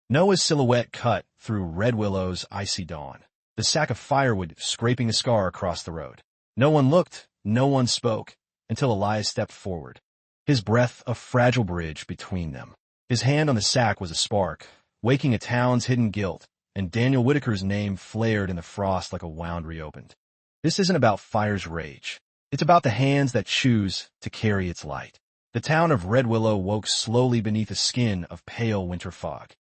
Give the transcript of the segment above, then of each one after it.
Noah's silhouette cut through Red Willow's icy dawn, the sack of firewood scraping a scar across the road. No one looked, no one spoke, until Elias stepped forward, his breath a fragile bridge between them. His hand on the sack was a spark, waking a town's hidden guilt, and Daniel Whitaker's name flared in the frost like a wound reopened. This isn't about fire's rage. It's about the hands that choose to carry its light. The town of Red Willow woke slowly beneath a skin of pale winter fog.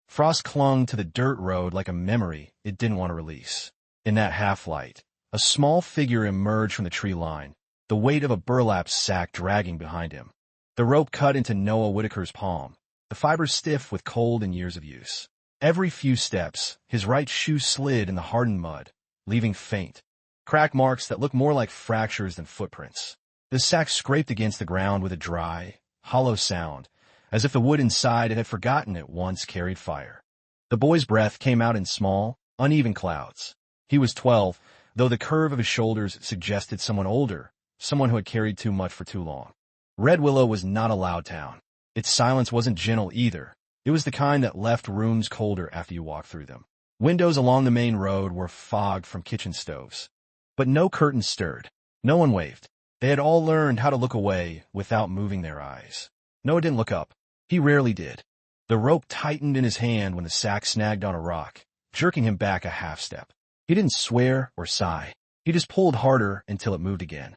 Frost clung to the dirt road like a memory it didn't want to release. In that half-light, a small figure emerged from the tree line, the weight of a burlap sack dragging behind him. The rope cut into Noah Whitaker's palm, the fibers stiff with cold and years of use. Every few steps, his right shoe slid in the hardened mud, leaving faint, crack marks that looked more like fractures than footprints. The sack scraped against the ground with a dry, hollow sound, as if the wood inside it had forgotten it once carried fire. The boy's breath came out in small, uneven clouds. He was 12, though the curve of his shoulders suggested someone older, someone who had carried too much for too long. Red Willow was not a loud town. Its silence wasn't gentle either. It was the kind that left rooms colder after you walked through them. Windows along the main road were fogged from kitchen stoves. But no curtains stirred. No one waved. They had all learned how to look away without moving their eyes. Noah didn't look up. He rarely did. The rope tightened in his hand when the sack snagged on a rock, jerking him back a half step. He didn't swear or sigh. He just pulled harder until it moved again.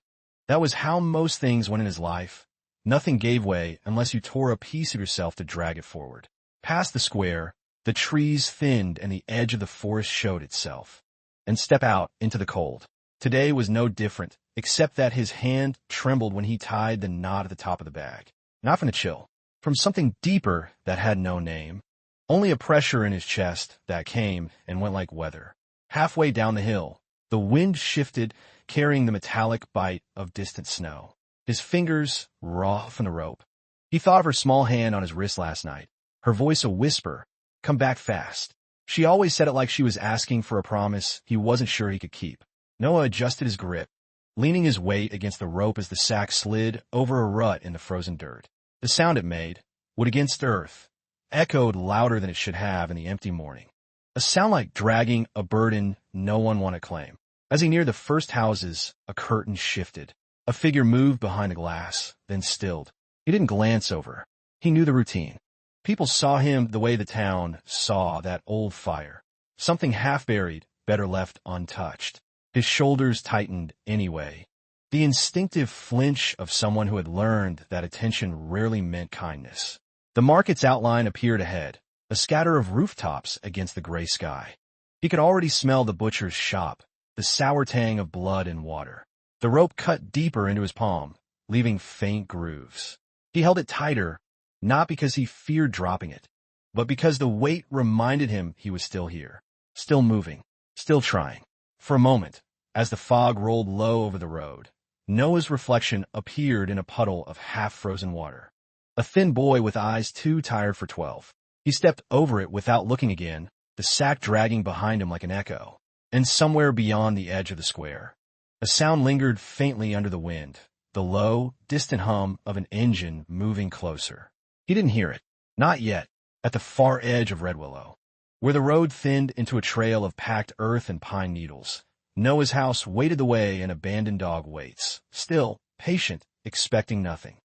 That was how most things went in his life. Nothing gave way unless you tore a piece of yourself to drag it forward. Past the square, the trees thinned and the edge of the forest showed itself. And step out into the cold. Today was no different, except that his hand trembled when he tied the knot at the top of the bag. Not from the chill. From something deeper that had no name. Only a pressure in his chest that came and went like weather. Halfway down the hill, the wind shifted, carrying the metallic bite of distant snow. His fingers raw from the rope. He thought of her small hand on his wrist last night, her voice a whisper, "Come back fast." She always said it like she was asking for a promise he wasn't sure he could keep. Noah adjusted his grip, leaning his weight against the rope as the sack slid over a rut in the frozen dirt. The sound it made, wood against earth, echoed louder than it should have in the empty morning. A sound like dragging a burden no one wanted to claim. As he neared the first houses, a curtain shifted. A figure moved behind the glass, then stilled. He didn't glance over. He knew the routine. People saw him the way the town saw that old fire. Something half-buried, better left untouched. His shoulders tightened anyway. The instinctive flinch of someone who had learned that attention rarely meant kindness. The market's outline appeared ahead, a scatter of rooftops against the gray sky. He could already smell the butcher's shop, the sour tang of blood and water. The rope cut deeper into his palm, leaving faint grooves. He held it tighter, not because he feared dropping it, but because the weight reminded him he was still here, still moving, still trying. For a moment, as the fog rolled low over the road, Noah's reflection appeared in a puddle of half-frozen water. A thin boy with eyes too tired for 12. He stepped over it without looking again, the sack dragging behind him like an echo. And somewhere beyond the edge of the square, a sound lingered faintly under the wind, the low, distant hum of an engine moving closer. He didn't hear it. Not yet. At the far edge of Red Willow, where the road thinned into a trail of packed earth and pine needles, Noah's house waited the way an abandoned dog waits, still, patient, expecting nothing.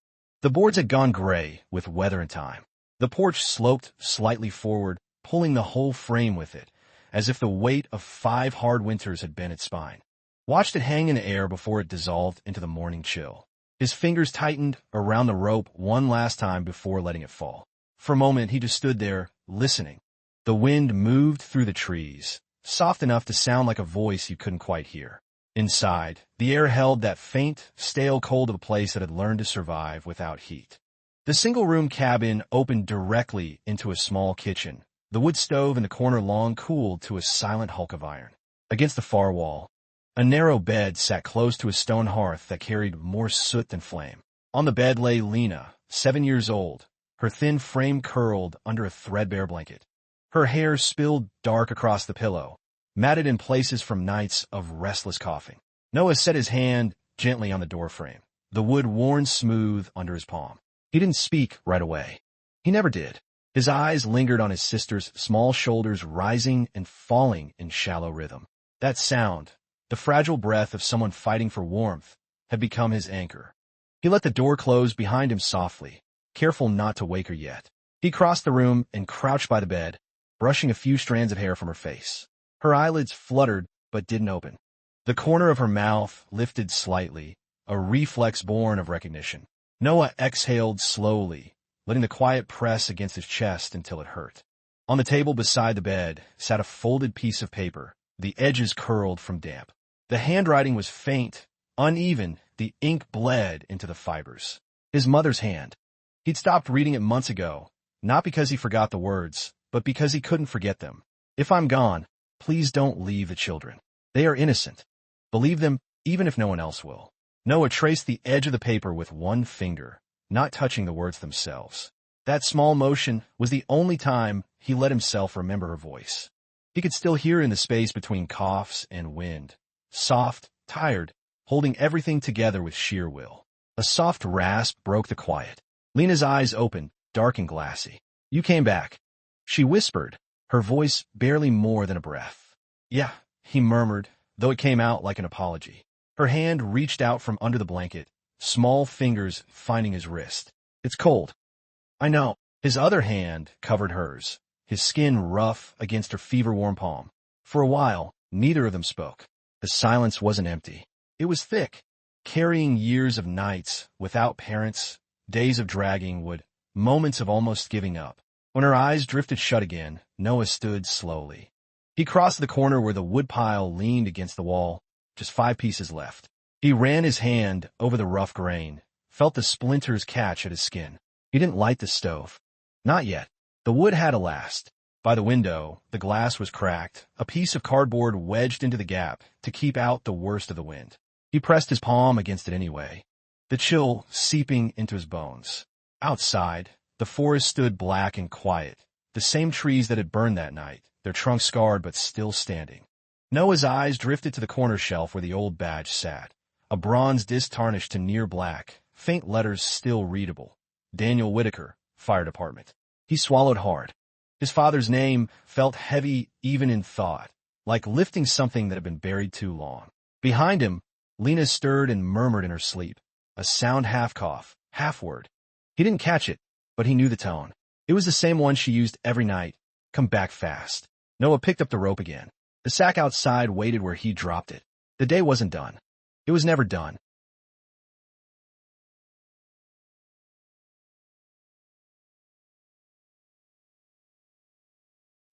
The boards had gone gray with weather and time. The porch sloped slightly forward, pulling the whole frame with it, as if the weight of 5 hard winters had bent its spine. Watched it hang in the air before it dissolved into the morning chill. His fingers tightened around the rope one last time before letting it fall. For a moment, he just stood there, listening. The wind moved through the trees, soft enough to sound like a voice you couldn't quite hear. Inside, the air held that faint, stale cold of a place that had learned to survive without heat. The single-room cabin opened directly into a small kitchen, the wood stove in the corner long cooled to a silent hulk of iron. Against the far wall, a narrow bed sat close to a stone hearth that carried more soot than flame. On the bed lay Lena, 7 years old, her thin frame curled under a threadbare blanket. Her hair spilled dark across the pillow, matted in places from nights of restless coughing. Noah set his hand gently on the doorframe, the wood worn smooth under his palm. He didn't speak right away. He never did. His eyes lingered on his sister's small shoulders rising and falling in shallow rhythm. That sound, the fragile breath of someone fighting for warmth, had become his anchor. He let the door close behind him softly, careful not to wake her yet. He crossed the room and crouched by the bed, brushing a few strands of hair from her face. Her eyelids fluttered but didn't open. The corner of her mouth lifted slightly, a reflex born of recognition. Noah exhaled slowly, letting the quiet press against his chest until it hurt. On the table beside the bed sat a folded piece of paper, the edges curled from damp. The handwriting was faint, uneven, the ink bled into the fibers. His mother's hand. He'd stopped reading it months ago, not because he forgot the words, but because he couldn't forget them. If I'm gone, please don't leave the children. They are innocent. Believe them, even if no one else will. Noah traced the edge of the paper with one finger, not touching the words themselves. That small motion was the only time he let himself remember her voice. He could still hear her in the space between coughs and wind, soft, tired, holding everything together with sheer will. A soft rasp broke the quiet. Lena's eyes opened, dark and glassy. You came back, she whispered, her voice barely more than a breath. Yeah, he murmured, though it came out like an apology. Her hand reached out from under the blanket, small fingers finding his wrist. It's cold. I know. His other hand covered hers, his skin rough against her fever-warm palm. For a while, neither of them spoke. The silence wasn't empty. It was thick, carrying years of nights without parents, days of dragging wood, moments of almost giving up. When her eyes drifted shut again, Noah stood slowly. He crossed the corner where the woodpile leaned against the wall, just 5 pieces left. He ran his hand over the rough grain, felt the splinters catch at his skin. He didn't light the stove. Not yet. The wood had to last. By the window, the glass was cracked, a piece of cardboard wedged into the gap to keep out the worst of the wind. He pressed his palm against it anyway, the chill seeping into his bones. Outside, the forest stood black and quiet, the same trees that had burned that night, their trunks scarred but still standing. Noah's eyes drifted to the corner shelf where the old badge sat, a bronze disc tarnished to near black, faint letters still readable. Daniel Whitaker, Fire Department. He swallowed hard. His father's name felt heavy even in thought, like lifting something that had been buried too long. Behind him, Lena stirred and murmured in her sleep, a sound half cough, half word. He didn't catch it, but he knew the tone. It was the same one she used every night. Come back fast. Noah picked up the rope again. The sack outside waited where he dropped it. The day wasn't done. It was never done.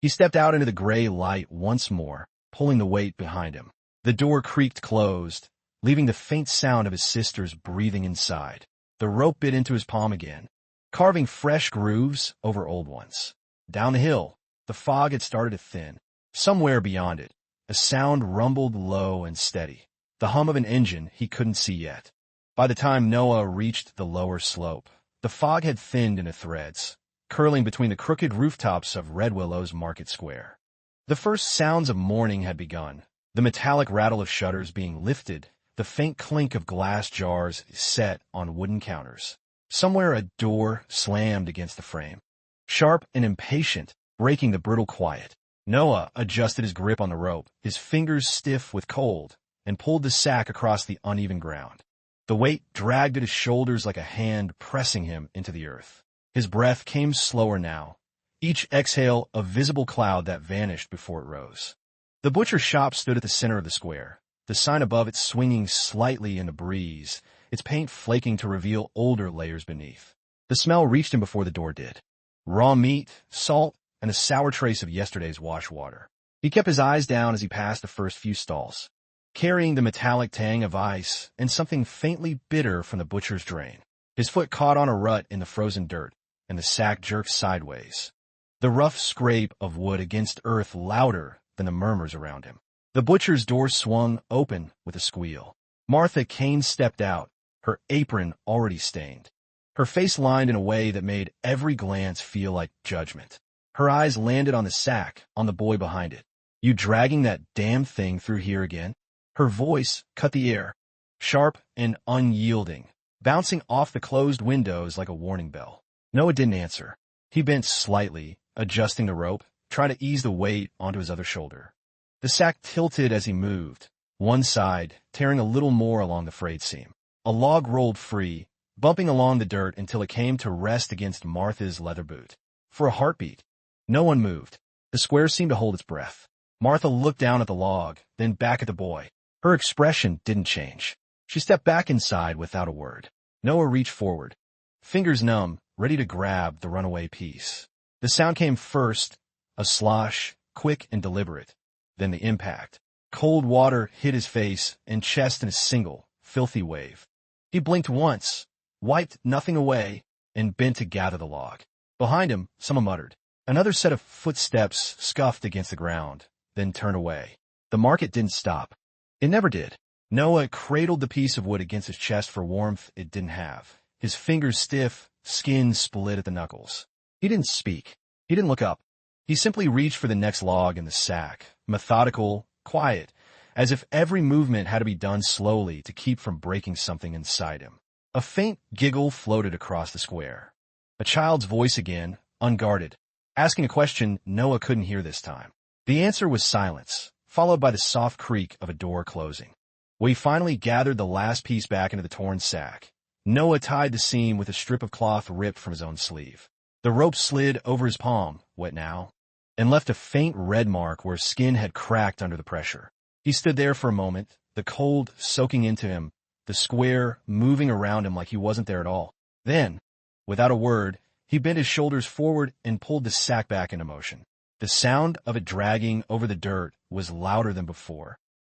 He stepped out into the gray light once more, pulling the weight behind him. The door creaked closed, leaving the faint sound of his sister's breathing inside. The rope bit into his palm again, carving fresh grooves over old ones. Down the hill, the fog had started to thin. Somewhere beyond it, a sound rumbled low and steady, the hum of an engine he couldn't see yet. By the time Noah reached the lower slope, the fog had thinned into threads, curling between the crooked rooftops of Red Willow's Market Square. The first sounds of morning had begun, the metallic rattle of shutters being lifted, the faint clink of glass jars set on wooden counters. Somewhere a door slammed against the frame, sharp and impatient, breaking the brittle quiet. Noah adjusted his grip on the rope, his fingers stiff with cold, and pulled the sack across the uneven ground. The weight dragged at his shoulders like a hand pressing him into the earth. His breath came slower now, each exhale a visible cloud that vanished before it rose. The butcher's shop stood at the center of the square, the sign above it swinging slightly in the breeze, its paint flaking to reveal older layers beneath. The smell reached him before the door did. Raw meat, salt, and a sour trace of yesterday's wash water. He kept his eyes down as he passed the first few stalls, carrying the metallic tang of ice and something faintly bitter from the butcher's drain. His foot caught on a rut in the frozen dirt, and the sack jerked sideways, the rough scrape of wood against earth louder than the murmurs around him. The butcher's door swung open with a squeal. Martha Kane stepped out, her apron already stained, her face lined in a way that made every glance feel like judgment. Her eyes landed on the sack, on the boy behind it. You dragging that damn thing through here again? Her voice cut the air, sharp and unyielding, bouncing off the closed windows like a warning bell. Noah didn't answer. He bent slightly, adjusting the rope, trying to ease the weight onto his other shoulder. The sack tilted as he moved, one side tearing a little more along the frayed seam. A log rolled free, bumping along the dirt until it came to rest against Martha's leather boot. For a heartbeat, no one moved. The square seemed to hold its breath. Martha looked down at the log, then back at the boy. Her expression didn't change. She stepped back inside without a word. Noah reached forward, fingers numb, ready to grab the runaway piece. The sound came first, a slosh, quick and deliberate, then the impact. Cold water hit his face and chest in a single, filthy wave. He blinked once, wiped nothing away, and bent to gather the log. Behind him, someone muttered. Another set of footsteps scuffed against the ground, then turned away. The market didn't stop. It never did. Noah cradled the piece of wood against his chest for warmth it didn't have. His fingers stiff, skin split at the knuckles. He didn't speak. He didn't look up. He simply reached for the next log in the sack, methodical, quiet, as if every movement had to be done slowly to keep from breaking something inside him. A faint giggle floated across the square. A child's voice again, unguarded, asking a question Noah couldn't hear this time. The answer was silence, followed by the soft creak of a door closing. We finally gathered the last piece back into the torn sack. Noah tied the seam with a strip of cloth ripped from his own sleeve. The rope slid over his palm, wet now, and left a faint red mark where skin had cracked under the pressure. He stood there for a moment, the cold soaking into him, the square moving around him like he wasn't there at all. Then, without a word, he bent his shoulders forward and pulled the sack back into motion. The sound of it dragging over the dirt was louder than before,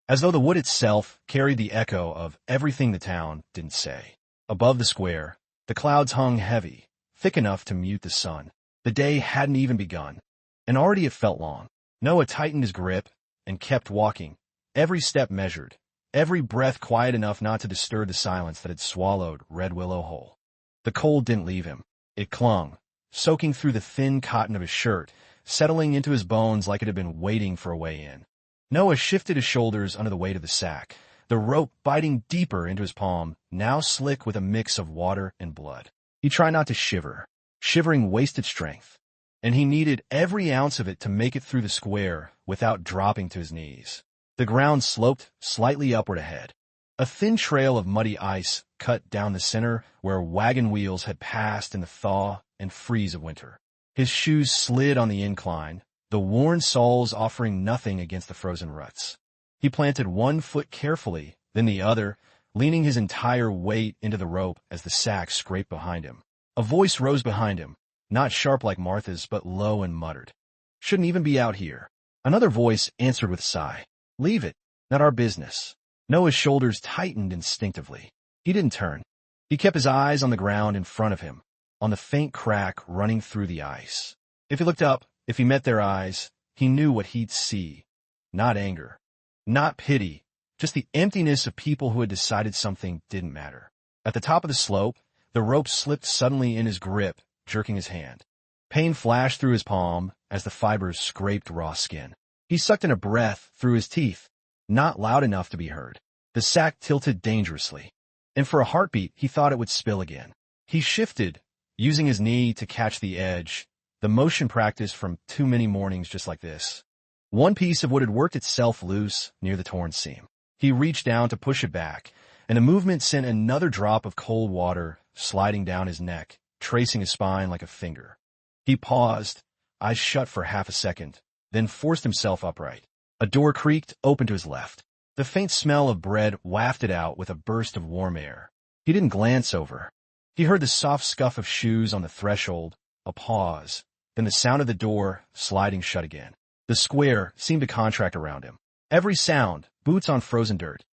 as though the wood itself carried the echo of everything the town didn't say. Above the square, the clouds hung heavy, thick enough to mute the sun. The day hadn't even begun, and already it felt long. Noah tightened his grip and kept walking, every step measured, every breath quiet enough not to disturb the silence that had swallowed Red Willow whole. The cold didn't leave him. It clung, soaking through the thin cotton of his shirt, settling into his bones like it had been waiting for a way in. Noah shifted his shoulders under the weight of the sack, the rope biting deeper into his palm, now slick with a mix of water and blood. He tried not to shiver. Shivering wasted strength, and he needed every ounce of it to make it through the square without dropping to his knees. The ground sloped slightly upward ahead. A thin trail of muddy ice cut down the center where wagon wheels had passed in the thaw and freeze of winter. His shoes slid on the incline, the worn soles offering nothing against the frozen ruts. He planted one foot carefully, then the other, leaning his entire weight into the rope as the sack scraped behind him. A voice rose behind him, not sharp like Martha's, but low and muttered. Shouldn't even be out here. Another voice answered with a sigh. Leave it. Not our business. Noah's shoulders tightened instinctively. He didn't turn. He kept his eyes on the ground in front of him, on the faint crack running through the ice. If he looked up, if he met their eyes, he knew what he'd see. Not anger. Not pity. Just the emptiness of people who had decided something didn't matter. At the top of the slope, the rope slipped suddenly in his grip, jerking his hand. Pain flashed through his palm as the fibers scraped raw skin. He sucked in a breath through his teeth, not loud enough to be heard. The sack tilted dangerously, and for a heartbeat he thought it would spill again. He shifted, using his knee to catch the edge, the motion practice from too many mornings just like this. One piece of wood had worked itself loose near the torn seam. He reached down to push it back, and the movement sent another drop of cold water sliding down his neck, tracing his spine like a finger. He paused, eyes shut for half a second, then forced himself upright. A door creaked open to his left. The faint smell of bread wafted out with a burst of warm air. He didn't glance over. He heard the soft scuff of shoes on the threshold, a pause, then the sound of the door sliding shut again. The square seemed to contract around him. Every sound, boots on frozen dirt,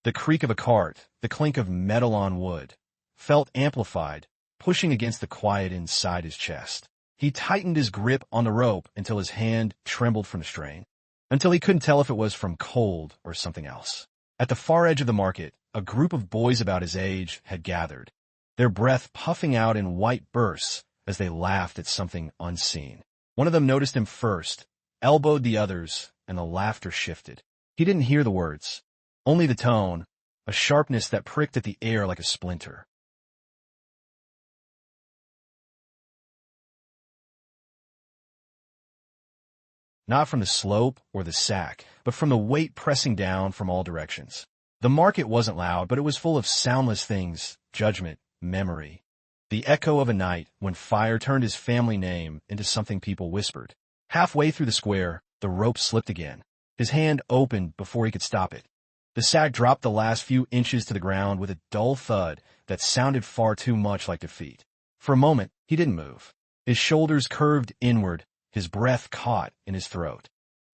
the creak of a cart, the clink of metal on wood, felt amplified, pushing against the quiet inside his chest. He tightened his grip on the rope until his hand trembled from the strain, until he couldn't tell if it was from cold or something else. At the far edge of the market, a group of boys about his age had gathered, their breath puffing out in white bursts as they laughed at something unseen. One of them noticed him first, elbowed the others, and the laughter shifted. He didn't hear the words, only the tone, a sharpness that pricked at the air like a splinter. not from the slope or the sack, but from the weight pressing down from all directions. The market wasn't loud, but it was full of soundless things, judgment, memory. The echo of a night when fire turned his family name into something people whispered. Halfway through the square, the rope slipped again. His hand opened before he could stop it. The sack dropped the last few inches to the ground with a dull thud that sounded far too much like defeat. For a moment, he didn't move. His shoulders curved inward, his breath caught in his throat.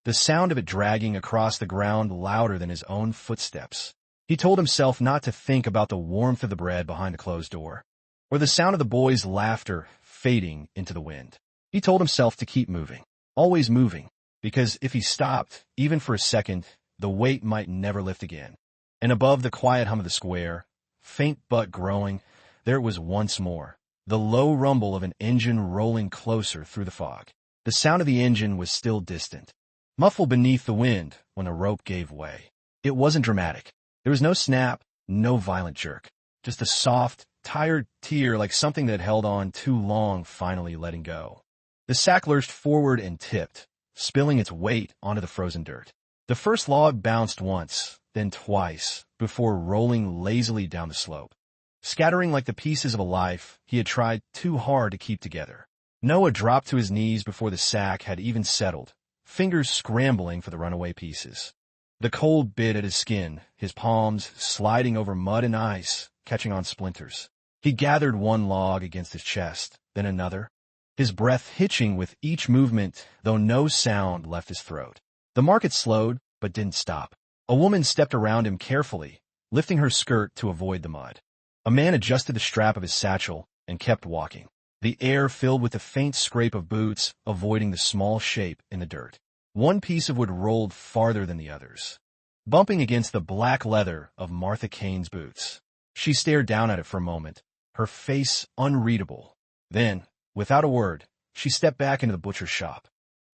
The sound of it dragging across the ground louder than his own footsteps. He told himself not to think about the warmth of the bread behind the closed door, or the sound of the boys' laughter fading into the wind. He told himself to keep moving, always moving, because if he stopped, even for a second, the weight might never lift again. And above the quiet hum of the square, faint but growing, there it was once more, the low rumble of an engine rolling closer through the fog. The sound of the engine was still distant, muffled beneath the wind when the rope gave way. It wasn't dramatic. There was no snap, no violent jerk, just a soft, tired tear like something that held on too long finally letting go. The sack lurched forward and tipped, spilling its weight onto the frozen dirt. The first log bounced once, then twice, before rolling lazily down the slope, scattering like the pieces of a life he had tried too hard to keep together. Noah dropped to his knees before the sack had even settled, fingers scrambling for the runaway pieces. The cold bit at his skin, his palms sliding over mud and ice, catching on splinters. He gathered one log against his chest, then another, his breath hitching with each movement, though no sound left his throat. The market slowed, but didn't stop. A woman stepped around him carefully, lifting her skirt to avoid the mud. A man adjusted the strap of his satchel and kept walking, the air filled with the faint scrape of boots, avoiding the small shape in the dirt. One piece of wood rolled farther than the others, bumping against the black leather of Martha Kane's boots. She stared down at it for a moment, her face unreadable. Then, without a word, she stepped back into the butcher's shop.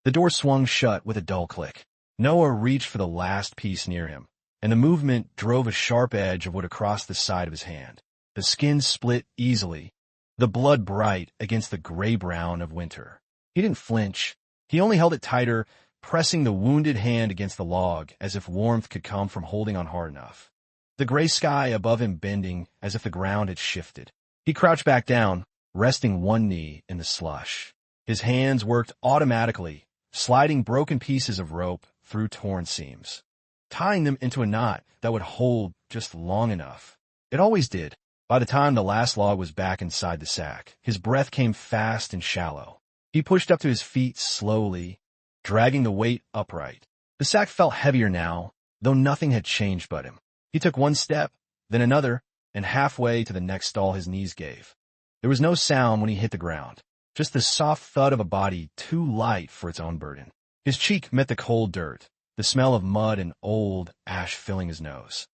The door swung shut with a dull click. Noah reached for the last piece near him, and the movement drove a sharp edge of wood across the side of his hand. The skin split easily, the blood bright against the gray-brown of winter. He didn't flinch. He only held it tighter, pressing the wounded hand against the log as if warmth could come from holding on hard enough. The gray sky above him bending as if the ground had shifted. He crouched back down, resting one knee in the slush. His hands worked automatically, sliding broken pieces of rope through torn seams, tying them into a knot that would hold just long enough. It always did. By the time the last log was back inside the sack, his breath came fast and shallow. He pushed up to his feet slowly, dragging the weight upright. The sack felt heavier now, though nothing had changed but him. He took one step, then another, and halfway to the next stall his knees gave. There was no sound when he hit the ground, just the soft thud of a body too light for its own burden. His cheek met the cold dirt, the smell of mud and old ash filling his nose.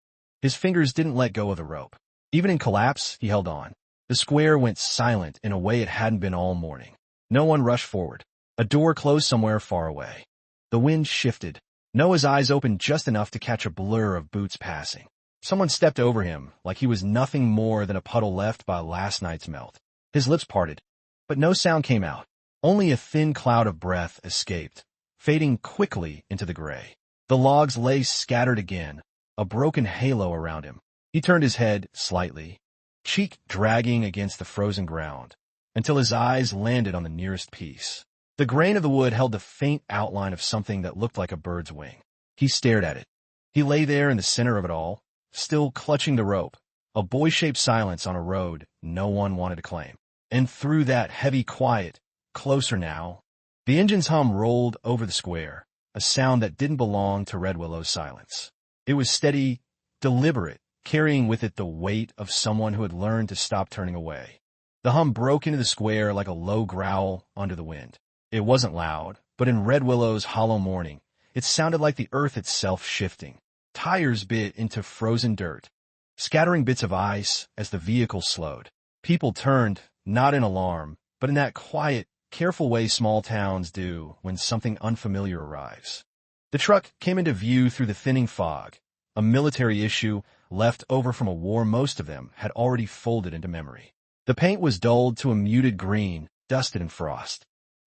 His fingers didn't let go of the rope. Even in collapse, he held on. The square went silent in a way it hadn't been all morning. No one rushed forward. A door closed somewhere far away. The wind shifted. Noah's eyes opened just enough to catch a blur of boots passing. Someone stepped over him like he was nothing more than a puddle left by last night's melt. His lips parted, but no sound came out. Only a thin cloud of breath escaped, fading quickly into the gray. The logs lay scattered again, a broken halo around him. He turned his head slightly, cheek dragging against the frozen ground, until his eyes landed on the nearest piece. The grain of the wood held the faint outline of something that looked like a bird's wing. He stared at it. He lay there in the center of it all, still clutching the rope, a boy-shaped silence on a road no one wanted to claim. And through that heavy quiet, closer now, the engine's hum rolled over the square, a sound that didn't belong to Red Willow's silence. It was steady, deliberate, carrying with it the weight of someone who had learned to stop turning away. The hum broke into the square like a low growl under the wind. It wasn't loud, but in Red Willow's hollow morning, it sounded like the earth itself shifting. Tires bit into frozen dirt, scattering bits of ice as the vehicle slowed. People turned, not in alarm, but in that quiet, careful way small towns do when something unfamiliar arrives. The truck came into view through the thinning fog, a military issue left over from a war most of them had already folded into memory. The paint was dulled to a muted green, dusted in frost.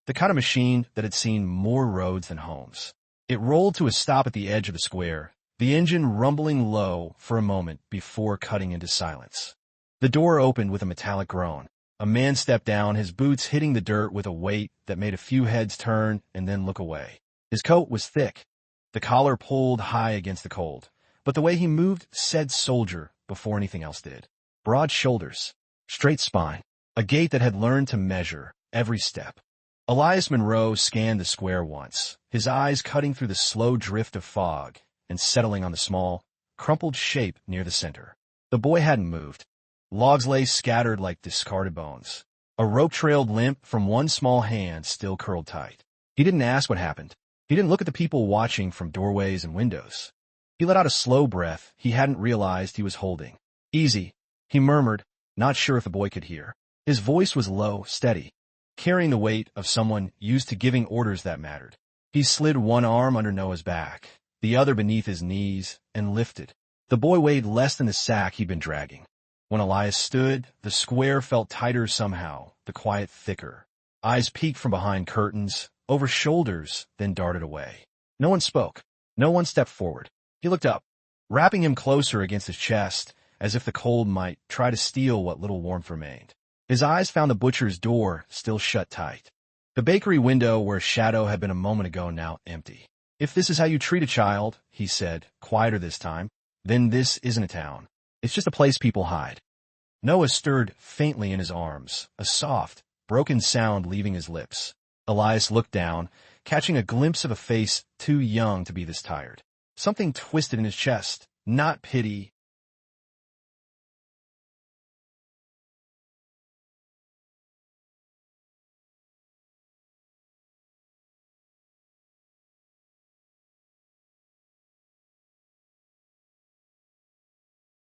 the kind of machine that had seen more roads than homes. It rolled to a stop at the edge of the square, the engine rumbling low for a moment before cutting into silence. The door opened with a metallic groan. A man stepped down, his boots hitting the dirt with a weight that made a few heads turn and then look away. His coat was thick, the collar pulled high against the cold, but the way he moved said soldier before anything else did. Broad shoulders, straight spine, a gait that had learned to measure every step. Elias Monroe scanned the square once, his eyes cutting through the slow drift of fog and settling on the small, crumpled shape near the center. The boy hadn't moved. Logs lay scattered like discarded bones. A rope-trailed limp from one small hand still curled tight. He didn't ask what happened. He didn't look at the people watching from doorways and windows. He let out a slow breath he hadn't realized he was holding. "Easy," he murmured, not sure if the boy could hear. His voice was low, steady, carrying the weight of someone used to giving orders that mattered. He slid one arm under Noah's back, the other beneath his knees, and lifted. The boy weighed less than the sack he'd been dragging. When Elias stood, the square felt tighter somehow, the quiet thicker. Eyes peeked from behind curtains, over shoulders, then darted away. No one spoke. No one stepped forward. He looked up, wrapping him closer against his chest, as if the cold might try to steal what little warmth remained. His eyes found the butcher's door still shut tight. The bakery window where a shadow had been a moment ago now empty. "If this is how you treat a child," he said, quieter this time, "then this isn't a town. It's just a place people hide." Noah stirred faintly in his arms, a soft, broken sound leaving his lips. Elias looked down, catching a glimpse of a face too young to be this tired. Something twisted in his chest, not pity.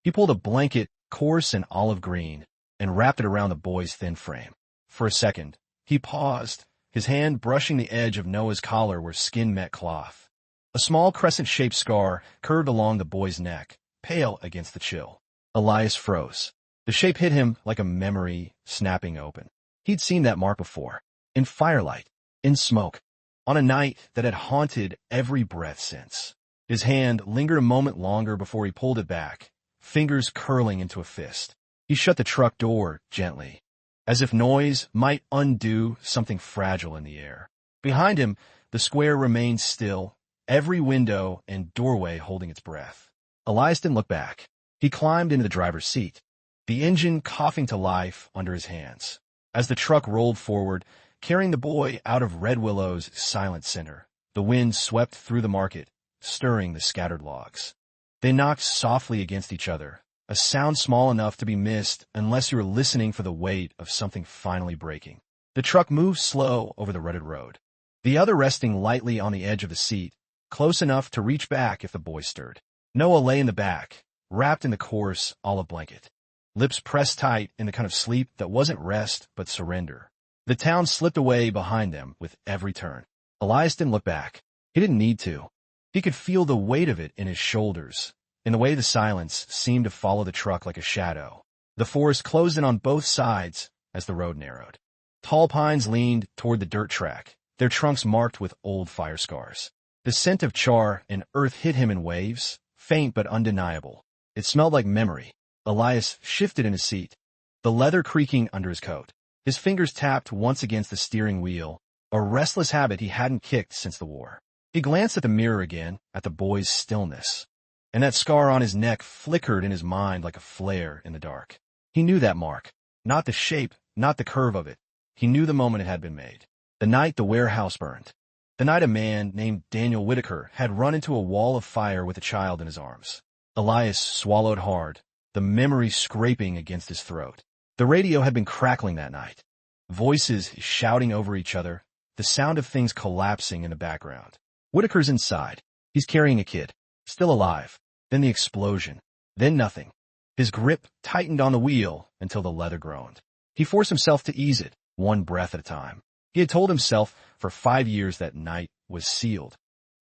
He pulled a blanket, coarse and olive green, and wrapped it around the boy's thin frame. For a second, he paused, his hand brushing the edge of Noah's collar where skin met cloth. A small crescent-shaped scar curved along the boy's neck, pale against the chill. Elias froze. The shape hit him like a memory snapping open. He'd seen that mark before, in firelight, in smoke, on a night that had haunted every breath since. His hand lingered a moment longer before he pulled it back, fingers curling into a fist. He shut the truck door gently, as if noise might undo something fragile in the air. Behind him, the square remained still, every window and doorway holding its breath. Elias didn't look back. He climbed into the driver's seat, the engine coughing to life under his hands. As the truck rolled forward, carrying the boy out of Red Willow's silent center, the wind swept through the market, stirring the scattered logs. They knocked softly against each other, a sound small enough to be missed unless you were listening for the weight of something finally breaking. The truck moved slow over the rutted road, the other resting lightly on the edge of the seat, close enough to reach back if the boy stirred. Noah lay in the back, wrapped in the coarse olive blanket, lips pressed tight in the kind of sleep that wasn't rest but surrender. The town slipped away behind them with every turn. Elias didn't look back. He didn't need to. He could feel the weight of it in his shoulders, in the way the silence seemed to follow the truck like a shadow. The forest closed in on both sides as the road narrowed. Tall pines leaned toward the dirt track, their trunks marked with old fire scars. The scent of char and earth hit him in waves, faint but undeniable. It smelled like memory. Elias shifted in his seat, the leather creaking under his coat. His fingers tapped once against the steering wheel, a restless habit he hadn't kicked since the war. He glanced at the mirror again, at the boy's stillness, and that scar on his neck flickered in his mind like a flare in the dark. He knew that mark, not the shape, not the curve of it. He knew the moment it had been made. The night the warehouse burned. The night a man named Daniel Whitaker had run into a wall of fire with a child in his arms. Elias swallowed hard, the memory scraping against his throat. The radio had been crackling that night. Voices shouting over each other, the sound of things collapsing in the background. Whitaker's inside. He's carrying a kid, still alive. Then the explosion. Then nothing. His grip tightened on the wheel until the leather groaned. He forced himself to ease it, one breath at a time. He had told himself for 5 years that night was sealed,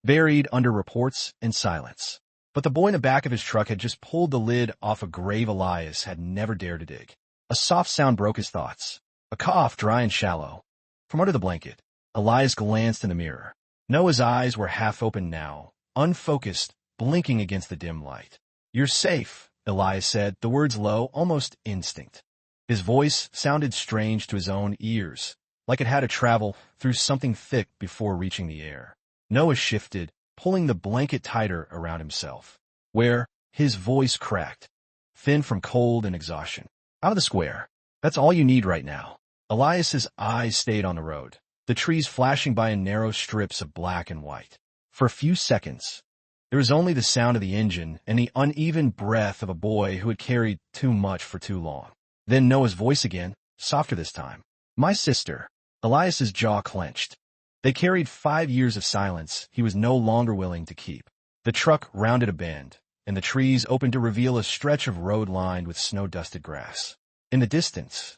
buried under reports and silence. But the boy in the back of his truck had just pulled the lid off a grave Elias had never dared to dig. A soft sound broke his thoughts. A cough, dry and shallow. From under the blanket, Elias glanced in the mirror. Noah's eyes were half open now, unfocused, blinking against the dim light. "You're safe," Elias said, the words low, almost instinct. His voice sounded strange to his own ears, like it had to travel through something thick before reaching the air. Noah shifted, pulling the blanket tighter around himself. "Where?" His voice cracked, thin from cold and exhaustion. "Out of the square. That's all you need right now." Elias's eyes stayed on the road, the trees flashing by in narrow strips of black and white. For a few seconds, there was only the sound of the engine and the uneven breath of a boy who had carried too much for too long. Then Noah's voice again, softer this time. "My sister." Elias's jaw clenched. They carried 5 years of silence he was no longer willing to keep. The truck rounded a bend, and the trees opened to reveal a stretch of road lined with snow-dusted grass. In the distance,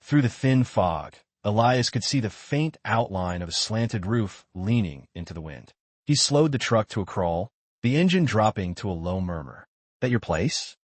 through the thin fog, Elias could see the faint outline of a slanted roof leaning into the wind. He slowed the truck to a crawl, the engine dropping to a low murmur. "That your place?"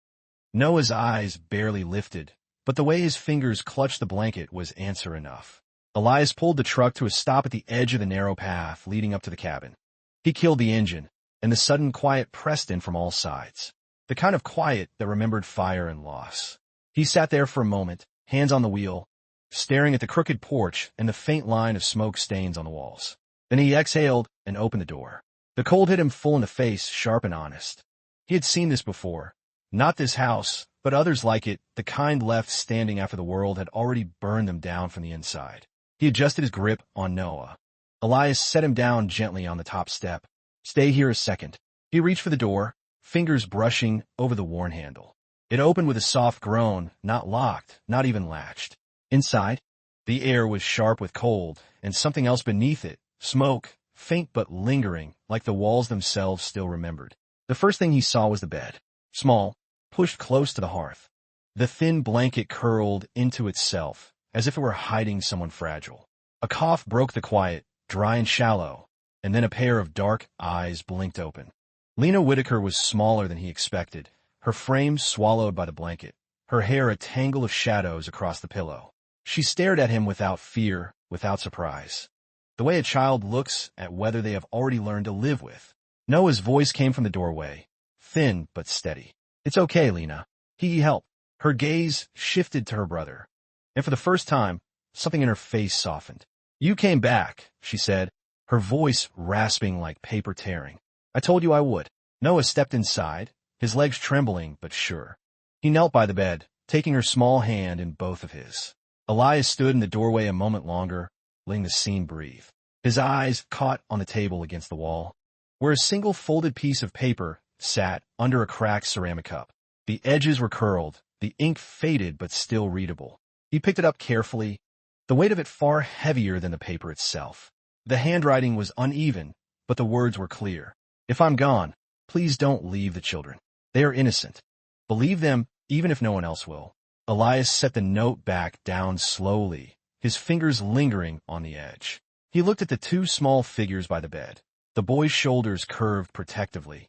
Noah's eyes barely lifted, but the way his fingers clutched the blanket was answer enough. Elias pulled the truck to a stop at the edge of the narrow path leading up to the cabin. He killed the engine, and the sudden quiet pressed in from all sides. The kind of quiet that remembered fire and loss. He sat there for a moment, hands on the wheel, staring at the crooked porch and the faint line of smoke stains on the walls. Then he exhaled and opened the door. The cold hit him full in the face, sharp and honest. He had seen this before. Not this house, but others like it, the kind left standing after the world had already burned them down from the inside. He adjusted his grip on Noah. Elias set him down gently on the top step. "Stay here a second." He reached for the door, fingers brushing over the worn handle. It opened with a soft groan, not locked, not even latched. Inside, the air was sharp with cold, and something else beneath it, smoke, faint but lingering, like the walls themselves still remembered. The first thing he saw was the bed. Small, pushed close to the hearth. The thin blanket curled into itself, as if it were hiding someone fragile. A cough broke the quiet, dry and shallow, and then a pair of dark eyes blinked open. Lena Whitaker was smaller than he expected, her frame swallowed by the blanket, her hair a tangle of shadows across the pillow. She stared at him without fear, without surprise. The way a child looks at whether they have already learned to live with. Noah's voice came from the doorway, thin but steady. "It's okay, Lena." He helped. Her gaze shifted to her brother, and for the first time, something in her face softened. "You came back," she said, her voice rasping like paper tearing. "I told you I would." Noah stepped inside, his legs trembling but sure. He knelt by the bed, taking her small hand in both of his. Elias stood in the doorway a moment longer, letting the scene breathe. His eyes caught on the table against the wall, where a single folded piece of paper sat under a cracked ceramic cup. The edges were curled, the ink faded but still readable. He picked it up carefully, the weight of it far heavier than the paper itself. The handwriting was uneven, but the words were clear. "If I'm gone, please don't leave the children. They are innocent. Believe them, even if no one else will." Elias set the note back down slowly, his fingers lingering on the edge. He looked at the two small figures by the bed, the boy's shoulders curved protectively,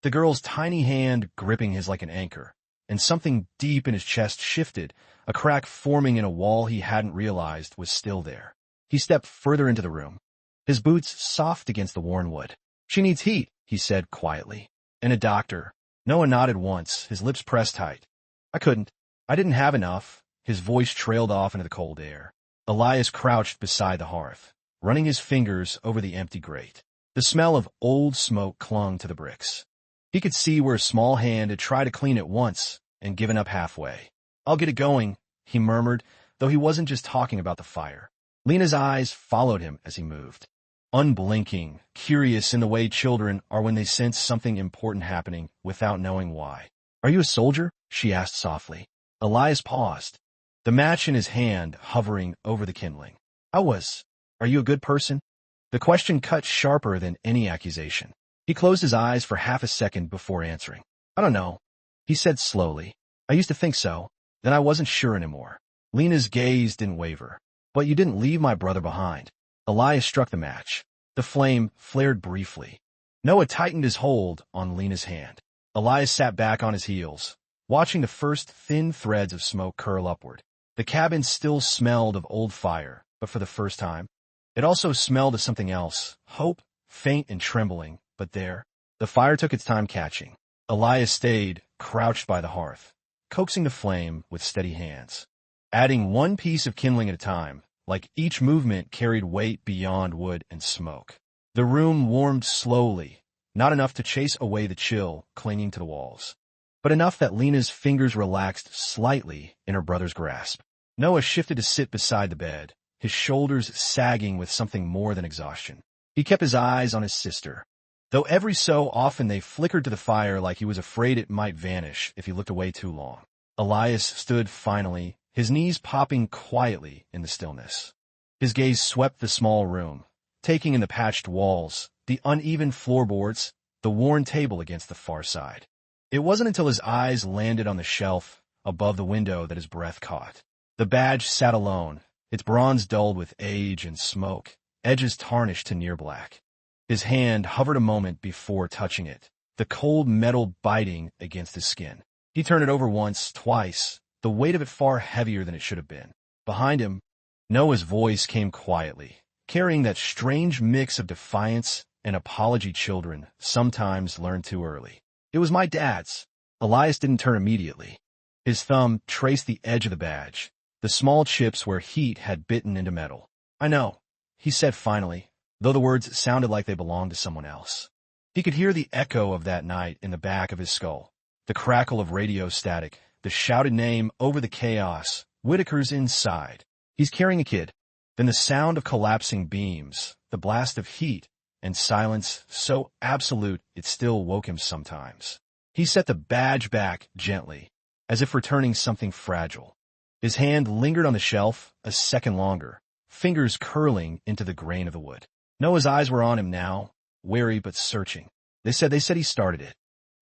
the girl's tiny hand gripping his like an anchor, and something deep in his chest shifted, a crack forming in a wall he hadn't realized was still there. He stepped further into the room, his boots soft against the worn wood. "She needs heat," he said quietly. "And a doctor." Noah nodded once, his lips pressed tight. "I couldn't. I didn't have enough." His voice trailed off into the cold air. Elias crouched beside the hearth, running his fingers over the empty grate. The smell of old smoke clung to the bricks. He could see where a small hand had tried to clean it once and given up halfway. "I'll get it going," he murmured, though he wasn't just talking about the fire. Lena's eyes followed him as he moved, unblinking, curious in the way children are when they sense something important happening without knowing why. "Are you a soldier?" she asked softly. Elias paused, the match in his hand hovering over the kindling. "I was. Are you a good person?" The question cut sharper than any accusation. He closed his eyes for half a second before answering. "I don't know," he said slowly. "I used to think so. Then I wasn't sure anymore." Lena's gaze didn't waver. "But you didn't leave my brother behind." Elias struck the match. The flame flared briefly. Noah tightened his hold on Lena's hand. Elias sat back on his heels, watching the first thin threads of smoke curl upward. The cabin still smelled of old fire, but for the first time, It also smelled of something else, hope, faint and trembling, but there. The fire took its time catching. Elias stayed, crouched by the hearth, coaxing the flame with steady hands, adding one piece of kindling at a time, like each movement carried weight beyond wood and smoke. The room warmed slowly, not enough to chase away the chill clinging to the walls, but enough that Lena's fingers relaxed slightly in her brother's grasp. Noah shifted to sit beside the bed, his shoulders sagging with something more than exhaustion. He kept his eyes on his sister, though every so often they flickered to the fire like he was afraid it might vanish if he looked away too long. Elias stood finally, his knees popping quietly in the stillness. His gaze swept the small room, taking in the patched walls, the uneven floorboards, the worn table against the far side. It wasn't until his eyes landed on the shelf above the window that his breath caught. The badge sat alone, its bronze dulled with age and smoke, edges tarnished to near black. His hand hovered a moment before touching it, the cold metal biting against his skin. He turned it over once, twice, the weight of it far heavier than it should have been. Behind him, Noah's voice came quietly, carrying that strange mix of defiance and apology children sometimes learn too early. It was my dad's. Elias didn't turn immediately. His thumb traced the edge of the badge, the small chips where heat had bitten into metal. "I know," he said finally, though the words sounded like they belonged to someone else. He could hear the echo of that night in the back of his skull, the crackle of radio static, the shouted name over the chaos. Whitaker's inside. He's carrying a kid. Then the sound of collapsing beams, the blast of heat, and silence so absolute it still woke him sometimes. He set the badge back gently, as if returning something fragile. His hand lingered on the shelf a second longer, fingers curling into the grain of the wood. Noah's eyes were on him now, wary but searching. They said he started it.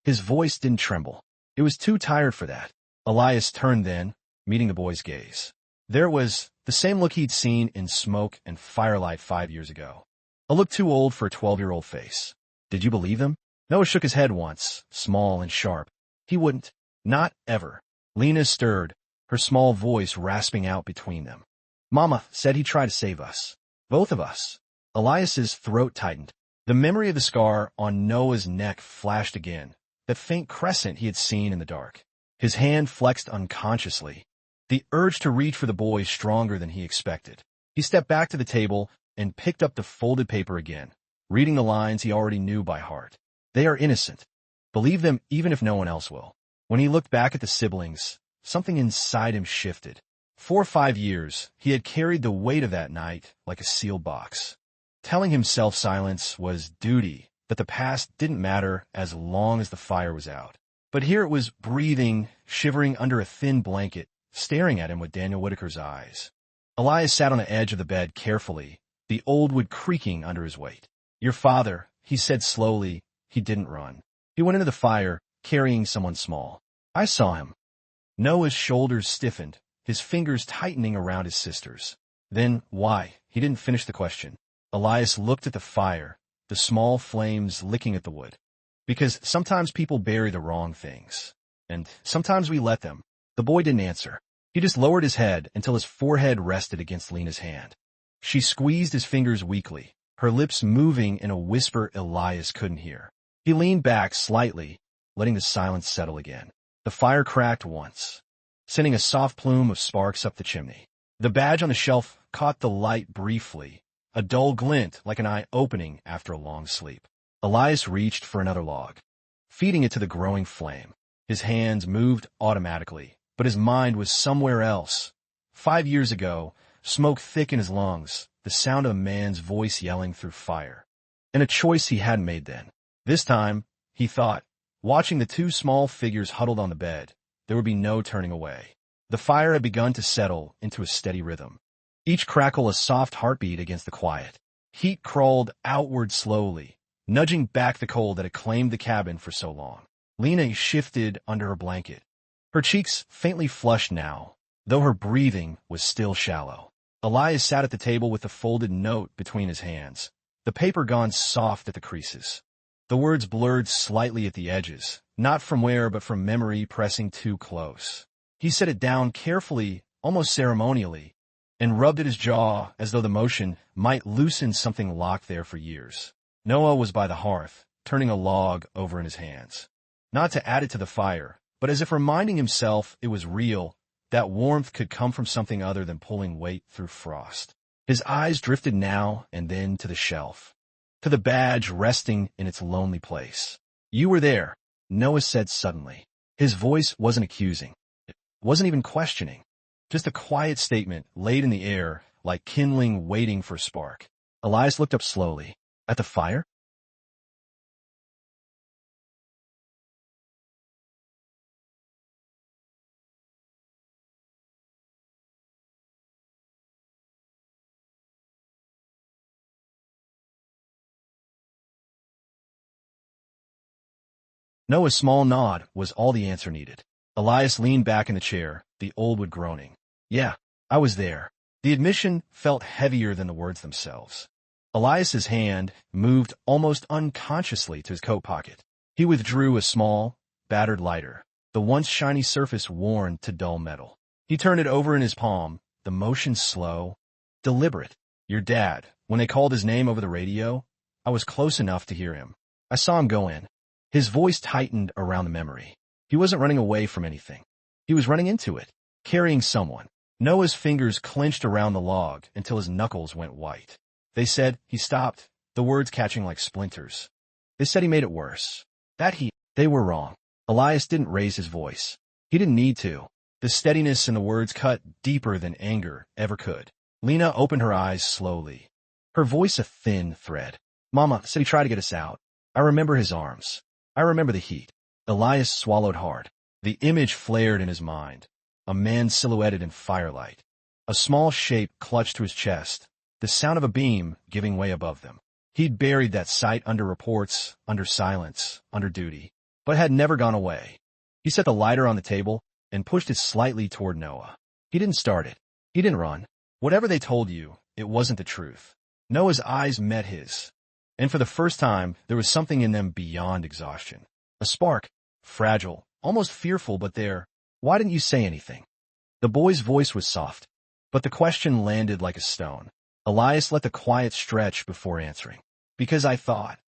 His voice didn't tremble. It was too tired for that. Elias turned then, meeting the boy's gaze. There was the same look he'd seen in smoke and firelight 5 years ago. A look too old for a 12-year-old face. Did you believe them? Noah shook his head once, small and sharp. He wouldn't. Not ever. Lena stirred, her small voice rasping out between them. Mama said he'd try to save us. Both of us. Elias's throat tightened. The memory of the scar on Noah's neck flashed again, that faint crescent he had seen in the dark. His hand flexed unconsciously, the urge to reach for the boy stronger than he expected. He stepped back to the table and picked up the folded paper again, reading the lines he already knew by heart. They are innocent. Believe them even if no one else will. When he looked back at the siblings, something inside him shifted. 4 or 5 years, he had carried the weight of that night like a sealed box, telling himself silence was duty, that the past didn't matter as long as the fire was out. But here it was breathing, shivering under a thin blanket, staring at him with Daniel Whitaker's eyes. Elias sat on the edge of the bed carefully, the old wood creaking under his weight. Your father, he said slowly. He didn't run. He went into the fire, carrying someone small. I saw him. Noah's shoulders stiffened, his fingers tightening around his sister's. Then, why? He didn't finish the question. Elias looked at the fire, the small flames licking at the wood. Because sometimes people bury the wrong things. And sometimes we let them. The boy didn't answer. He just lowered his head until his forehead rested against Lena's hand. She squeezed his fingers weakly, her lips moving in a whisper Elias couldn't hear. He leaned back slightly, letting the silence settle again. The fire cracked once, sending a soft plume of sparks up the chimney. The badge on the shelf caught the light briefly, a dull glint like an eye opening after a long sleep. Elias reached for another log, feeding it to the growing flame. His hands moved automatically, but his mind was somewhere else. 5 years ago, smoke thick in his lungs, the sound of a man's voice yelling through fire. And a choice he hadn't made then. This time, he thought, watching the 2 small figures huddled on the bed, there would be no turning away. The fire had begun to settle into a steady rhythm, each crackle a soft heartbeat against the quiet. Heat crawled outward slowly, nudging back the cold that had claimed the cabin for so long. Lena shifted under her blanket, her cheeks faintly flushed now, though her breathing was still shallow. Elias sat at the table with the folded note between his hands, the paper gone soft at the creases. The words blurred slightly at the edges, not from wear but from memory pressing too close. He set it down carefully, almost ceremonially, and rubbed at his jaw as though the motion might loosen something locked there for years. Noah was by the hearth, turning a log over in his hands. Not to add it to the fire, but as if reminding himself it was real, that warmth could come from something other than pulling weight through frost. His eyes drifted now and then to the shelf, to the badge resting in its lonely place. "You were there," Noah said suddenly. His voice wasn't accusing. It wasn't even questioning. Just a quiet statement laid in the air like kindling waiting for a spark. Elias looked up slowly. "At the fire?" Noah's small nod was all the answer needed. Elias leaned back in the chair, the old wood groaning. "Yeah, I was there." The admission felt heavier than the words themselves. Elias's hand moved almost unconsciously to his coat pocket. He withdrew a small, battered lighter, the once shiny surface worn to dull metal. He turned it over in his palm, the motion slow, deliberate. "Your dad, when they called his name over the radio, I was close enough to hear him. I saw him go in." His voice tightened around the memory. He wasn't running away from anything. He was running into it, carrying someone. Noah's fingers clenched around the log until his knuckles went white. "They said," he stopped, the words catching like splinters. "They said he made it worse. They were wrong." Elias didn't raise his voice. He didn't need to. The steadiness in the words cut deeper than anger ever could. Lena opened her eyes slowly, her voice a thin thread. "Mama said he tried to get us out. I remember his arms. I remember the heat." Elias swallowed hard. The image flared in his mind. A man silhouetted in firelight. A small shape clutched to his chest, the sound of a beam giving way above them. He'd buried that sight under reports, under silence, under duty, but had never gone away. He set the lighter on the table and pushed it slightly toward Noah. He didn't start it. He didn't run. Whatever they told you, it wasn't the truth. Noah's eyes met his, and for the first time, there was something in them beyond exhaustion. A spark, fragile, almost fearful, but there. "Why didn't you say anything?" The boy's voice was soft, but the question landed like a stone. Elias let the quiet stretch before answering. "Because I thought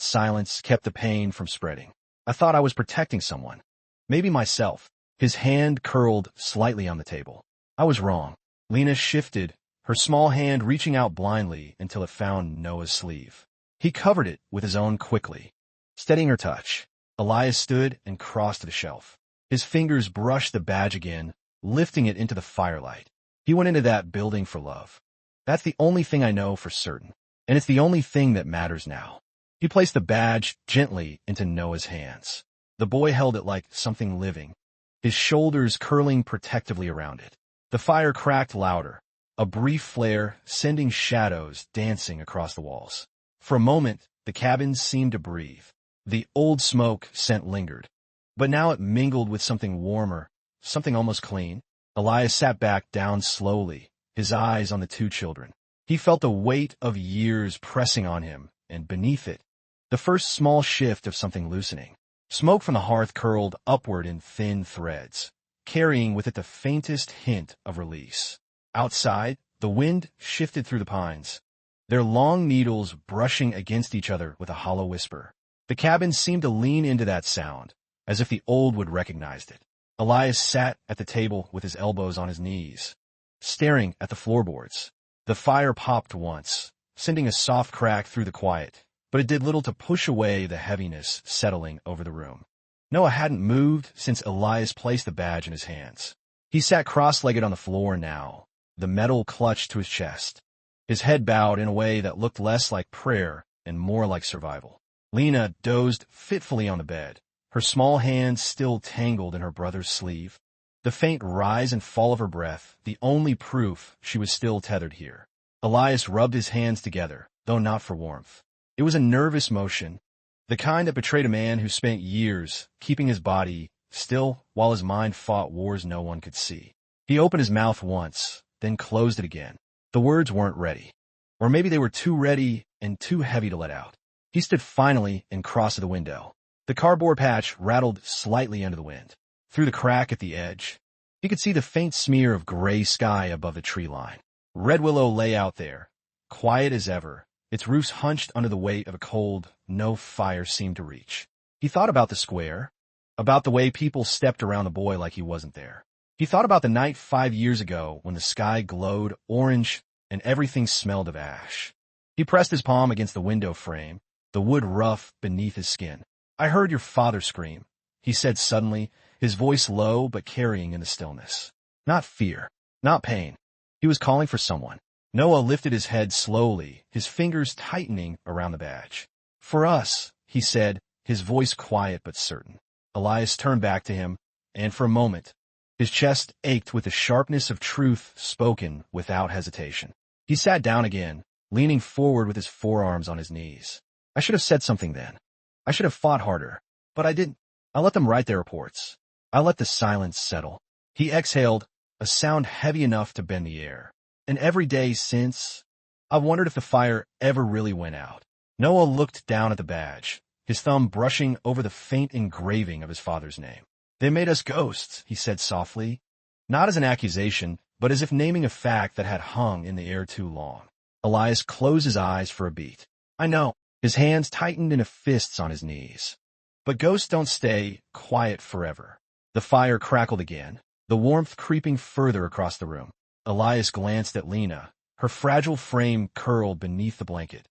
silence kept the pain from spreading. I thought I was protecting someone. Maybe myself." His hand curled slightly on the table. "I was wrong." Lena shifted, her small hand reaching out blindly until it found Noah's sleeve. He covered it with his own quickly, steadying her touch. Elias stood and crossed to the shelf. His fingers brushed the badge again, lifting it into the firelight. "He went into that building for love. That's the only thing I know for certain, and it's the only thing that matters now." He placed the badge gently into Noah's hands. The boy held it like something living, his shoulders curling protectively around it. The fire cracked louder, a brief flare sending shadows dancing across the walls. For a moment, the cabin seemed to breathe. The old smoke scent lingered, but now it mingled with something warmer, something almost clean. Elias sat back down slowly, his eyes on the two children. He felt the weight of years pressing on him, and beneath it, the first small shift of something loosening. Smoke from the hearth curled upward in thin threads, carrying with it the faintest hint of release. Outside, the wind shifted through the pines, their long needles brushing against each other with a hollow whisper. The cabin seemed to lean into that sound, as if the old would recognize it. Elias sat at the table with his elbows on his knees, staring at the floorboards. The fire popped once, sending a soft crack through the quiet, but it did little to push away the heaviness settling over the room. Noah hadn't moved since Elias placed the badge in his hands. He sat cross-legged on the floor now, the metal clutched to his chest, his head bowed in a way that looked less like prayer and more like survival. Lena dozed fitfully on the bed, her small hands still tangled in her brother's sleeve. The faint rise and fall of her breath, the only proof she was still tethered here. Elias rubbed his hands together, though not for warmth. It was a nervous motion, the kind that betrayed a man who spent years keeping his body still while his mind fought wars no one could see. He opened his mouth once, then closed it again. The words weren't ready. Or maybe they were too ready and too heavy to let out. He stood finally and crossed to the window. The cardboard patch rattled slightly under the wind. Through the crack at the edge, He could see the faint smear of gray sky above the tree line. Red Willow lay out there, quiet as ever, its roots hunched under the weight of a cold no fire seemed to reach. He thought about the square, about the way people stepped around the boy like he wasn't there. He thought about the night 5 years ago when the sky glowed orange and everything smelled of ash. He pressed his palm against the window frame, the wood rough beneath his skin. "I heard your father scream," he said suddenly, his voice low but carrying in the stillness. Not fear, not pain. He was calling for someone. Noah lifted his head slowly, his fingers tightening around the badge. "For us," he said, his voice quiet but certain. Elias turned back to him, and for a moment, his chest ached with the sharpness of truth spoken without hesitation. He sat down again, leaning forward with his forearms on his knees. "I should have said something then. I should have fought harder, but I didn't. I let them write their reports. I let the silence settle." He exhaled, a sound heavy enough to bend the air. "And every day since, I've wondered if the fire ever really went out." Noah looked down at the badge, his thumb brushing over the faint engraving of his father's name. "They made us ghosts," he said softly, not as an accusation, but as if naming a fact that had hung in the air too long. Elias closed his eyes for a beat. "I know." His hands tightened into fists on his knees. "But ghosts don't stay quiet forever." The fire crackled again, the warmth creeping further across the room. Elias glanced at Lena, her fragile frame curled beneath the blanket,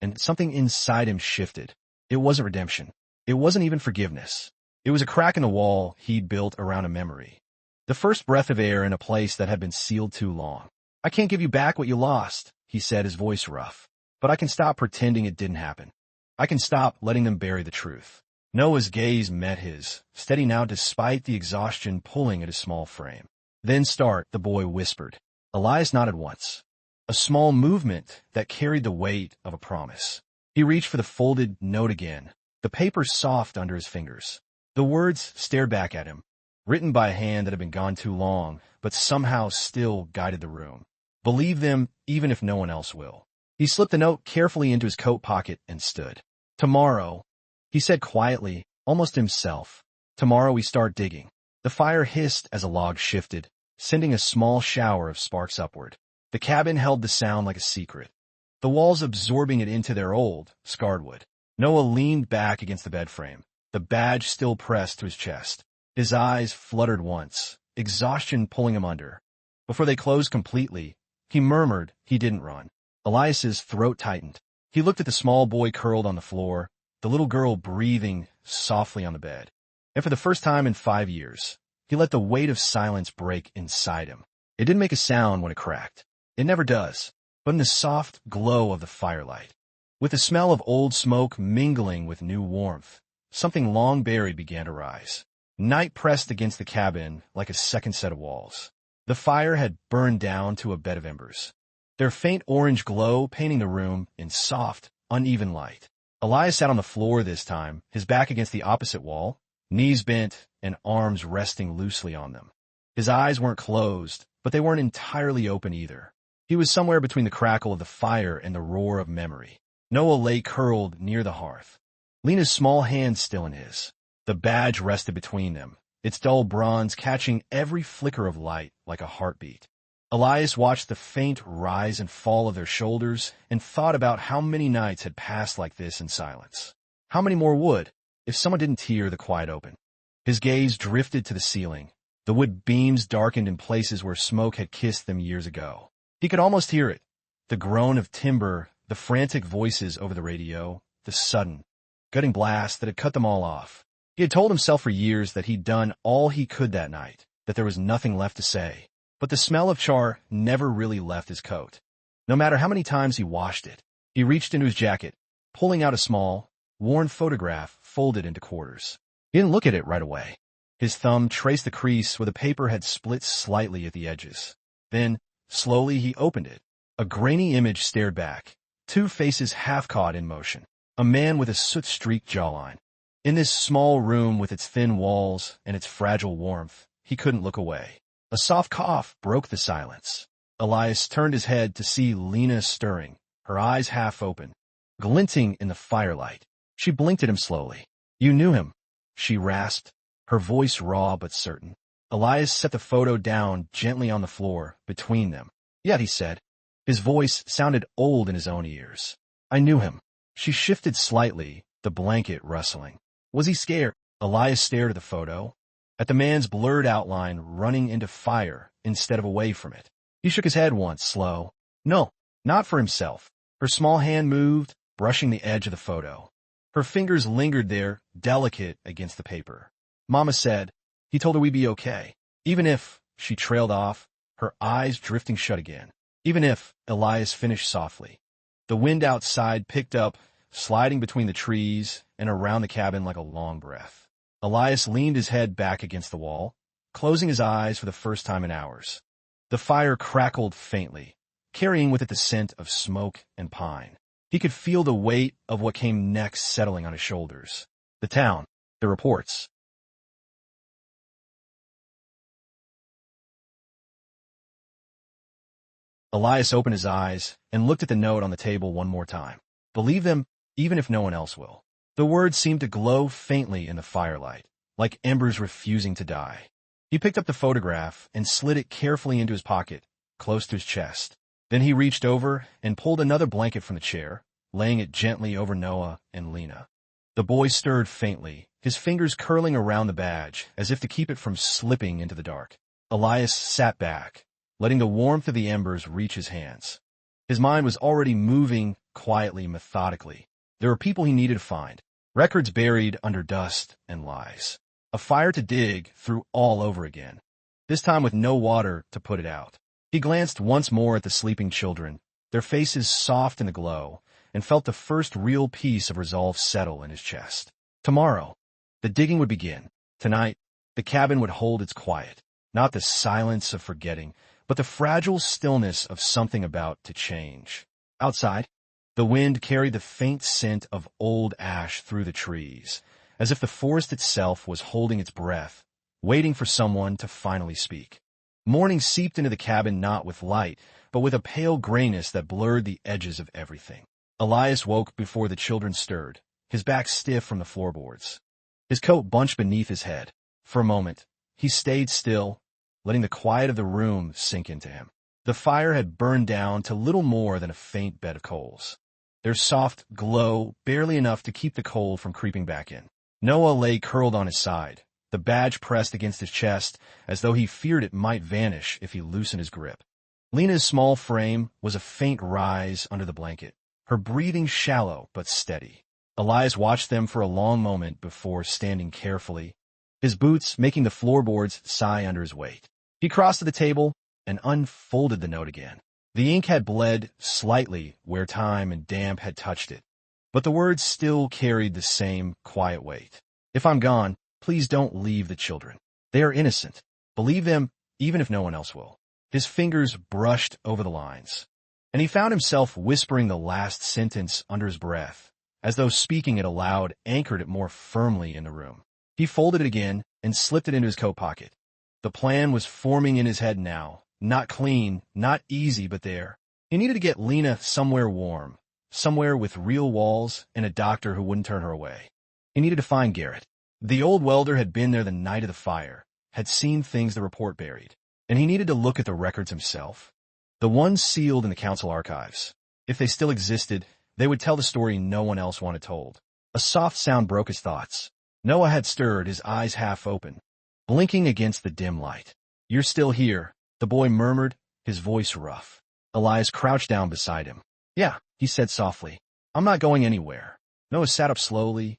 and something inside him shifted. It wasn't redemption. It wasn't even forgiveness. It was a crack in the wall he'd built around a memory. The first breath of air in a place that had been sealed too long. "I can't give you back what you lost," he said, his voice rough. "But I can stop pretending it didn't happen. I can stop letting them bury the truth." Noah's gaze met his, steady now despite the exhaustion pulling at his small frame. "Then start," the boy whispered. Elias nodded once. A small movement that carried the weight of a promise. He reached for the folded note again, the paper soft under his fingers. The words stared back at him, written by a hand that had been gone too long, but somehow still guided the room. "Believe them even if no one else will." He slipped the note carefully into his coat pocket and stood. "Tomorrow," he said quietly, almost himself. "Tomorrow we start digging." The fire hissed as a log shifted, sending a small shower of sparks upward. The cabin held the sound like a secret, the walls absorbing it into their old, scarred wood. Noah leaned back against the bed frame, the badge still pressed to his chest. His eyes fluttered once, exhaustion pulling him under. Before they closed completely, he murmured he didn't run. Elias's throat tightened. He looked at the small boy curled on the floor, the little girl breathing softly on the bed. And for the first time in 5 years, he let the weight of silence break inside him. It didn't make a sound when it cracked. It never does. But in the soft glow of the firelight, with the smell of old smoke mingling with new warmth, something long buried began to rise. Night pressed against the cabin like a second set of walls. The fire had burned down to a bed of embers, their faint orange glow painting the room in soft, uneven light. Elias sat on the floor this time, his back against the opposite wall, knees bent and arms resting loosely on them. His eyes weren't closed, but they weren't entirely open either. He was somewhere between the crackle of the fire and the roar of memory. Noah lay curled near the hearth, Lena's small hand still in his. The badge rested between them, its dull bronze catching every flicker of light like a heartbeat. Elias watched the faint rise and fall of their shoulders and thought about how many nights had passed like this in silence. How many more would, if someone didn't tear the quiet open? His gaze drifted to the ceiling. The wood beams darkened in places where smoke had kissed them years ago. He could almost hear it, the groan of timber, the frantic voices over the radio, the sudden, gutting blast that had cut them all off. He had told himself for years that he'd done all he could that night, that there was nothing left to say. But the smell of char never really left his coat. No matter how many times he washed it, he reached into his jacket, pulling out a small, worn photograph folded into quarters. He didn't look at it right away. His thumb traced the crease where the paper had split slightly at the edges. Then, slowly he opened it. A grainy image stared back, two faces half caught in motion. A man with a soot-streaked jawline. In this small room with its thin walls and its fragile warmth, he couldn't look away. A soft cough broke the silence. Elias turned his head to see Lena stirring, her eyes half open, glinting in the firelight. She blinked at him slowly. "You knew him," she rasped, her voice raw but certain. Elias set the photo down gently on the floor between them. "Yet," he said. His voice sounded old in his own ears. "I knew him." She shifted slightly, the blanket rustling. Was he scared? Elias stared at the photo, at the man's blurred outline running into fire instead of away from it. He shook his head once, slow. No, not for himself. Her small hand moved, brushing the edge of the photo. Her fingers lingered there, delicate against the paper. Mama said, he told her we'd be okay. Even if, she trailed off, her eyes drifting shut again. Even if, Elias finished softly. The wind outside picked up, sliding between the trees and around the cabin like a long breath. Elias leaned his head back against the wall, closing his eyes for the first time in hours. The fire crackled faintly, carrying with it the scent of smoke and pine. He could feel the weight of what came next settling on his shoulders. The town, the reports. Elias opened his eyes and looked at the note on the table one more time. Believe them, even if no one else will. The words seemed to glow faintly in the firelight, like embers refusing to die. He picked up the photograph and slid it carefully into his pocket, close to his chest. Then he reached over and pulled another blanket from the chair, laying it gently over Noah and Lena. The boy stirred faintly, his fingers curling around the badge as if to keep it from slipping into the dark. Elias sat back, letting the warmth of the embers reach his hands. His mind was already moving quietly, methodically. There were people he needed to find, records buried under dust and lies. A fire to dig through all over again, this time with no water to put it out. He glanced once more at the sleeping children, their faces soft in the glow, and felt the first real piece of resolve settle in his chest. Tomorrow, the digging would begin. Tonight, the cabin would hold its quiet, not the silence of forgetting, but the fragile stillness of something about to change. Outside, the wind carried the faint scent of old ash through the trees, as if the forest itself was holding its breath, waiting for someone to finally speak. Morning seeped into the cabin not with light, but with a pale grayness that blurred the edges of everything. Elias woke before the children stirred, his back stiff from the floorboards. His coat bunched beneath his head. For a moment, he stayed still, letting the quiet of the room sink into him. The fire had burned down to little more than a faint bed of coals, their soft glow barely enough to keep the cold from creeping back in. Noah lay curled on his side, the badge pressed against his chest as though he feared it might vanish if he loosened his grip. Lena's small frame was a faint rise under the blanket, her breathing shallow but steady. Elias watched them for a long moment before standing carefully, his boots making the floorboards sigh under his weight. He crossed to the table and unfolded the note again. The ink had bled slightly where time and damp had touched it, but the words still carried the same quiet weight. If I'm gone, please don't leave the children. They are innocent. Believe them, even if no one else will. His fingers brushed over the lines, and he found himself whispering the last sentence under his breath, as though speaking it aloud anchored it more firmly in the room. He folded it again and slipped it into his coat pocket. The plan was forming in his head now, not clean, not easy, but there. He needed to get Lena somewhere warm, somewhere with real walls and a doctor who wouldn't turn her away. He needed to find Garrett. The old welder had been there the night of the fire, had seen things the report buried, and he needed to look at the records himself. The ones sealed in the council archives. If they still existed, they would tell the story no one else wanted told. A soft sound broke his thoughts. Noah had stirred, his eyes half open, blinking against the dim light. You're still here, the boy murmured, his voice rough. Elias crouched down beside him. Yeah, he said softly. I'm not going anywhere. Noah sat up slowly,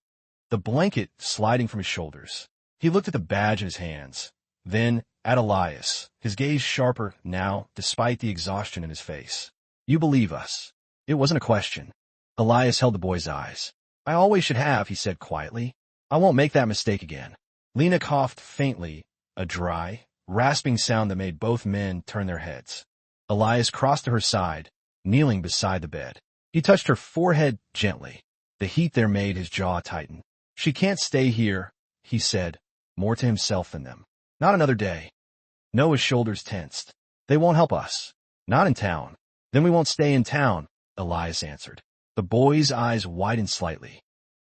the blanket sliding from his shoulders. He looked at the badge in his hands, then at Elias, his gaze sharper now, despite the exhaustion in his face. You believe us. It wasn't a question. Elias held the boy's eyes. I always should have, he said quietly. I won't make that mistake again. Lena coughed faintly, a dry, rasping sound that made both men turn their heads. Elias crossed to her side, kneeling beside the bed. He touched her forehead gently. The heat there made his jaw tighten. She can't stay here, he said, more to himself than them. Not another day. Noah's shoulders tensed. They won't help us. Not in town. Then we won't stay in town, Elias answered. The boy's eyes widened slightly.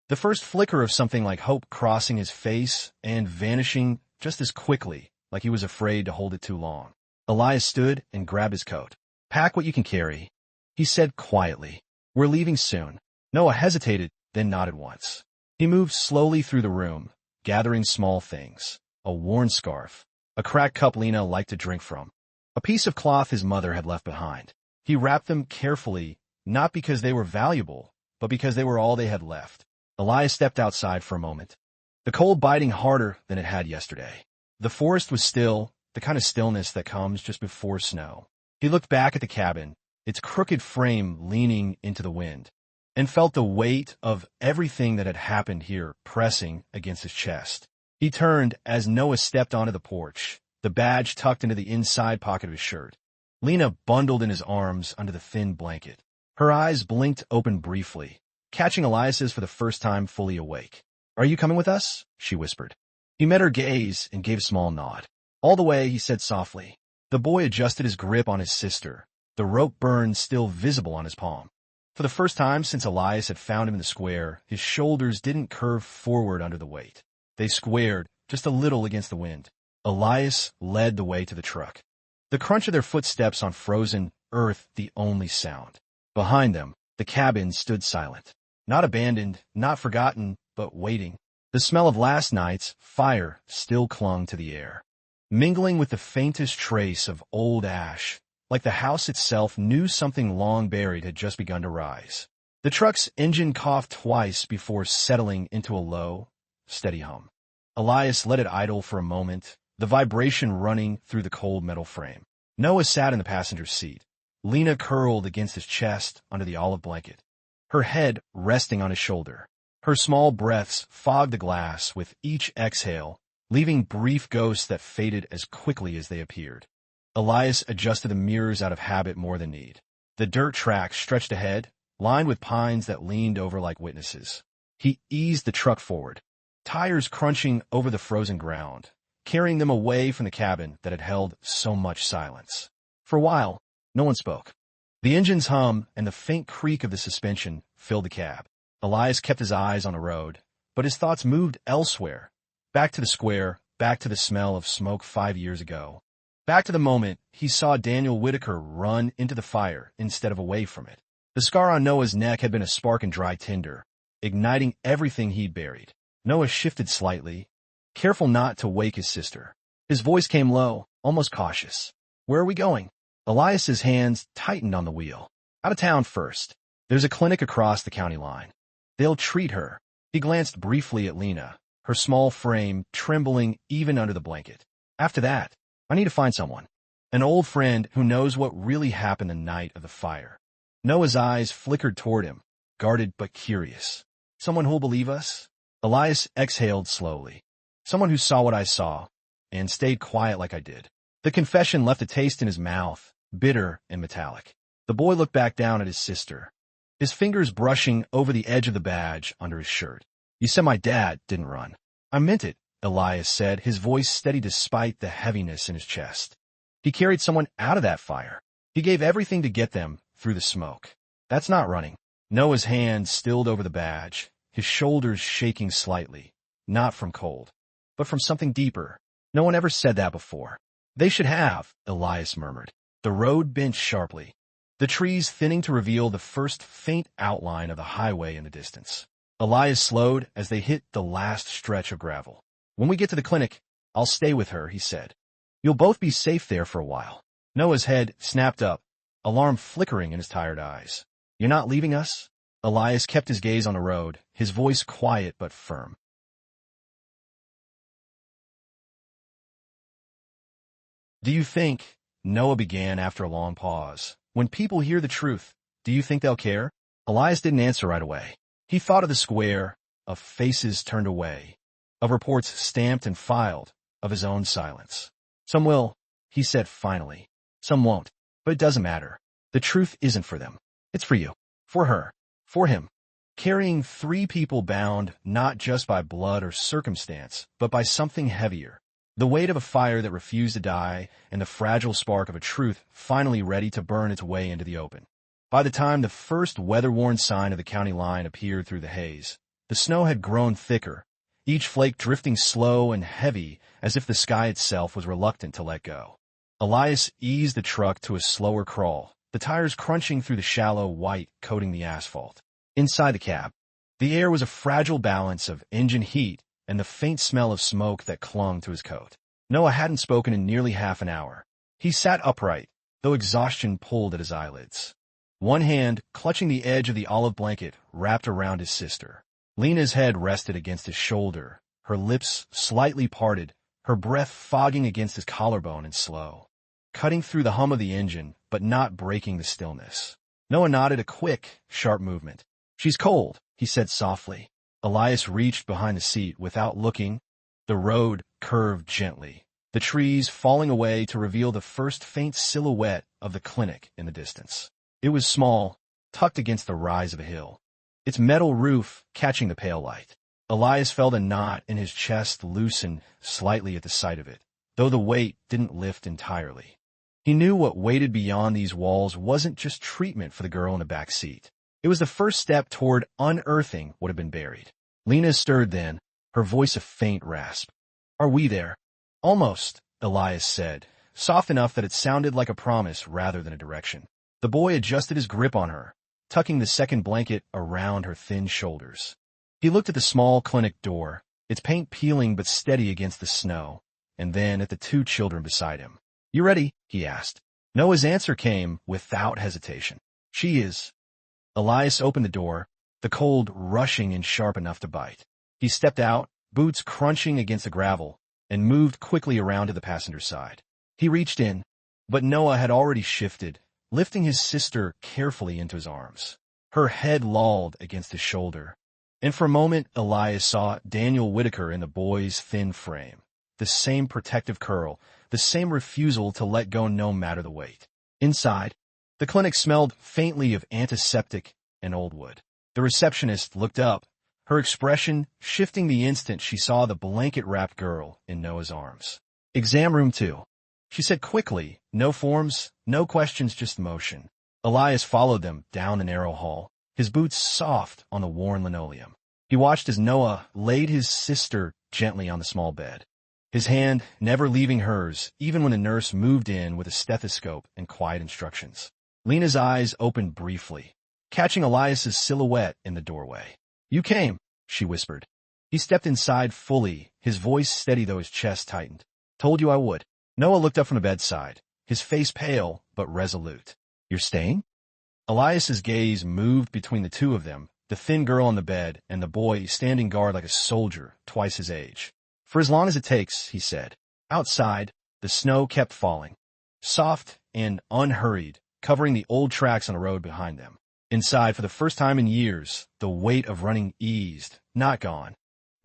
The first flicker of something like hope crossing his face and vanishing just as quickly, like he was afraid to hold it too long. Elias stood and grabbed his coat. "Pack what you can carry," he said quietly. "We're leaving soon." Noah hesitated, then nodded once. He moved slowly through the room, gathering small things: a worn scarf, a cracked cup Lena liked to drink from, a piece of cloth his mother had left behind. He wrapped them carefully, not because they were valuable, but because they were all they had left. Elias stepped outside for a moment, the cold biting harder than it had yesterday. The forest was still, the kind of stillness that comes just before snow. He looked back at the cabin, its crooked frame leaning into the wind, and felt the weight of everything that had happened here pressing against his chest. He turned as Noah stepped onto the porch, the badge tucked into the inside pocket of his shirt. Lena bundled in his arms under the thin blanket. Her eyes blinked open briefly, catching Elias's for the first time fully awake. "Are you coming with us?" she whispered. He met her gaze and gave a small nod. "All the way," he said softly. The boy adjusted his grip on his sister, the rope burn still visible on his palm. For the first time since Elias had found him in the square, his shoulders didn't curve forward under the weight. They squared, just a little against the wind. Elias led the way to the truck. The crunch of their footsteps on frozen earth the only sound. Behind them, the cabin stood silent. Not abandoned, not forgotten, but waiting. The smell of last night's fire still clung to the air, mingling with the faintest trace of old ash, like the house itself knew something long buried had just begun to rise. The truck's engine coughed twice before settling into a low, steady hum. Elias let it idle for a moment, the vibration running through the cold metal frame. Noah sat in the passenger seat, Lena curled against his chest under the olive blanket, her head resting on his shoulder. Her small breaths fogged the glass with each exhale, leaving brief ghosts that faded as quickly as they appeared. Elias adjusted the mirrors out of habit more than need. The dirt track stretched ahead, lined with pines that leaned over like witnesses. He eased the truck forward, tires crunching over the frozen ground, carrying them away from the cabin that had held so much silence. For a while, no one spoke. The engine's hum and the faint creak of the suspension filled the cab. Elias kept his eyes on the road, but his thoughts moved elsewhere, back to the square, back to the smell of smoke 5 years ago, back to the moment he saw Daniel Whitaker run into the fire instead of away from it. The scar on Noah's neck had been a spark in dry tinder, igniting everything he'd buried. Noah shifted slightly, careful not to wake his sister. His voice came low, almost cautious. "Where are we going?" Elias's hands tightened on the wheel. "Out of town first. There's a clinic across the county line. They'll treat her." He glanced briefly at Lena, her small frame trembling even under the blanket. "After that, I need to find someone. An old friend who knows what really happened the night of the fire." Noah's eyes flickered toward him, guarded but curious. "Someone who'll believe us?" Elias exhaled slowly. "Someone who saw what I saw, and stayed quiet like I did." The confession left a taste in his mouth, bitter and metallic. The boy looked back down at his sister, his fingers brushing over the edge of the badge under his shirt. "You said my dad didn't run." "I meant it," Elias said, his voice steady despite the heaviness in his chest. "He carried someone out of that fire. He gave everything to get them through the smoke. That's not running." Noah's hand stilled over the badge, his shoulders shaking slightly, not from cold, but from something deeper. "No one ever said that before." "They should have," Elias murmured. The road bent sharply, the trees thinning to reveal the first faint outline of the highway in the distance. Elias slowed as they hit the last stretch of gravel. "When we get to the clinic, I'll stay with her," he said. "You'll both be safe there for a while." Noah's head snapped up, alarm flickering in his tired eyes. "You're not leaving us?" Elias kept his gaze on the road, his voice quiet but firm. "Do you think," Noah began after a long pause, "when people hear the truth, do you think they'll care?" Elias didn't answer right away. He thought of the square, of faces turned away, of reports stamped and filed, of his own silence. "Some will," he said finally. "Some won't. But it doesn't matter. The truth isn't for them. It's for you. For her. For him." Carrying 3 people bound not just by blood or circumstance, but by something heavier. The weight of a fire that refused to die, and the fragile spark of a truth finally ready to burn its way into the open. By the time the first weather-worn sign of the county line appeared through the haze, the snow had grown thicker, each flake drifting slow and heavy as if the sky itself was reluctant to let go. Elias eased the truck to a slower crawl, the tires crunching through the shallow white coating the asphalt. Inside the cab, the air was a fragile balance of engine heat and the faint smell of smoke that clung to his coat. Noah hadn't spoken in nearly half an hour. He sat upright, though exhaustion pulled at his eyelids. One hand clutching the edge of the olive blanket wrapped around his sister. Lena's head rested against his shoulder, her lips slightly parted, her breath fogging against his collarbone and slow, cutting through the hum of the engine, but not breaking the stillness. Noah nodded a quick, sharp movement. "She's cold," he said softly. Elias reached behind the seat without looking. The road curved gently, the trees falling away to reveal the first faint silhouette of the clinic in the distance. It was small, tucked against the rise of a hill, its metal roof catching the pale light. Elias felt a knot in his chest loosen slightly at the sight of it, though the weight didn't lift entirely. He knew what waited beyond these walls wasn't just treatment for the girl in the back seat. It was the first step toward unearthing what had been buried. Lena stirred then, her voice a faint rasp. "Are we there?" "Almost," Elias said, soft enough that it sounded like a promise rather than a direction. The boy adjusted his grip on her, tucking the second blanket around her thin shoulders. He looked at the small clinic door, its paint peeling but steady against the snow, and then at the two children beside him. "You ready?" he asked. Noah's answer came without hesitation. "She is." Elias opened the door, the cold rushing and sharp enough to bite. He stepped out, boots crunching against the gravel, and moved quickly around to the passenger side. He reached in, but Noah had already shifted, lifting his sister carefully into his arms. Her head lolled against his shoulder, and for a moment Elias saw Daniel Whitaker in the boy's thin frame. The same protective curl, the same refusal to let go no matter the weight. Inside, the clinic smelled faintly of antiseptic and old wood. The receptionist looked up, her expression shifting the instant she saw the blanket-wrapped girl in Noah's arms. "Exam room 2. She said quickly, no forms, no questions, just motion. Elias followed them down the narrow hall, his boots soft on the worn linoleum. He watched as Noah laid his sister gently on the small bed, his hand never leaving hers, even when the nurse moved in with a stethoscope and quiet instructions. Lena's eyes opened briefly, catching Elias's silhouette in the doorway. "You came," she whispered. He stepped inside fully, his voice steady though his chest tightened. "Told you I would." Noah looked up from the bedside, his face pale but resolute. "You're staying?" Elias's gaze moved between the two of them, the thin girl on the bed and the boy standing guard like a soldier, twice his age. "For as long as it takes," he said. Outside, the snow kept falling, soft and unhurried, covering the old tracks on the road behind them. Inside, for the first time in years, the weight of running eased, not gone,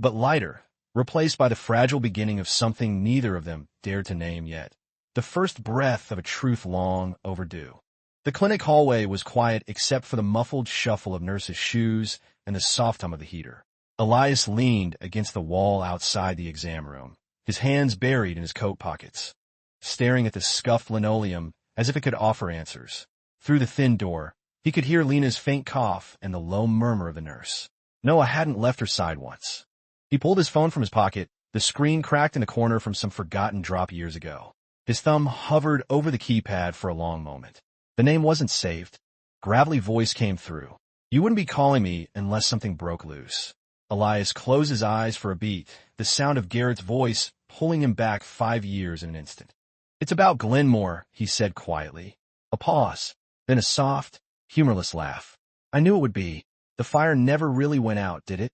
but lighter, replaced by the fragile beginning of something neither of them dared to name yet. The first breath of a truth long overdue. The clinic hallway was quiet except for the muffled shuffle of nurses' shoes and the soft hum of the heater. Elias leaned against the wall outside the exam room, his hands buried in his coat pockets, staring at the scuffed linoleum as if it could offer answers. Through the thin door, he could hear Lena's faint cough and the low murmur of the nurse. Noah hadn't left her side once. He pulled his phone from his pocket, the screen cracked in a corner from some forgotten drop years ago. His thumb hovered over the keypad for a long moment. The name wasn't saved. Gravelly voice came through. "You wouldn't be calling me unless something broke loose." Elias closed his eyes for a beat, the sound of Garrett's voice pulling him back 5 years in an instant. "It's about Glenmore," he said quietly. A pause, then a soft, humorless laugh. "I knew it would be. The fire never really went out, did it?"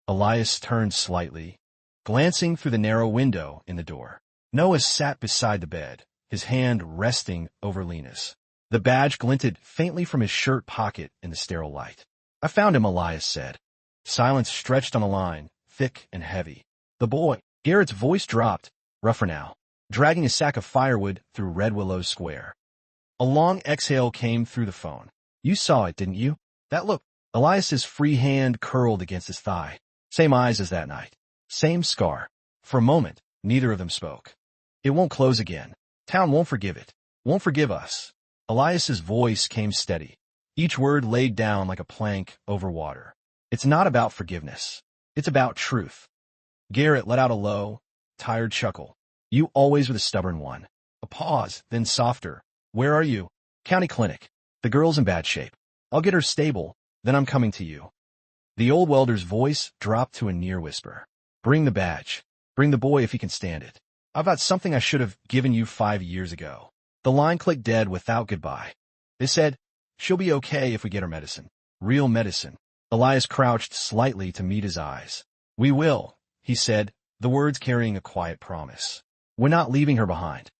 Elias turned slightly, glancing through the narrow window in the door. Noah sat beside the bed, his hand resting over Lena's. The badge glinted faintly from his shirt pocket in the sterile light. "I found him," Elias said. Silence stretched on a line, thick and heavy. "The boy." Garrett's voice dropped, rougher now, dragging a sack of firewood through Red Willows Square. A long exhale came through the phone. "You saw it, didn't you? That look." Elias's free hand curled against his thigh. Same eyes as that night. Same scar. For a moment, neither of them spoke. "It won't close again. Town won't forgive it. Won't forgive us." Elias's voice came steady, each word laid down like a plank over water. "It's not about forgiveness. It's about truth. Garrett let out a low, tired chuckle. You always were the stubborn one. A pause, then softer. Where are you? County clinic. The girl's in bad shape. I'll get her stable, then I'm coming to you. The old welder's voice dropped to a near whisper. Bring the badge. Bring the boy if he can stand it. I've got something I should have given you 5 years ago. The line clicked dead without goodbye. They said, she'll be okay if we get her medicine. Real medicine. Elias crouched slightly to meet his eyes. We will, he said, the words carrying a quiet promise. We're not leaving her behind.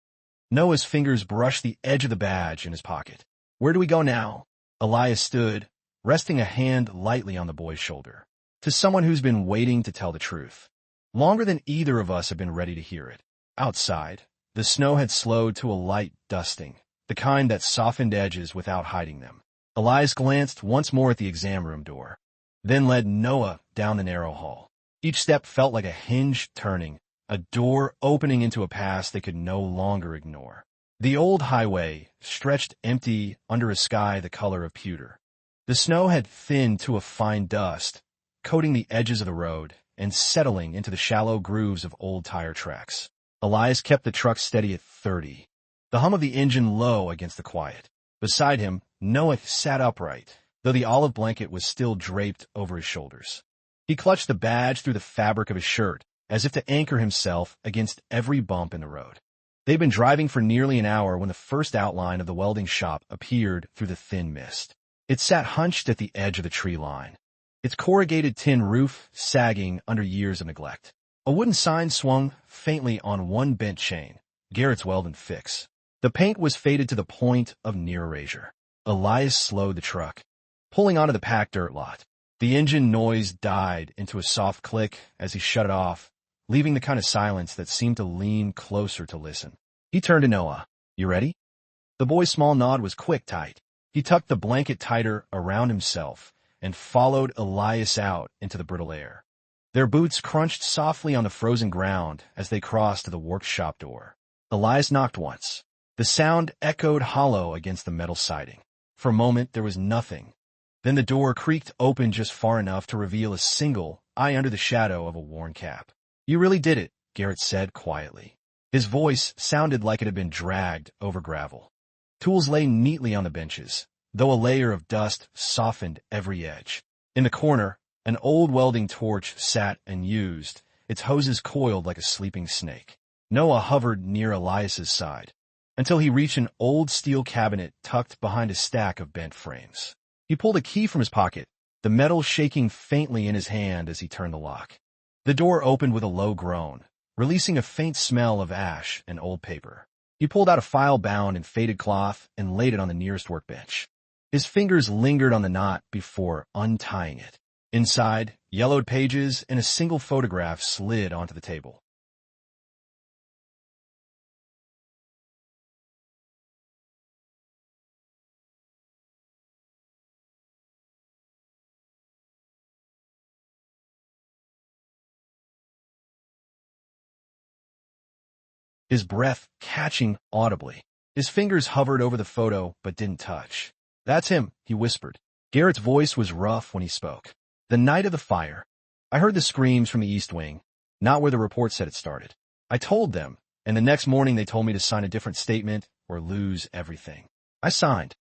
Noah's fingers brushed the edge of the badge in his pocket. Where do we go now? Elias stood, resting a hand lightly on the boy's shoulder. To someone who's been waiting to tell the truth. Longer than either of us have been ready to hear it. Outside, the snow had slowed to a light dusting, the kind that softened edges without hiding them. Elias glanced once more at the exam room door, then led Noah down the narrow hall. Each step felt like a hinge turning, a door opening into a past they could no longer ignore. The old highway stretched empty under a sky the color of pewter. The snow had thinned to a fine dust, coating the edges of the road and settling into the shallow grooves of old tire tracks. Elias kept the truck steady at 30, the hum of the engine low against the quiet. Beside him, Noah sat upright, though the olive blanket was still draped over his shoulders. He clutched the badge through the fabric of his shirt, as if to anchor himself against every bump in the road. They'd been driving for nearly an hour when the first outline of the welding shop appeared through the thin mist. It sat hunched at the edge of the tree line, its corrugated tin roof sagging under years of neglect. A wooden sign swung faintly on one bent chain, Garrett's Weld and Fix. The paint was faded to the point of near erasure. Elias slowed the truck, pulling onto the packed dirt lot. The engine noise died into a soft click as he shut it off, leaving the kind of silence that seemed to lean closer to listen. He turned to Noah. You ready? The boy's small nod was quick, tight. He tucked the blanket tighter around himself and followed Elias out into the brittle air. Their boots crunched softly on the frozen ground as they crossed to the workshop door. Elias knocked once. The sound echoed hollow against the metal siding. For a moment, there was nothing. Then the door creaked open just far enough to reveal a single eye under the shadow of a worn cap. You really did it, Garrett said quietly. His voice sounded like it had been dragged over gravel. Tools lay neatly on the benches, though a layer of dust softened every edge. In the corner, an old welding torch sat unused, its hoses coiled like a sleeping snake. Noah hovered near Elias's side, until he reached an old steel cabinet tucked behind a stack of bent frames. He pulled a key from his pocket, the metal shaking faintly in his hand as he turned the lock. The door opened with a low groan, releasing a faint smell of ash and old paper. He pulled out a file bound in faded cloth and laid it on the nearest workbench. His fingers lingered on the knot before untying it. Inside, yellowed pages and a single photograph slid onto the table. His breath catching audibly. His fingers hovered over the photo but didn't touch. That's him, he whispered. Garrett's voice was rough when he spoke. The night of the fire. I heard the screams from the East Wing, not where the report said it started. I told them, and the next morning they told me to sign a different statement or lose everything. I signed.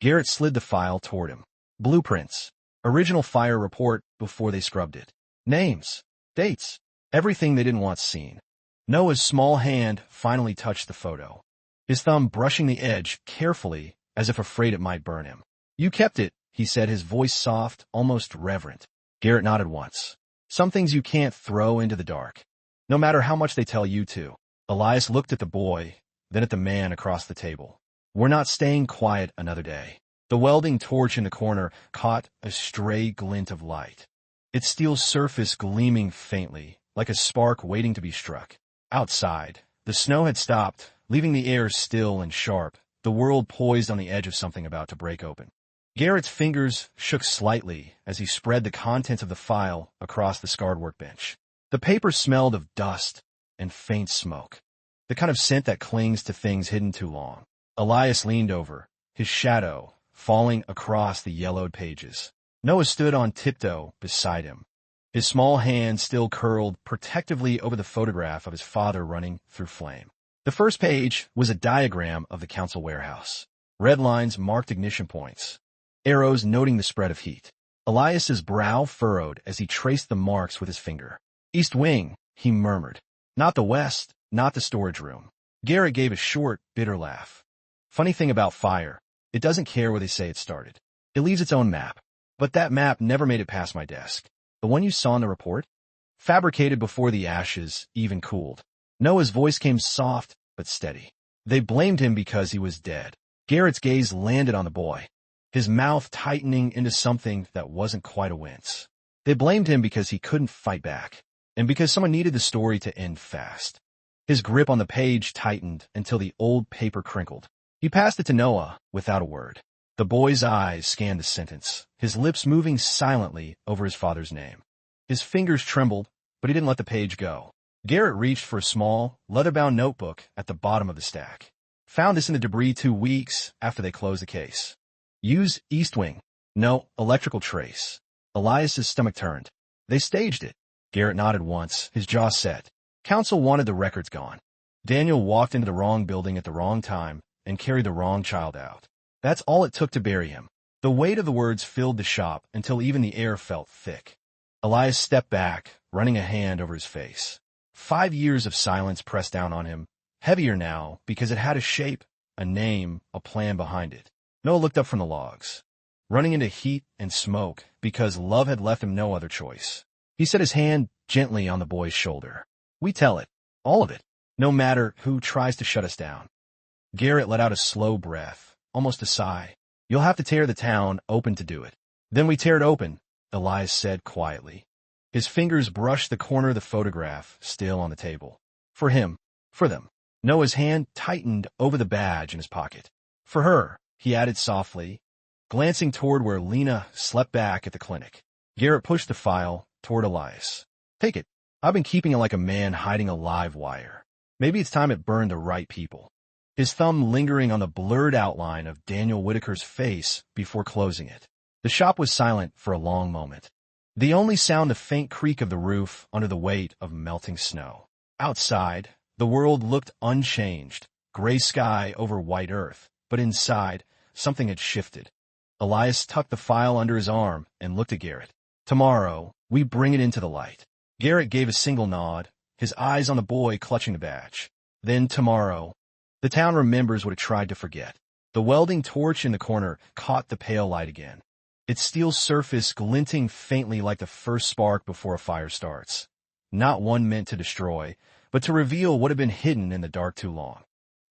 Garrett slid the file toward him. Blueprints. Original fire report before they scrubbed it. Names. Dates. Everything they didn't want seen. Noah's small hand finally touched the photo, his thumb brushing the edge carefully as if afraid it might burn him. You kept it, he said, his voice soft, almost reverent. Garrett nodded once. Some things you can't throw into the dark, no matter how much they tell you to. Elias looked at the boy, then at the man across the table. We're not staying quiet another day. The welding torch in the corner caught a stray glint of light, its steel surface gleaming faintly, like a spark waiting to be struck. Outside, the snow had stopped, leaving the air still and sharp, the world poised on the edge of something about to break open. Garrett's fingers shook slightly as he spread the contents of the file across the scarred workbench. The paper smelled of dust and faint smoke, the kind of scent that clings to things hidden too long. Elias leaned over, his shadow falling across the yellowed pages. Noah stood on tiptoe beside him, His small hand still curled protectively over the photograph of his father running through flame. The first page was a diagram of the council warehouse. Red lines marked ignition points, arrows noting the spread of heat. Elias's brow furrowed as he traced the marks with his finger. East wing, he murmured. Not the west, not the storage room. Garrett gave a short, bitter laugh. Funny thing about fire, it doesn't care where they say it started. It leaves its own map. But that map never made it past my desk. The one you saw in the report? Fabricated before the ashes even cooled. Noah's voice came soft but steady. They blamed him because he was dead. Garrett's gaze landed on the boy, his mouth tightening into something that wasn't quite a wince. They blamed him because he couldn't fight back, and because someone needed the story to end fast. His grip on the page tightened until the old paper crinkled. He passed it to Noah without a word. The boy's eyes scanned the sentence, his lips moving silently over his father's name. His fingers trembled, but he didn't let the page go. Garrett reached for a small, leather-bound notebook at the bottom of the stack. Found this in the debris 2 weeks after they closed the case. Use East Wing. No, electrical trace. Elias's stomach turned. They staged it. Garrett nodded once, his jaw set. Council wanted the records gone. Daniel walked into the wrong building at the wrong time and carried the wrong child out. That's all it took to bury him. The weight of the words filled the shop until even the air felt thick. Elias stepped back, running a hand over his face. 5 years of silence pressed down on him, heavier now because it had a shape, a name, a plan behind it. Noah looked up from the logs, running into heat and smoke because love had left him no other choice. He set his hand gently on the boy's shoulder. We tell it, all of it, no matter who tries to shut us down. Garrett let out a slow breath, almost a sigh. You'll have to tear the town open to do it. Then we tear it open, Elias said quietly. His fingers brushed the corner of the photograph still on the table. For him, for them. Noah's hand tightened over the badge in his pocket. For her, he added softly, glancing toward where Lena slept back at the clinic. Garrett pushed the file toward Elias. Take it. I've been keeping it like a man hiding a live wire. Maybe it's time it burned the right people. His thumb lingering on the blurred outline of Daniel Whitaker's face before closing it. The shop was silent for a long moment. The only sound the faint creak of the roof under the weight of melting snow. Outside, the world looked unchanged, gray sky over white earth, but inside, something had shifted. Elias tucked the file under his arm and looked at Garrett. Tomorrow, we bring it into the light. Garrett gave a single nod, his eyes on the boy clutching the badge. Then tomorrow, the town remembers what it tried to forget. The welding torch in the corner caught the pale light again, its steel surface glinting faintly like the first spark before a fire starts. Not one meant to destroy, but to reveal what had been hidden in the dark too long.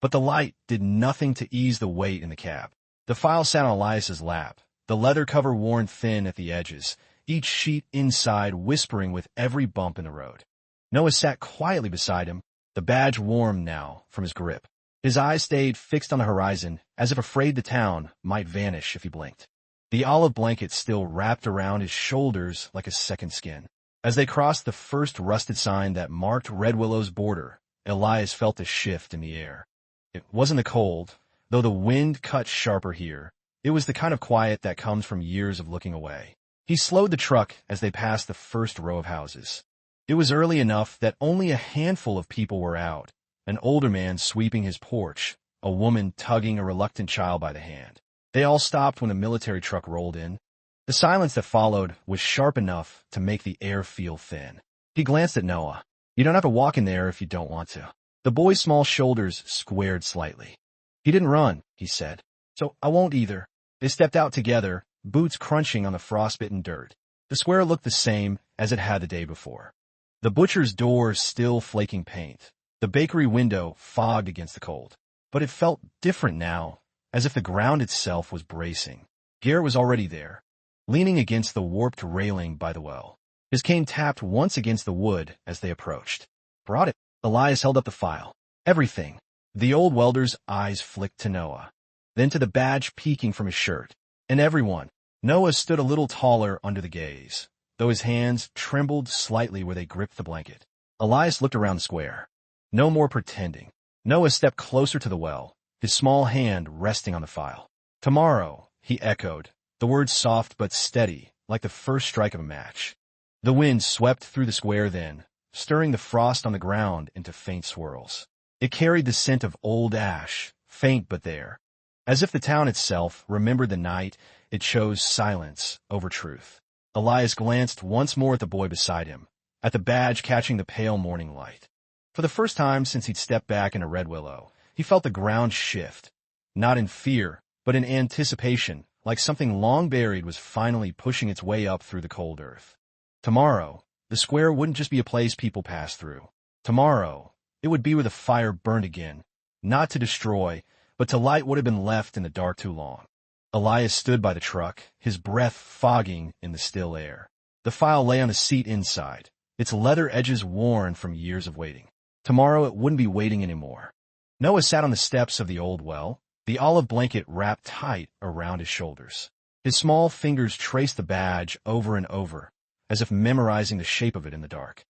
But the light did nothing to ease the weight in the cab. The file sat on Elias's lap, the leather cover worn thin at the edges, each sheet inside whispering with every bump in the road. Noah sat quietly beside him, the badge warm now from his grip. His eyes stayed fixed on the horizon, as if afraid the town might vanish if he blinked. The olive blanket still wrapped around his shoulders like a second skin. As they crossed the first rusted sign that marked Red Willow's border, Elias felt a shift in the air. It wasn't the cold, though the wind cut sharper here. It was the kind of quiet that comes from years of looking away. He slowed the truck as they passed the first row of houses. It was early enough that only a handful of people were out, an older man sweeping his porch, a woman tugging a reluctant child by the hand. They all stopped when the military truck rolled in. The silence that followed was sharp enough to make the air feel thin. He glanced at Noah. You don't have to walk in there if you don't want to. The boy's small shoulders squared slightly. He didn't run, he said. So I won't either. They stepped out together, boots crunching on the frostbitten dirt. The square looked the same as it had the day before. The butcher's door still flaking paint. The bakery window fogged against the cold. But it felt different now, as if the ground itself was bracing. Garrett was already there, leaning against the warped railing by the well. His cane tapped once against the wood as they approached. Brought it. Elias held up the file. Everything. The old welder's eyes flicked to Noah, then to the badge peeking from his shirt. And everyone. Noah stood a little taller under the gaze, though his hands trembled slightly where they gripped the blanket. Elias looked around the square. No more pretending. Noah stepped closer to the well, his small hand resting on the file. Tomorrow, he echoed, the words soft but steady, like the first strike of a match. The wind swept through the square then, stirring the frost on the ground into faint swirls. It carried the scent of old ash, faint but there. As if the town itself remembered the night, it chose silence over truth. Elias glanced once more at the boy beside him, at the badge catching the pale morning light. For the first time since he'd stepped back into Red Willow, he felt the ground shift, not in fear, but in anticipation, like something long buried was finally pushing its way up through the cold earth. Tomorrow, the square wouldn't just be a place people passed through. Tomorrow, it would be where the fire burned again, not to destroy, but to light what had been left in the dark too long. Elias stood by the truck, his breath fogging in the still air. The file lay on a seat inside, its leather edges worn from years of waiting. Tomorrow it wouldn't be waiting anymore. Noah sat on the steps of the old well, the olive blanket wrapped tight around his shoulders. His small fingers traced the badge over and over, as if memorizing the shape of it in the dark.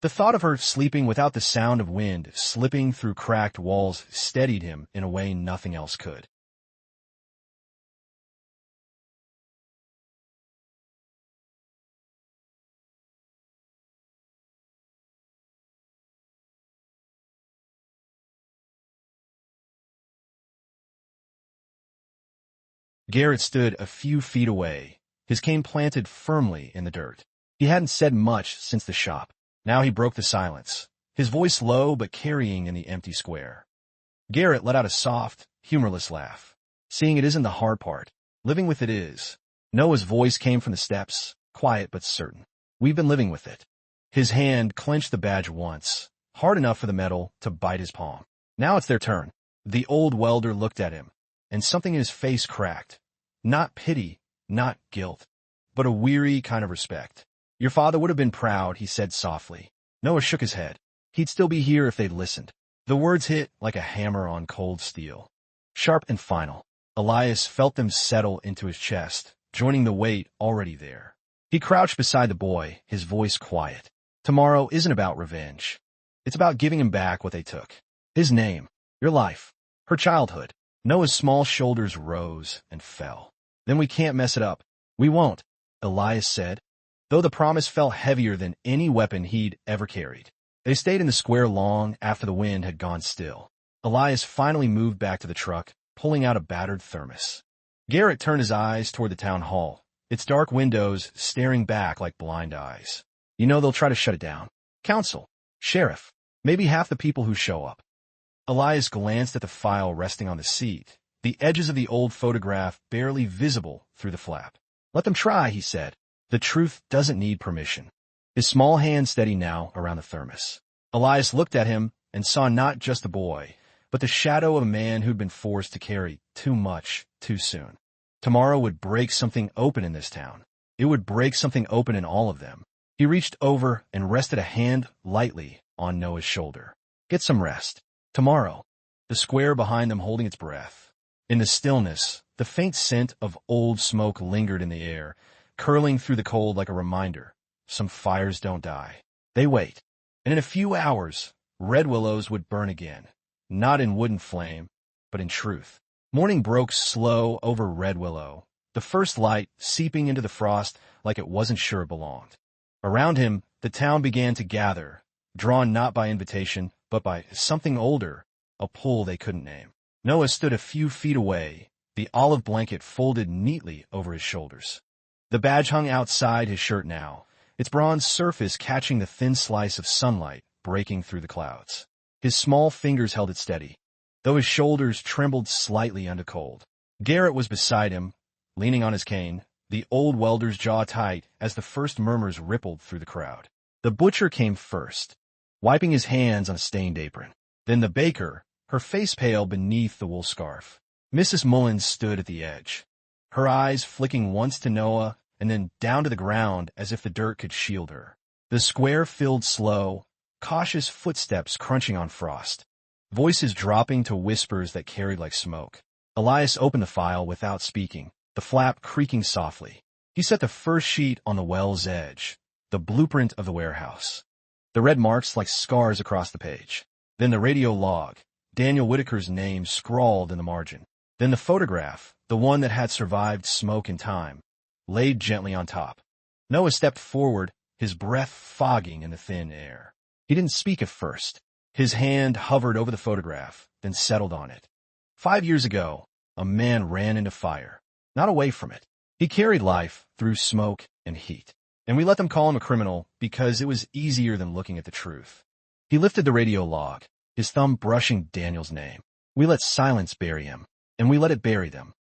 The thought of her sleeping without the sound of wind slipping through cracked walls steadied him in a way nothing else could. Garrett stood a few feet away, his cane planted firmly in the dirt. He hadn't said much since the shop. Now he broke the silence, his voice low but carrying in the empty square. Garrett let out a soft, humorless laugh. Seeing it isn't the hard part. Living with it is. Noah's voice came from the steps, quiet but certain. We've been living with it. His hand clenched the badge once, hard enough for the metal to bite his palm. Now it's their turn. The old welder looked at him, and something in his face cracked. Not pity, not guilt, but a weary kind of respect. Your father would have been proud, he said softly. Noah shook his head. He'd still be here if they'd listened. The words hit like a hammer on cold steel. Sharp and final. Elias felt them settle into his chest, joining the weight already there. He crouched beside the boy, his voice quiet. Tomorrow isn't about revenge. It's about giving him back what they took. His name, your life, her childhood. Noah's small shoulders rose and fell. Then we can't mess it up. We won't, Elias said, though the promise felt heavier than any weapon he'd ever carried. They stayed in the square long after the wind had gone still. Elias finally moved back to the truck, pulling out a battered thermos. Garrett turned his eyes toward the town hall, its dark windows staring back like blind eyes. You know they'll try to shut it down. Council, sheriff, maybe half the people who show up. Elias glanced at the file resting on the seat, the edges of the old photograph barely visible through the flap. Let them try, he said. The truth doesn't need permission. His small hand steady now around the thermos. Elias looked at him and saw not just a boy, but the shadow of a man who'd been forced to carry too much too soon. Tomorrow would break something open in this town. It would break something open in all of them. He reached over and rested a hand lightly on Noah's shoulder. Get some rest. Tomorrow. The square behind them holding its breath. In the stillness, the faint scent of old smoke lingered in the air, curling through the cold like a reminder. Some fires don't die. They wait. And in a few hours, red willows would burn again. Not in wooden flame, but in truth. Morning broke slow over Red Willow, the first light seeping into the frost like it wasn't sure it belonged. Around him, the town began to gather, drawn not by invitation, but by something older, a pull they couldn't name. Noah stood a few feet away, the olive blanket folded neatly over his shoulders. The badge hung outside his shirt now, its bronze surface catching the thin slice of sunlight breaking through the clouds. His small fingers held it steady, though his shoulders trembled slightly under cold. Garrett was beside him, leaning on his cane, the old welder's jaw tight as the first murmurs rippled through the crowd. The butcher came first, wiping his hands on a stained apron. Then the baker, her face pale beneath the wool scarf. Mrs. Mullins stood at the edge, her eyes flicking once to Noah and then down to the ground as if the dirt could shield her. The square filled slow, cautious footsteps crunching on frost, voices dropping to whispers that carried like smoke. Elias opened the file without speaking, the flap creaking softly. He set the first sheet on the well's edge, the blueprint of the warehouse. The red marks like scars across the page. Then the radio log, Daniel Whitaker's name scrawled in the margin. Then the photograph, the one that had survived smoke and time, laid gently on top. Noah stepped forward, his breath fogging in the thin air. He didn't speak at first. His hand hovered over the photograph, then settled on it. 5 years ago, a man ran into fire, not away from it. He carried life through smoke and heat. And we let them call him a criminal because it was easier than looking at the truth. He lifted the radio log, his thumb brushing Daniel's name. We let silence bury him, and we let it bury them.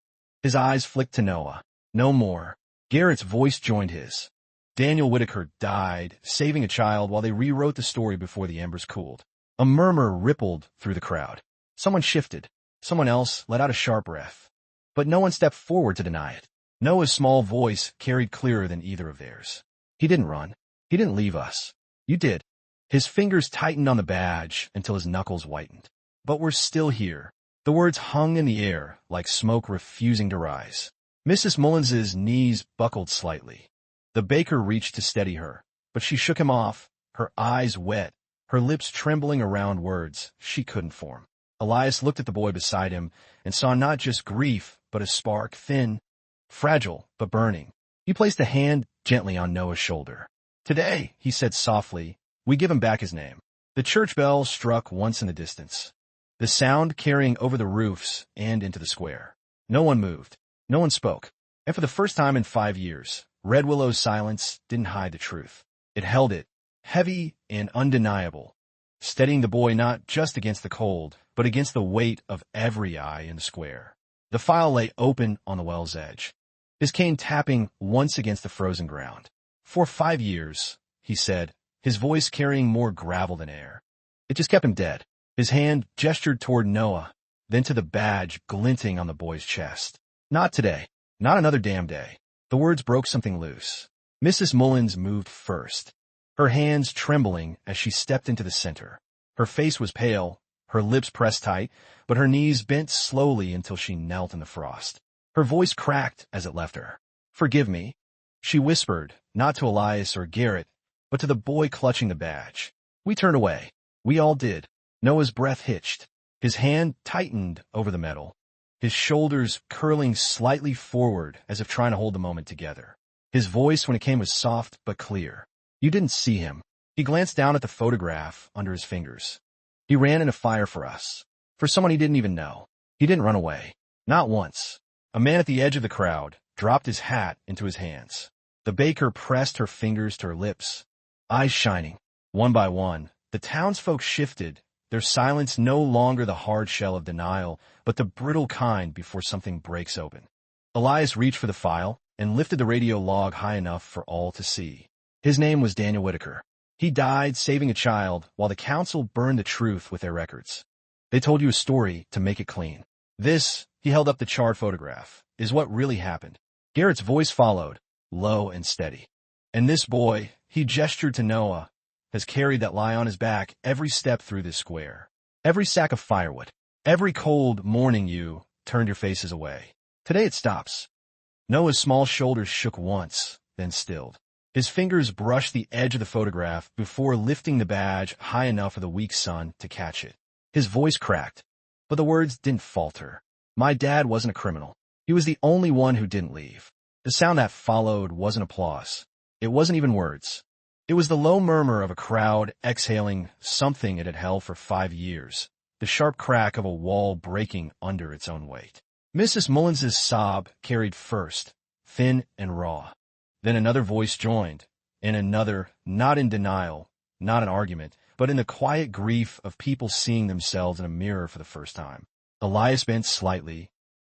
His eyes flicked to Noah. No more. Garrett's voice joined his. Daniel Whitaker died, saving a child while they rewrote the story before the embers cooled. A murmur rippled through the crowd. Someone shifted. Someone else let out a sharp breath. But no one stepped forward to deny it. Noah's small voice carried clearer than either of theirs. He didn't run. He didn't leave us. You did. His fingers tightened on the badge until his knuckles whitened. But we're still here. The words hung in the air like smoke refusing to rise. Mrs. Mullins's knees buckled slightly. The baker reached to steady her, but she shook him off, her eyes wet, her lips trembling around words she couldn't form. Elias looked at the boy beside him and saw not just grief, but a spark, thin, fragile, but burning. He placed a hand gently on Noah's shoulder. Today, he said softly, we give him back his name. The church bell struck once in the distance, the sound carrying over the roofs and into the square. No one moved. No one spoke. And for the first time in 5 years, Red Willow's silence didn't hide the truth. It held it, heavy and undeniable, steadying the boy not just against the cold, but against the weight of every eye in the square. The file lay open on the well's edge, his cane tapping once against the frozen ground. For 5 years, he said, his voice carrying more gravel than air. It just kept him dead. His hand gestured toward Noah, then to the badge glinting on the boy's chest. Not today. Not another damn day. The words broke something loose. Mrs. Mullins moved first, her hands trembling as she stepped into the center. Her face was pale, her lips pressed tight, but her knees bent slowly until she knelt in the frost. Her voice cracked as it left her. Forgive me, she whispered, not to Elias or Garrett, but to the boy clutching the badge. We turned away. We all did. Noah's breath hitched. His hand tightened over the metal, his shoulders curling slightly forward as if trying to hold the moment together. His voice, when it came, was soft but clear. You didn't see him. He glanced down at the photograph under his fingers. He ran into fire for us, for someone he didn't even know. He didn't run away. Not once. A man at the edge of the crowd dropped his hat into his hands. The baker pressed her fingers to her lips, eyes shining. One by one, the townsfolk shifted, their silence no longer the hard shell of denial, but the brittle kind before something breaks open. Elias reached for the file and lifted the radio log high enough for all to see. His name was Daniel Whitaker. He died saving a child while the council burned the truth with their records. They told you a story to make it clean. This, he held up the charred photograph, is what really happened. Garrett's voice followed, low and steady. And this boy, he gestured to Noah, has carried that lie on his back every step through this square. Every sack of firewood. Every cold morning you turned your faces away. Today it stops. Noah's small shoulders shook once, then stilled. His fingers brushed the edge of the photograph before lifting the badge high enough for the weak sun to catch it. His voice cracked, but the words didn't falter. My dad wasn't a criminal. He was the only one who didn't leave. The sound that followed wasn't applause. It wasn't even words. It was the low murmur of a crowd exhaling something it had held for 5 years, the sharp crack of a wall breaking under its own weight. Mrs. Mullins's sob carried first, thin and raw. Then another voice joined, and another, not in denial, not an argument, but in the quiet grief of people seeing themselves in a mirror for the first time. Elias bent slightly.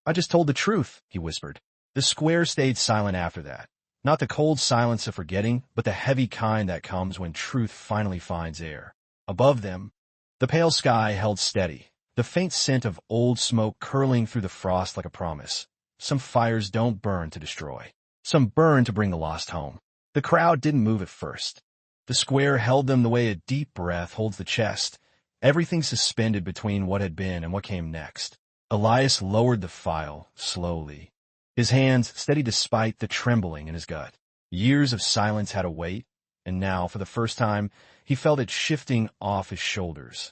I just told the truth, he whispered. The square stayed silent after that. Not the cold silence of forgetting, but the heavy kind that comes when truth finally finds air. Above them, the pale sky held steady, the faint scent of old smoke curling through the frost like a promise. Some fires don't burn to destroy. Some burn to bring the lost home. The crowd didn't move at first. The square held them the way a deep breath holds the chest, everything suspended between what had been and what came next. Elias lowered the file, slowly. His hands steady despite the trembling in his gut. Years of silence had a weight, and now, for the first time, he felt it shifting off his shoulders,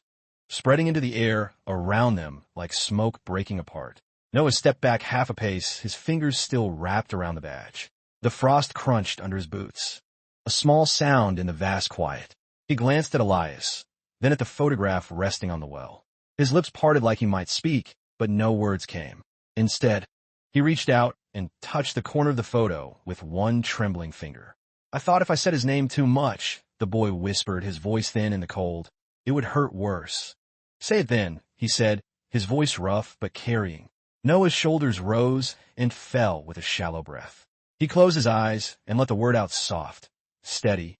spreading into the air around them like smoke breaking apart. Noah stepped back half a pace, his fingers still wrapped around the badge. The frost crunched under his boots. a small sound in the vast quiet. He glanced at Elias, then at the photograph resting on the well. His lips parted like he might speak, but no words came. Instead, he reached out and touched the corner of the photo with one trembling finger. I thought if I said his name too much, the boy whispered, his voice thin in the cold, it would hurt worse. Say it then, he said, his voice rough but carrying. Noah's shoulders rose and fell with a shallow breath. He closed his eyes and let the word out soft, steady.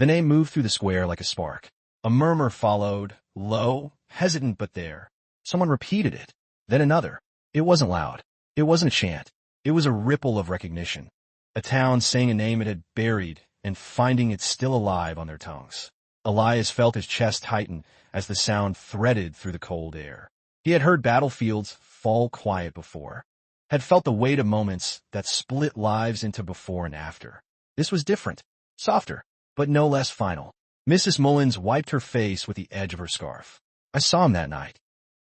The name moved through the square like a spark. A murmur followed, low, hesitant but there. Someone repeated it, then another. It wasn't loud. It wasn't a chant. It was a ripple of recognition. A town saying a name it had buried and finding it still alive on their tongues. Elias felt his chest tighten as the sound threaded through the cold air. He had heard battlefields fall quiet before, had felt the weight of moments that split lives into before and after. This was different, softer, but no less final. Mrs. Mullins wiped her face with the edge of her scarf. I saw him that night.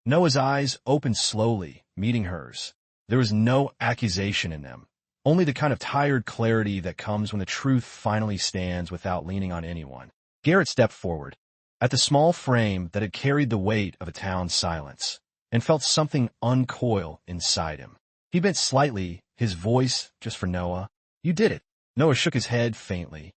Noah's eyes opened slowly, meeting hers. There was no accusation in them, only the kind of tired clarity that comes when the truth finally stands without leaning on anyone. Garrett stepped forward, at the small frame that had carried the weight of a town's silence, and felt something uncoil inside him. He bent slightly, his voice, just for Noah. You did it. Noah shook his head faintly,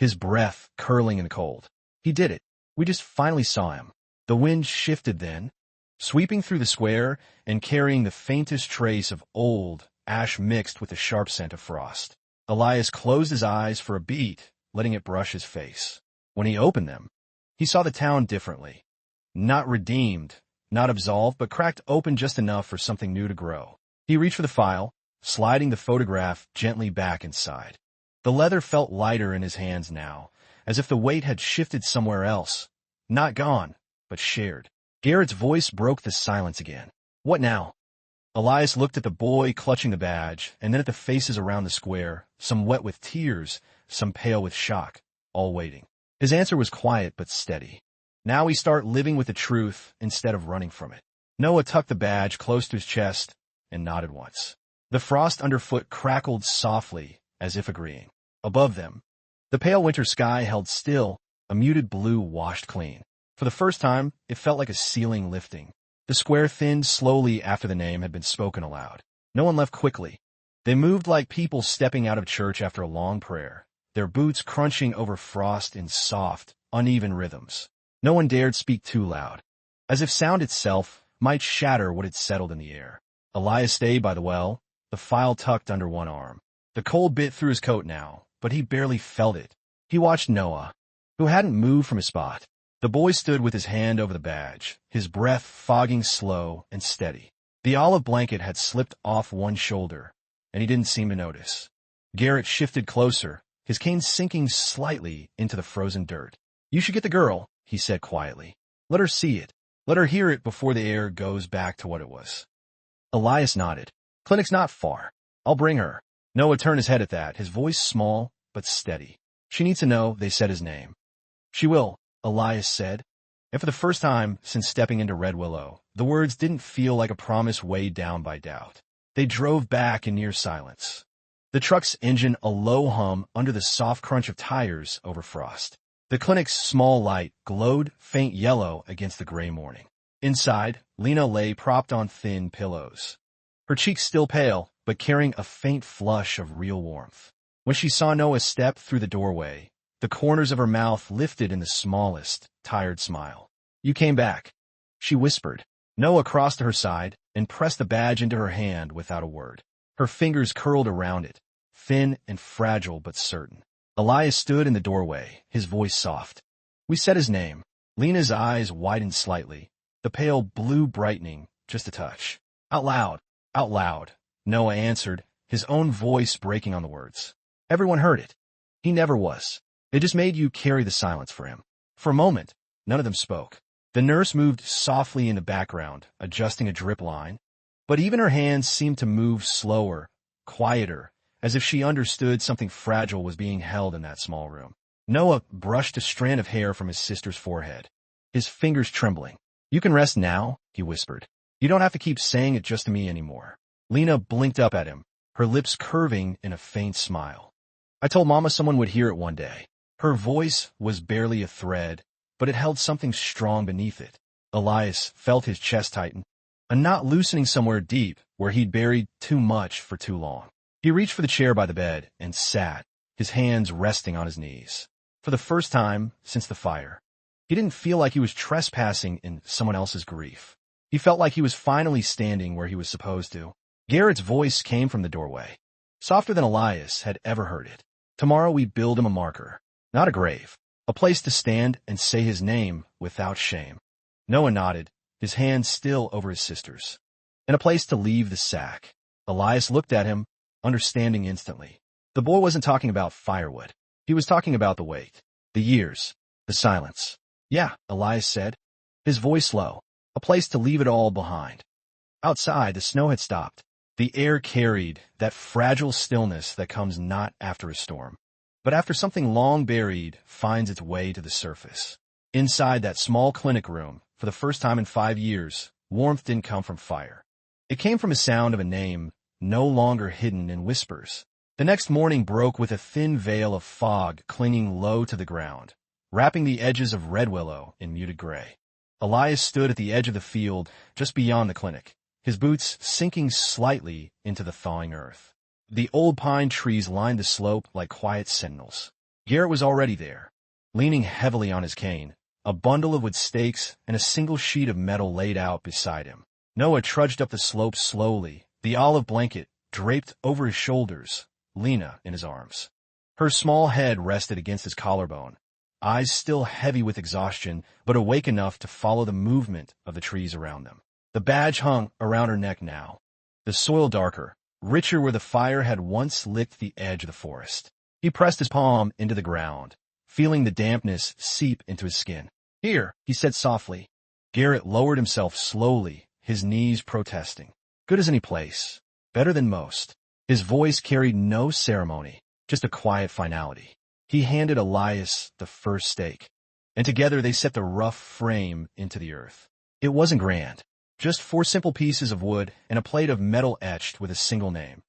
his breath curling in the cold. He did it. We just finally saw him. The wind shifted then, sweeping through the square and carrying the faintest trace of old ash mixed with the sharp scent of frost. Elias closed his eyes for a beat, letting it brush his face. When he opened them, he saw the town differently. Not redeemed, not absolved, but cracked open just enough for something new to grow. He reached for the file, sliding the photograph gently back inside. The leather felt lighter in his hands now, as if the weight had shifted somewhere else. Not gone, but shared. Garrett's voice broke the silence again. What now? Elias looked at the boy clutching the badge, and then at the faces around the square, some wet with tears, some pale with shock, all waiting. His answer was quiet but steady. Now we start living with the truth instead of running from it. Noah tucked the badge close to his chest and nodded once. The frost underfoot crackled softly, as if agreeing. Above them, the pale winter sky held still, a muted blue washed clean. For the first time, it felt like a ceiling lifting. The square thinned slowly after the name had been spoken aloud. No one left quickly. They moved like people stepping out of church after a long prayer, their boots crunching over frost in soft, uneven rhythms. No one dared speak too loud, as if sound itself might shatter what had settled in the air. Elias stayed by the well, the file tucked under one arm. The cold bit through his coat now, but he barely felt it. He watched Noah, who hadn't moved from his spot. The boy stood with his hand over the badge, his breath fogging slow and steady. The olive blanket had slipped off one shoulder, and he didn't seem to notice. Garrett shifted closer, his cane sinking slightly into the frozen dirt. You should get the girl, he said quietly. Let her see it. Let her hear it before the air goes back to what it was. Elias nodded. Clinic's not far. I'll bring her. Noah turned his head at that, his voice small but steady. She needs to know they said his name. She will, Elias said. And for the first time since stepping into Red Willow, the words didn't feel like a promise weighed down by doubt. They drove back in near silence. The truck's engine a low hum under the soft crunch of tires over frost. The clinic's small light glowed faint yellow against the gray morning. Inside, Lena lay propped on thin pillows, her cheeks still pale, but carrying a faint flush of real warmth. When she saw Noah step through the doorway, the corners of her mouth lifted in the smallest, tired smile. You came back, she whispered. Noah crossed to her side and pressed the badge into her hand without a word. Her fingers curled around it, thin and fragile but certain. Elias stood in the doorway, his voice soft. We said his name. Lena's eyes widened slightly, the pale blue brightening just a touch. Out loud, Noah answered, his own voice breaking on the words. Everyone heard it. He never was. It just made you carry the silence for him. For a moment, none of them spoke. The nurse moved softly in the background, adjusting a drip line, but even her hands seemed to move slower, quieter, as if she understood something fragile was being held in that small room. Noah brushed a strand of hair from his sister's forehead, his fingers trembling. "You can rest now," he whispered. "You don't have to keep saying it just to me anymore." Lena blinked up at him, her lips curving in a faint smile. "I told Mama someone would hear it one day." Her voice was barely a thread, but it held something strong beneath it. Elias felt his chest tighten, a knot loosening somewhere deep where he'd buried too much for too long. He reached for the chair by the bed and sat, his hands resting on his knees. For the first time since the fire, he didn't feel like he was trespassing in someone else's grief. He felt like he was finally standing where he was supposed to. Garrett's voice came from the doorway, softer than Elias had ever heard it. "Tomorrow we build him a marker, not a grave, a place to stand and say his name without shame." Noah nodded, his hand still over his sister's. "And a place to leave the sack." Elias looked at him, understanding instantly. The boy wasn't talking about firewood. He was talking about the weight, the years, the silence. "Yeah," Elias said, his voice low. "A place to leave it all behind." Outside, the snow had stopped. The air carried that fragile stillness that comes not after a storm, but after something long buried finds its way to the surface. Inside that small clinic room, for the first time in 5 years, warmth didn't come from fire. It came from a sound of a name no longer hidden in whispers. The next morning broke with a thin veil of fog clinging low to the ground, wrapping the edges of red willow in muted gray. Elias stood at the edge of the field just beyond the clinic, his boots sinking slightly into the thawing earth. The old pine trees lined the slope like quiet sentinels. Garrett was already there, leaning heavily on his cane, a bundle of wood stakes and a single sheet of metal laid out beside him. Noah trudged up the slope slowly, the olive blanket draped over his shoulders, Lena in his arms. Her small head rested against his collarbone, eyes still heavy with exhaustion, but awake enough to follow the movement of the trees around them. The badge hung around her neck now, the soil darker, richer where the fire had once licked the edge of the forest. He pressed his palm into the ground, feeling the dampness seep into his skin. "Here," he said softly. Garrett lowered himself slowly, his knees protesting. "Good as any place. Better than most." His voice carried no ceremony, just a quiet finality. He handed Elias the first stake, and together they set the rough frame into the earth. It wasn't grand, just 4 simple pieces of wood and a plate of metal etched with a single name,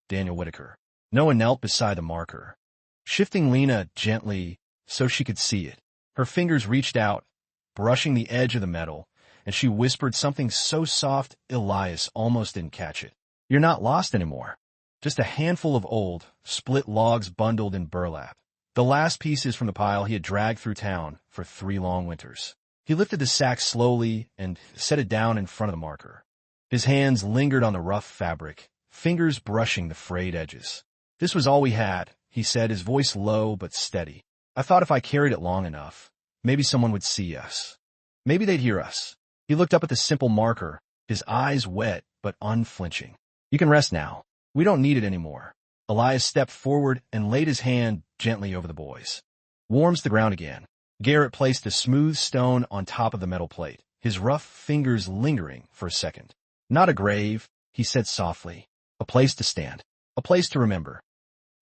Daniel Whitaker. Noah knelt beside the marker, shifting Lena gently so she could see it. Her fingers reached out, brushing the edge of the metal, and she whispered something so soft Elias almost didn't catch it. "You're not lost anymore." Just a handful of old, split logs bundled in burlap, the last pieces from the pile he had dragged through town for 3 long winters. He lifted the sack slowly and set it down in front of the marker. His hands lingered on the rough fabric, fingers brushing the frayed edges. "This was all we had," he said, his voice low but steady. "I thought if I carried it long enough, maybe someone would see us. Maybe they'd hear us." He looked up at the simple marker, his eyes wet but unflinching. "You can rest now. We don't need it anymore." Elias stepped forward and laid his hand gently over the boys. "Warms the ground again." Garrett placed a smooth stone on top of the metal plate, his rough fingers lingering for a second. "Not a grave," he said softly. "A place to stand. A place to remember."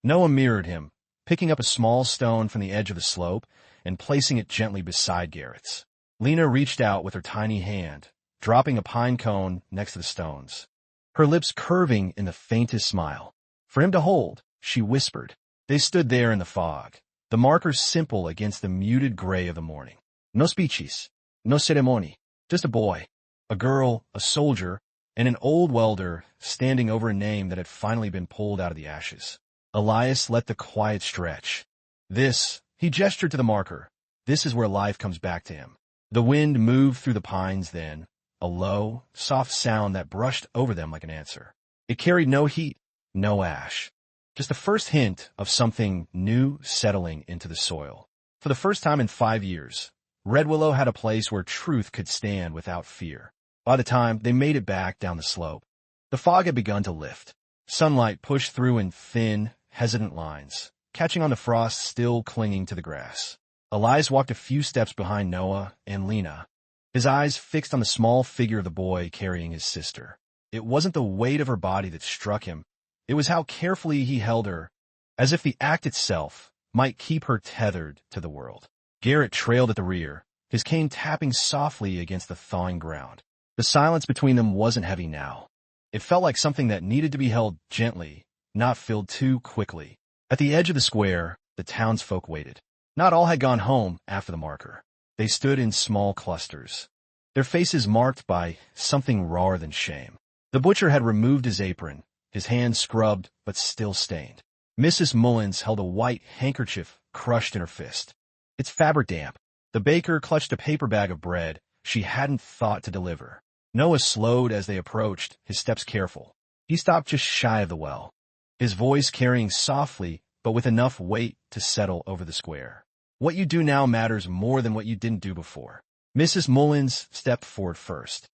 Noah mirrored him, picking up a small stone from the edge of the slope and placing it gently beside Garrett's. Lena reached out with her tiny hand, dropping a pine cone next to the stones, her lips curving in the faintest smile. "For him to hold," she whispered. They stood there in the fog, the marker simple against the muted gray of the morning. No speeches, no ceremony, just a boy, a girl, a soldier, and an old welder standing over a name that had finally been pulled out of the ashes. Elias let the quiet stretch. "This," he gestured to the marker, "this is where life comes back to him." The wind moved through the pines then, a low, soft sound that brushed over them like an answer. It carried no heat, no ash, just the first hint of something new settling into the soil. For the first time in 5 years, Red Willow had a place where truth could stand without fear. By the time they made it back down the slope, the fog had begun to lift. Sunlight pushed through in thin, hesitant lines, catching on the frost still clinging to the grass. Elias walked a few steps behind Noah and Lena, his eyes fixed on the small figure of the boy carrying his sister. It wasn't the weight of her body that struck him. It was how carefully he held her, as if the act itself might keep her tethered to the world. Garrett trailed at the rear, his cane tapping softly against the thawing ground. The silence between them wasn't heavy now. It felt like something that needed to be held gently, not filled too quickly. At the edge of the square, the townsfolk waited. Not all had gone home after the marker. They stood in small clusters, their faces marked by something rawer than shame. The butcher had removed his apron, his hands scrubbed but still stained. Mrs. Mullins held a white handkerchief crushed in her fist, its fabric damp. The baker clutched a paper bag of bread she hadn't thought to deliver. Noah slowed as they approached, his steps careful. He stopped just shy of the well, his voice carrying softly but with enough weight to settle over the square. What you do now matters more than what you didn't do before. Mrs. Mullins stepped forward first.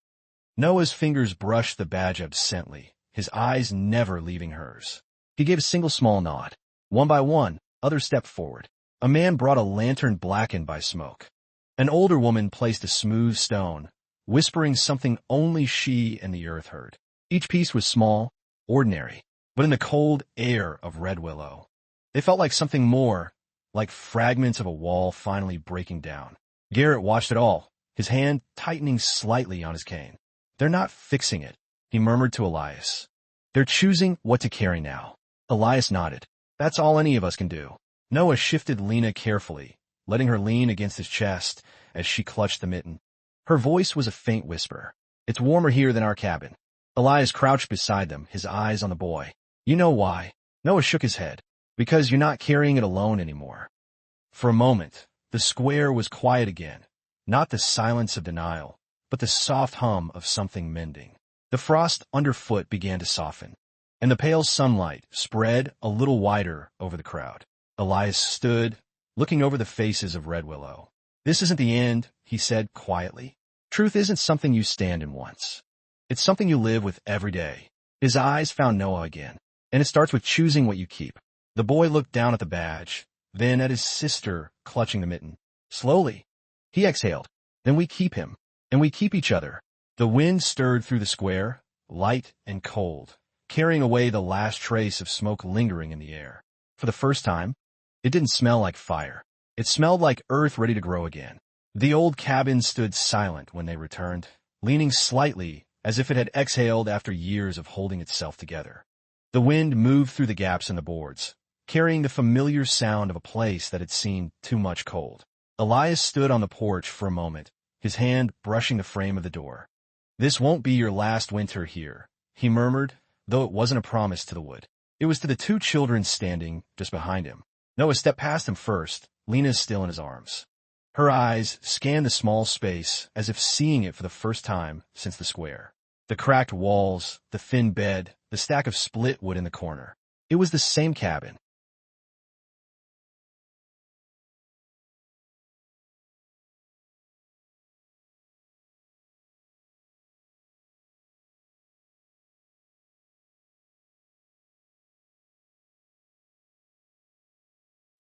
Noah's fingers brushed the badge absently, his eyes never leaving hers. He gave a single small nod. One by one, others stepped forward. A man brought a lantern blackened by smoke. An older woman placed a smooth stone, whispering something only she and the earth heard. Each piece was small, ordinary, but in the cold air of Red Willow, they felt like something more, like fragments of a wall finally breaking down. Garrett watched it all, his hand tightening slightly on his cane. They're not fixing it, he murmured to Elias. They're choosing what to carry now. Elias nodded. That's all any of us can do. Noah shifted Lena carefully, letting her lean against his chest as she clutched the mitten. Her voice was a faint whisper. It's warmer here than our cabin. Elias crouched beside them, his eyes on the boy. You know why? Noah shook his head. Because you're not carrying it alone anymore. For a moment, the square was quiet again, not the silence of denial, but the soft hum of something mending. The frost underfoot began to soften, and the pale sunlight spread a little wider over the crowd. Elias stood, looking over the faces of Red Willow. This isn't the end, he said quietly. Truth isn't something you stand in once. It's something you live with every day. His eyes found Noah again, and it starts with choosing what you keep. The boy looked down at the badge, then at his sister clutching the mitten. Slowly, he exhaled. Then we keep him, and we keep each other. The wind stirred through the square, light and cold, carrying away the last trace of smoke lingering in the air. For the first time, it didn't smell like fire. It smelled like earth ready to grow again. The old cabin stood silent when they returned, leaning slightly as if it had exhaled after years of holding itself together. The wind moved through the gaps in the boards, carrying the familiar sound of a place that had seen too much cold. Elias stood on the porch for a moment, his hand brushing the frame of the door. This won't be your last winter here, he murmured, though it wasn't a promise to the wood. It was to the two children standing just behind him. Noah stepped past him first, Lena still in his arms. Her eyes scanned the small space as if seeing it for the first time since the square. The cracked walls, the thin bed, the stack of split wood in the corner. It was the same cabin.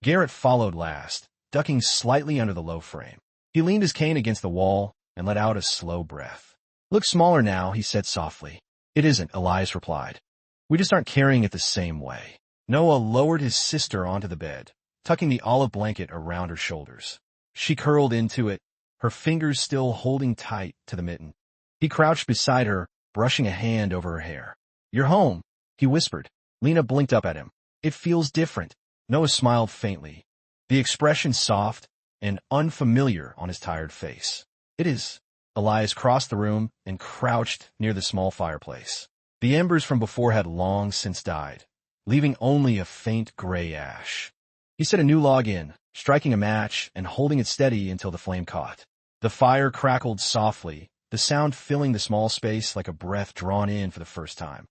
Garrett followed last, ducking slightly under the low frame. He leaned his cane against the wall and let out a slow breath. Looks smaller now, he said softly. It isn't, Elias replied. We just aren't carrying it the same way. Noah lowered his sister onto the bed, tucking the olive blanket around her shoulders. She curled into it, her fingers still holding tight to the mitten. He crouched beside her, brushing a hand over her hair. You're home, he whispered. Lena blinked up at him. It feels different. Noah smiled faintly, the expression soft and unfamiliar on his tired face. It is. Elias crossed the room and crouched near the small fireplace. The embers from before had long since died, leaving only a faint gray ash. He set a new log in, striking a match and holding it steady until the flame caught. The fire crackled softly, the sound filling the small space like a breath drawn in for the first time.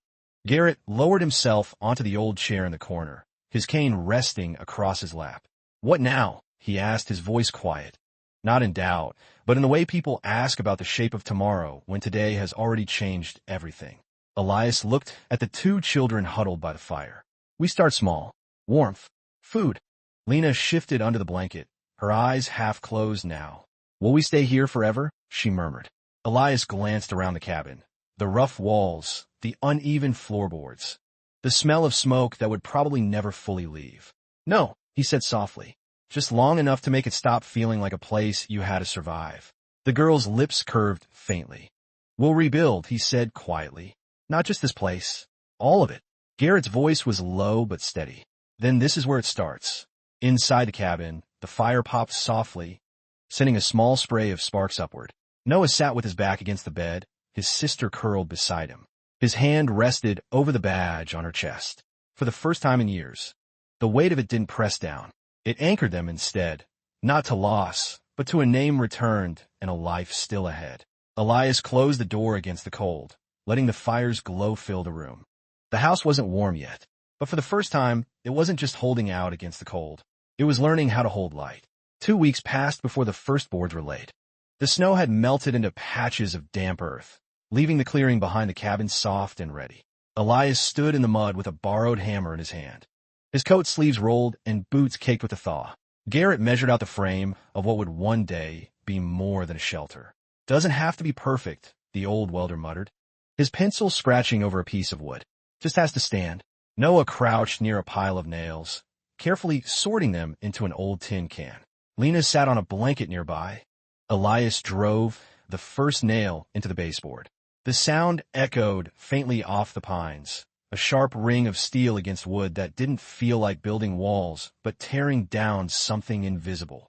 Garrett lowered himself onto the old chair in the corner, his cane resting across his lap. What now? He asked, his voice quiet. Not in doubt, but in the way people ask about the shape of tomorrow when today has already changed everything. Elias looked at the two children huddled by the fire. We start small. Warmth. Food. Lena shifted under the blanket, her eyes half closed now. Will we stay here forever? She murmured. Elias glanced around the cabin. The rough walls, the uneven floorboards, the smell of smoke that would probably never fully leave. "No," he said softly, "just long enough to make it stop feeling like a place you had to survive." The girl's lips curved faintly. "We'll rebuild," he said quietly. "Not just this place. All of it." Garrett's voice was low but steady. "Then this is where it starts." Inside the cabin, the fire popped softly, sending a small spray of sparks upward. Noah sat with his back against the bed, his sister curled beside him. His hand rested over the badge on her chest. For the first time in years, the weight of it didn't press down. It anchored them instead, not to loss, but to a name returned and a life still ahead. Elias closed the door against the cold, letting the fire's glow fill the room. The house wasn't warm yet, but for the first time, it wasn't just holding out against the cold. It was learning how to hold light. 2 weeks passed before the first boards were laid. The snow had melted into patches of damp earth, leaving the clearing behind the cabin soft and ready. Elias stood in the mud with a borrowed hammer in his hand. His coat sleeves rolled and boots caked with the thaw. Garrett measured out the frame of what would one day be more than a shelter. "Doesn't have to be perfect," the old welder muttered, his pencil scratching over a piece of wood. "Just has to stand." Noah crouched near a pile of nails, carefully sorting them into an old tin can. Lena sat on a blanket nearby. Elias drove the first nail into the baseboard. The sound echoed faintly off the pines, a sharp ring of steel against wood that didn't feel like building walls, but tearing down something invisible.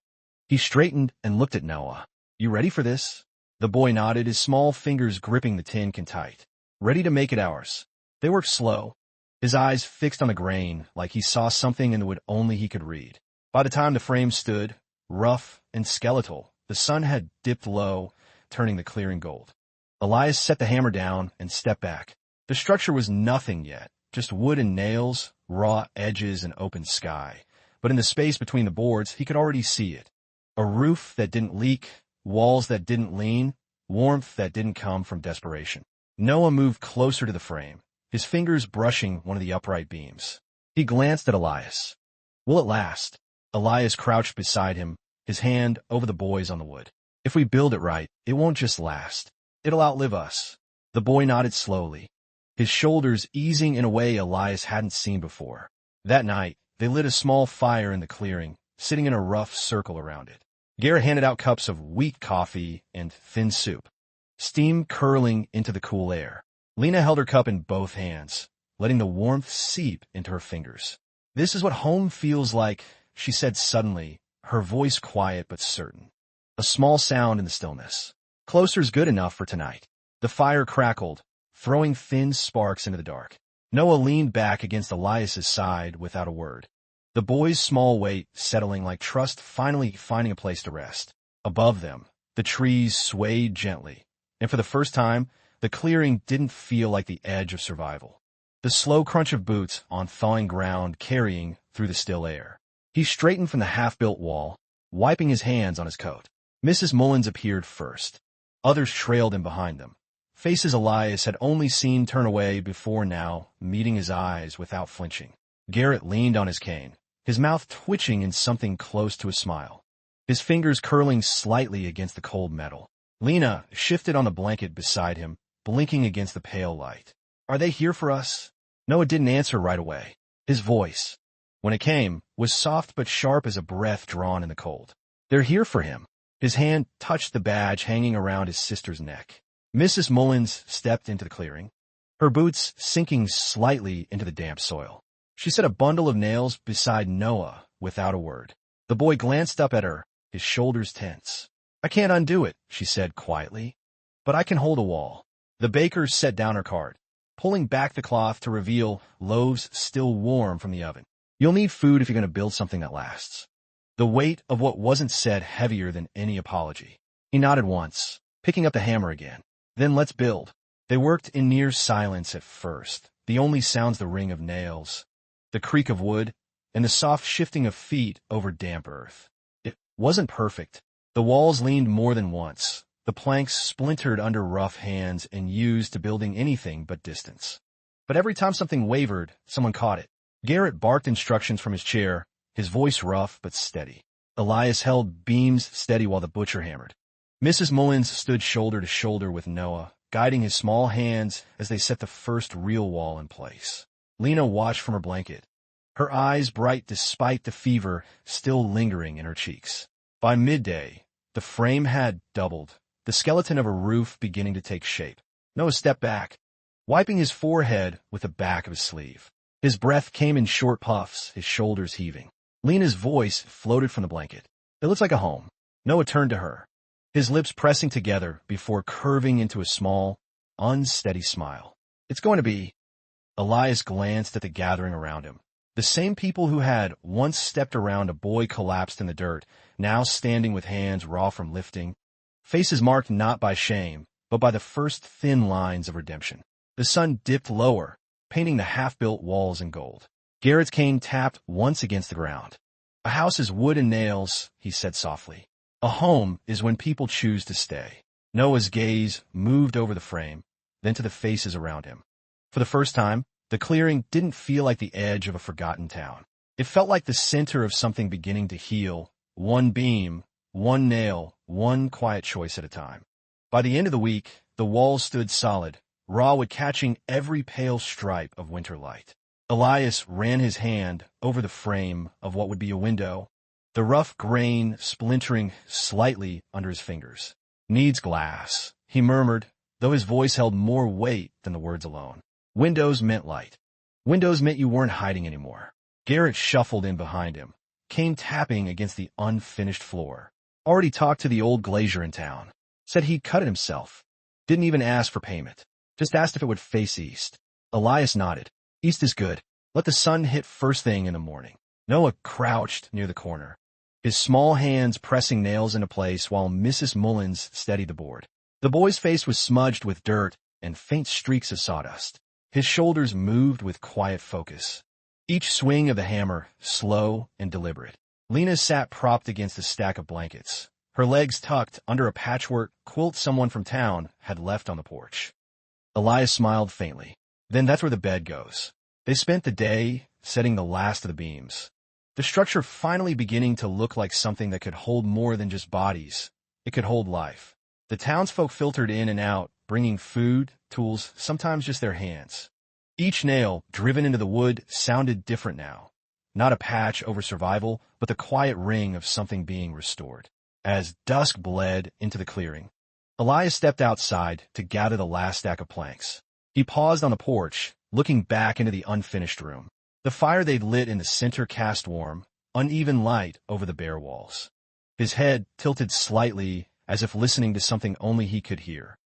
He straightened and looked at Noah. "You ready for this?" The boy nodded, his small fingers gripping the tin can tight. "Ready to make it ours." They worked slow, his eyes fixed on the grain like he saw something in the wood only he could read. By the time the frame stood, rough and skeletal, the sun had dipped low, turning the clearing gold. Elias set the hammer down and stepped back. The structure was nothing yet, just wood and nails, raw edges and open sky. But in the space between the boards, he could already see it. A roof that didn't leak, walls that didn't lean, warmth that didn't come from desperation. Noah moved closer to the frame, his fingers brushing one of the upright beams. He glanced at Elias. "Will it last?" Elias crouched beside him, his hand over the boys on the wood. "If we build it right, it won't just last. It'll outlive us." The boy nodded slowly, his shoulders easing in a way Elias hadn't seen before. That night, they lit a small fire in the clearing, sitting in a rough circle around it. Garrett handed out cups of weak coffee and thin soup, steam curling into the cool air. Lena held her cup in both hands, letting the warmth seep into her fingers. "This is what home feels like," she said suddenly, her voice quiet but certain. A small sound in the stillness. "Closer's good enough for tonight." The fire crackled, throwing thin sparks into the dark. Noah leaned back against Elias's side without a word. The boy's small weight settling like trust finally finding a place to rest. Above them, the trees swayed gently, and for the first time, the clearing didn't feel like the edge of survival. The slow crunch of boots on thawing ground carrying through the still air. He straightened from the half-built wall, wiping his hands on his coat. Mrs. Mullins appeared first. Others trailed in behind them. Faces Elias had only seen turn away before now, meeting his eyes without flinching. Garrett leaned on his cane, his mouth twitching in something close to a smile, his fingers curling slightly against the cold metal. Lena shifted on the blanket beside him, blinking against the pale light. "Are they here for us?" Noah didn't answer right away. His voice, when it came, was soft but sharp as a breath drawn in the cold. "They're here for him." His hand touched the badge hanging around his sister's neck. Mrs. Mullins stepped into the clearing, her boots sinking slightly into the damp soil. She set a bundle of nails beside Noah without a word. The boy glanced up at her, his shoulders tense. "I can't undo it," she said quietly, "but I can hold a wall." The baker set down her card, pulling back the cloth to reveal loaves still warm from the oven. "You'll need food if you're going to build something that lasts." The weight of what wasn't said heavier than any apology. He nodded once, picking up the hammer again. "Then let's build." They worked in near silence at first, the only sounds the ring of nails, the creak of wood, and the soft shifting of feet over damp earth. It wasn't perfect. The walls leaned more than once, the planks splintered under rough hands and used to building anything but distance. But every time something wavered, someone caught it. Garrett barked instructions from his chair, his voice rough but steady. Elias held beams steady while the butcher hammered. Mrs. Mullins stood shoulder to shoulder with Noah, guiding his small hands as they set the first real wall in place. Lena watched from her blanket, her eyes bright despite the fever still lingering in her cheeks. By midday, the frame had doubled, the skeleton of a roof beginning to take shape. Noah stepped back, wiping his forehead with the back of his sleeve. His breath came in short puffs, his shoulders heaving. Lena's voice floated from the blanket. "It looks like a home." Noah turned to her, his lips pressing together before curving into a small, unsteady smile. "It's going to be." Elias glanced at the gathering around him. The same people who had once stepped around a boy collapsed in the dirt, now standing with hands raw from lifting, faces marked not by shame, but by the first thin lines of redemption. The sun dipped lower, painting the half-built walls in gold. Garrett's cane tapped once against the ground. "A house is wood and nails," he said softly. "A home is when people choose to stay." Noah's gaze moved over the frame, then to the faces around him. For the first time, the clearing didn't feel like the edge of a forgotten town. It felt like the center of something beginning to heal, one beam, one nail, one quiet choice at a time. By the end of the week, the walls stood solid, raw wood catching every pale stripe of winter light. Elias ran his hand over the frame of what would be a window, the rough grain splintering slightly under his fingers. "Needs glass," he murmured, though his voice held more weight than the words alone. Windows meant light. Windows meant you weren't hiding anymore. Garrett shuffled in behind him, cane tapping against the unfinished floor. Already talked to the old glazier in town. Said he'd cut it himself. Didn't even ask for payment. Just asked if it would face east. Elias nodded. "East is good. Let the sun hit first thing in the morning." Noah crouched near the corner, his small hands pressing nails into place while Mrs. Mullins steadied the board. The boy's face was smudged with dirt and faint streaks of sawdust. His shoulders moved with quiet focus, each swing of the hammer slow and deliberate. Lena sat propped against a stack of blankets, her legs tucked under a patchwork quilt someone from town had left on the porch. Elias smiled faintly. "Then that's where the bed goes." They spent the day setting the last of the beams, the structure finally beginning to look like something that could hold more than just bodies. It could hold life. The townsfolk filtered in and out, bringing food, tools, sometimes just their hands. Each nail driven into the wood sounded different now. Not a patch over survival, but the quiet ring of something being restored. As dusk bled into the clearing, Elias stepped outside to gather the last stack of planks. He paused on the porch, looking back into the unfinished room. The fire they'd lit in the center cast warm, uneven light over the bare walls. His head tilted slightly, as if listening to something only he could hear.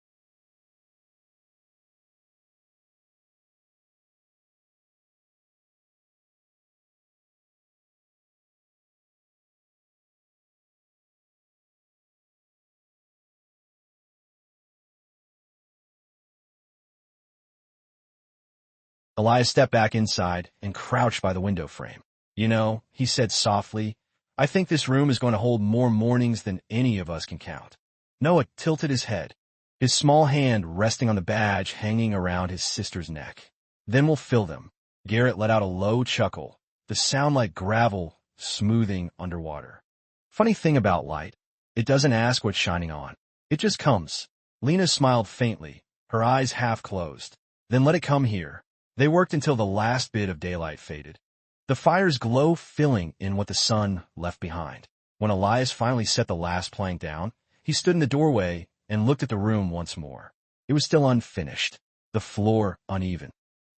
Elias stepped back inside and crouched by the window frame. "You know," he said softly, "I think this room is going to hold more mornings than any of us can count." Noah tilted his head, his small hand resting on the badge hanging around his sister's neck. "Then we'll fill them." Garrett let out a low chuckle, the sound like gravel smoothing underwater. "Funny thing about light, it doesn't ask what's shining on. It just comes." Lena smiled faintly, her eyes half closed. "Then let it come here." They worked until the last bit of daylight faded, the fire's glow filling in what the sun left behind. When Elias finally set the last plank down, he stood in the doorway and looked at the room once more. It was still unfinished, the floor uneven,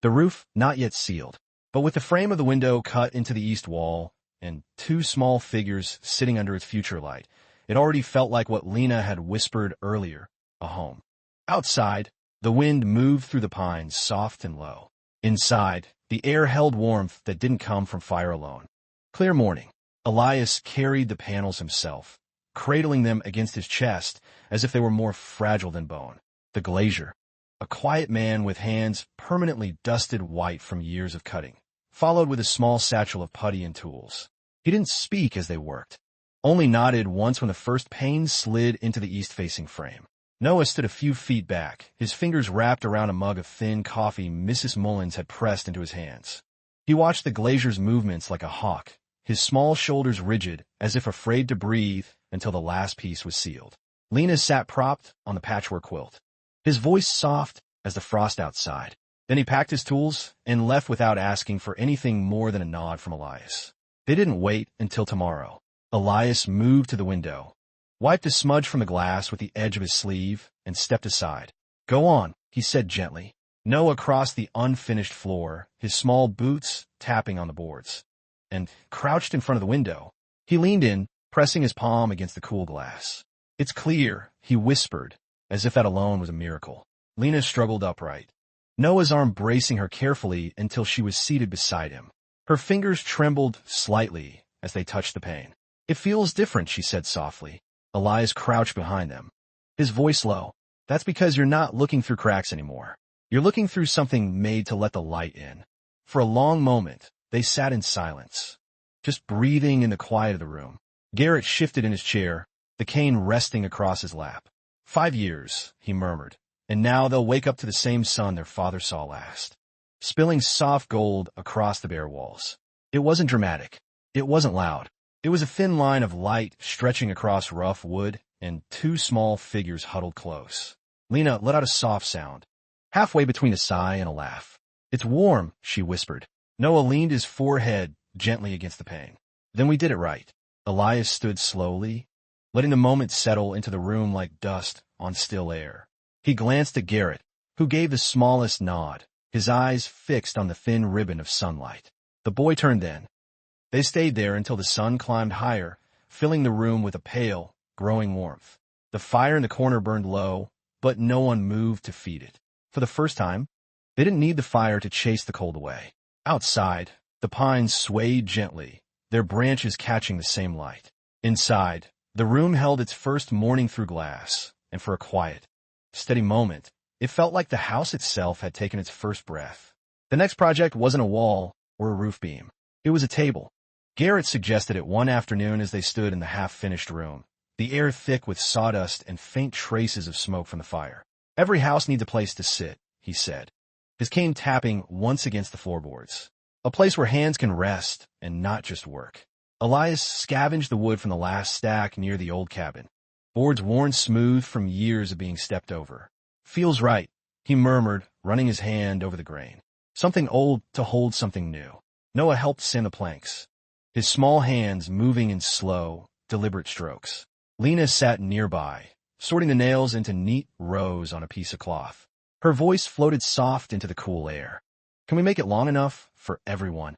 the roof not yet sealed, but with the frame of the window cut into the east wall and two small figures sitting under its future light, it already felt like what Lena had whispered earlier, a home. Outside, the wind moved through the pines, soft and low. Inside, the air held warmth that didn't come from fire alone. Clear morning. Elias carried the panels himself, cradling them against his chest as if they were more fragile than bone. The glazier, a quiet man with hands permanently dusted white from years of cutting, followed with a small satchel of putty and tools. He didn't speak as they worked, only nodded once when the first pane slid into the east-facing frame. Noah stood a few feet back, his fingers wrapped around a mug of thin coffee Mrs. Mullins had pressed into his hands. He watched the glazier's movements like a hawk, his small shoulders rigid, as if afraid to breathe until the last piece was sealed. Lena sat propped on the patchwork quilt, his voice soft as the frost outside. Then he packed his tools and left without asking for anything more than a nod from Elias. They didn't wait until tomorrow. Elias moved to the window, wiped a smudge from the glass with the edge of his sleeve, and stepped aside. "Go on," he said gently. Noah crossed the unfinished floor, his small boots tapping on the boards, and crouched in front of the window. He leaned in, pressing his palm against the cool glass. "It's clear," he whispered, as if that alone was a miracle. Lena struggled upright, Noah's arm bracing her carefully until she was seated beside him. Her fingers trembled slightly as they touched the pane. "It feels different," she said softly. Elias crouched behind them, his voice low. "That's because you're not looking through cracks anymore. You're looking through something made to let the light in." For a long moment, they sat in silence, just breathing in the quiet of the room. Garrett shifted in his chair, the cane resting across his lap. 5 years, he murmured, and now they'll wake up to the same sun their father saw last, spilling soft gold across the bare walls. It wasn't dramatic. It wasn't loud. It was a thin line of light stretching across rough wood, and 2 small figures huddled close. Lena let out a soft sound, halfway between a sigh and a laugh. "It's warm," she whispered. Noah leaned his forehead gently against the pane. "Then we did it right." Elias stood slowly, letting the moment settle into the room like dust on still air. He glanced at Garrett, who gave the smallest nod, his eyes fixed on the thin ribbon of sunlight. The boy turned then. They stayed there until the sun climbed higher, filling the room with a pale, growing warmth. The fire in the corner burned low, but no one moved to feed it. For the first time, they didn't need the fire to chase the cold away. Outside, the pines swayed gently, their branches catching the same light. Inside, the room held its first morning through glass, and for a quiet, steady moment, it felt like the house itself had taken its first breath. The next project wasn't a wall or a roof beam. It was a table. Garrett suggested it one afternoon as they stood in the half-finished room, the air thick with sawdust and faint traces of smoke from the fire. "Every house needs a place to sit," he said, his cane tapping once against the floorboards. "A place where hands can rest and not just work." Elias scavenged the wood from the last stack near the old cabin, boards worn smooth from years of being stepped over. "Feels right," he murmured, running his hand over the grain. "Something old to hold something new." Noah helped sand the planks, his small hands moving in slow, deliberate strokes. Lena sat nearby, sorting the nails into neat rows on a piece of cloth. Her voice floated soft into the cool air. "Can we make it long enough for everyone?"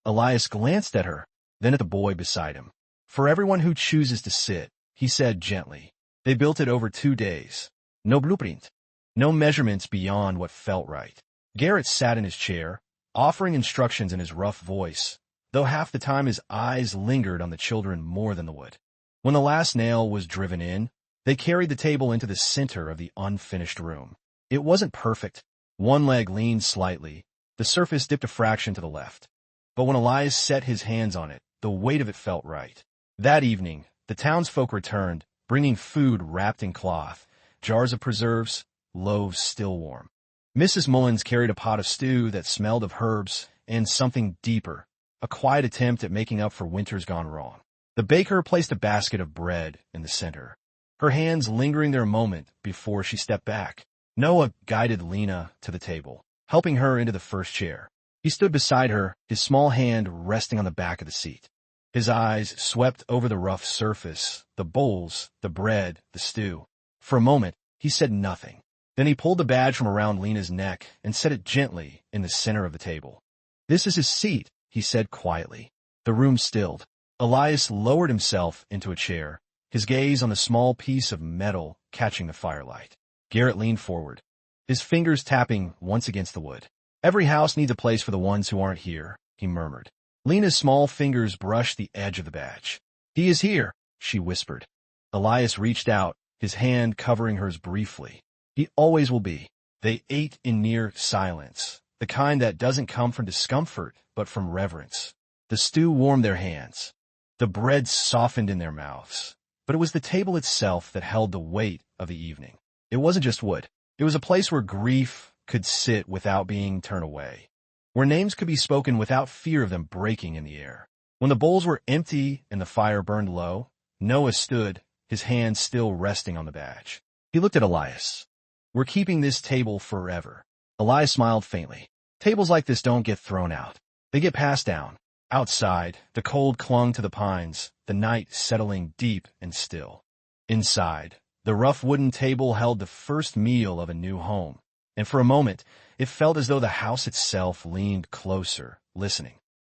Elias glanced at her, then at the boy beside him. "For everyone who chooses to sit," he said gently. They built it over 2 days. No blueprint, no measurements beyond what felt right. Garrett sat in his chair, offering instructions in his rough voice, though half the time his eyes lingered on the children more than the wood. When the last nail was driven in, they carried the table into the center of the unfinished room. It wasn't perfect. One leg leaned slightly, the surface dipped a fraction to the left. But when Elias set his hands on it, the weight of it felt right. That evening, the townsfolk returned, bringing food wrapped in cloth, jars of preserves, loaves still warm. Mrs. Mullins carried a pot of stew that smelled of herbs and something deeper, a quiet attempt at making up for winters gone wrong. The baker placed a basket of bread in the center, her hands lingering there a moment before she stepped back. Noah guided Lena to the table, helping her into the first chair. He stood beside her, his small hand resting on the back of the seat. His eyes swept over the rough surface, the bowls, the bread, the stew. For a moment, he said nothing. Then he pulled the badge from around Lena's neck and set it gently in the center of the table. "This is his seat," he said quietly. The room stilled. Elias lowered himself into a chair, his gaze on the small piece of metal catching the firelight. Garrett leaned forward, his fingers tapping once against the wood. "Every house needs a place for the ones who aren't here," he murmured. Lena's small fingers brushed the edge of the badge. "He is here," she whispered. Elias reached out, his hand covering hers briefly. "He always will be." They ate in near silence, the kind that doesn't come from discomfort, but from reverence. The stew warmed their hands. The bread softened in their mouths. But it was the table itself that held the weight of the evening. It wasn't just wood. It was a place where grief could sit without being turned away, where names could be spoken without fear of them breaking in the air. When the bowls were empty and the fire burned low, Noah stood, his hand still resting on the badge. He looked at Elias. "We're keeping this table forever." Elias smiled faintly. Tables like this don't get thrown out. They get passed down. Outside, the cold clung to the pines, the night settling deep and still. Inside, the rough wooden table held the first meal of a new home, and for a moment, it felt as though the house itself leaned closer, listening.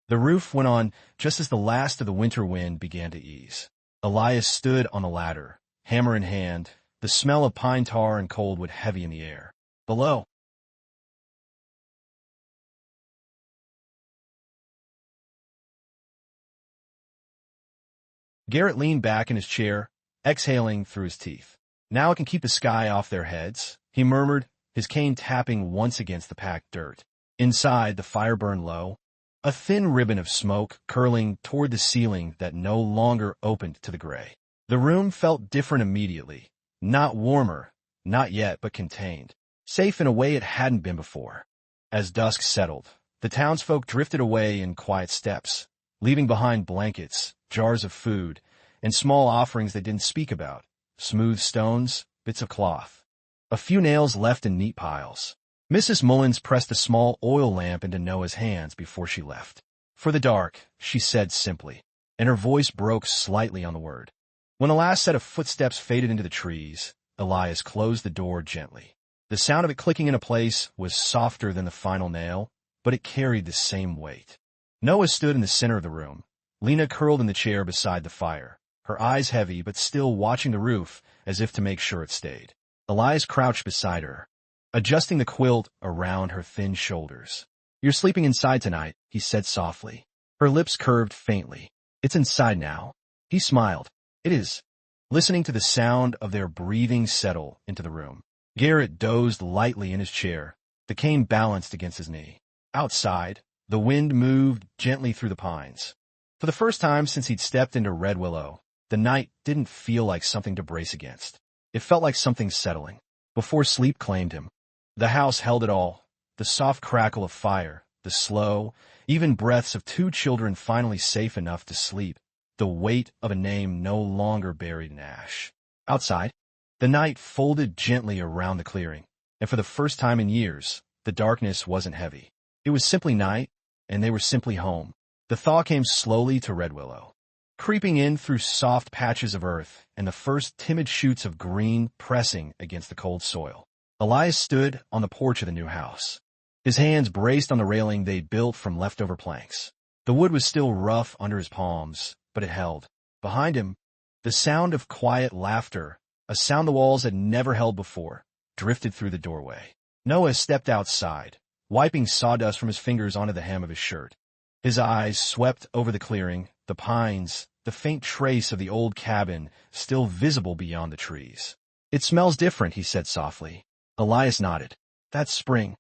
The roof went on just as the last of the winter wind began to ease. Elias stood on the ladder, hammer in hand, the smell of pine tar and coldwood heavy in the air. Below, Garrett leaned back in his chair, exhaling through his teeth. Now I can keep the sky off their heads, he murmured, his cane tapping once against the packed dirt. Inside, the fire burned low, a thin ribbon of smoke curling toward the ceiling that no longer opened to the gray. The room felt different immediately. Not warmer, not yet, but contained. Safe in a way it hadn't been before. As dusk settled, the townsfolk drifted away in quiet steps, leaving behind blankets, jars of food, and small offerings they didn't speak about, smooth stones, bits of cloth. A few nails left in neat piles. Mrs. Mullins pressed a small oil lamp into Noah's hands before she left. For the dark, she said simply, and her voice broke slightly on the word. When the last set of footsteps faded into the trees, Elias closed the door gently. The sound of it clicking into place was softer than the final nail, but it carried the same weight. Noah stood in the center of the room, Lena curled in the chair beside the fire, her eyes heavy but still watching the roof as if to make sure it stayed. Elias crouched beside her, adjusting the quilt around her thin shoulders. "You're sleeping inside tonight," he said softly. Her lips curved faintly. "It's inside now." He smiled. "It is." Listening to the sound of their breathing settle into the room, Garrett dozed lightly in his chair, the cane balanced against his knee. Outside, the wind moved gently through the pines. For the first time since he'd stepped into Red Willow, the night didn't feel like something to brace against. It felt like something settling, before sleep claimed him. The house held it all, the soft crackle of fire, the slow, even breaths of two children finally safe enough to sleep, the weight of a name no longer buried in ash. Outside, the night folded gently around the clearing, and for the first time in years, the darkness wasn't heavy. It was simply night, and they were simply home. The thaw came slowly to Red Willow, creeping in through soft patches of earth and the first timid shoots of green pressing against the cold soil. Elias stood on the porch of the new house, his hands braced on the railing they'd built from leftover planks. The wood was still rough under his palms, but it held. Behind him, the sound of quiet laughter, a sound the walls had never held before, drifted through the doorway. Noah stepped outside, wiping sawdust from his fingers onto the hem of his shirt. His eyes swept over the clearing, the pines, the faint trace of the old cabin still visible beyond the trees. "It smells different," he said softly. Elias nodded. "That's spring."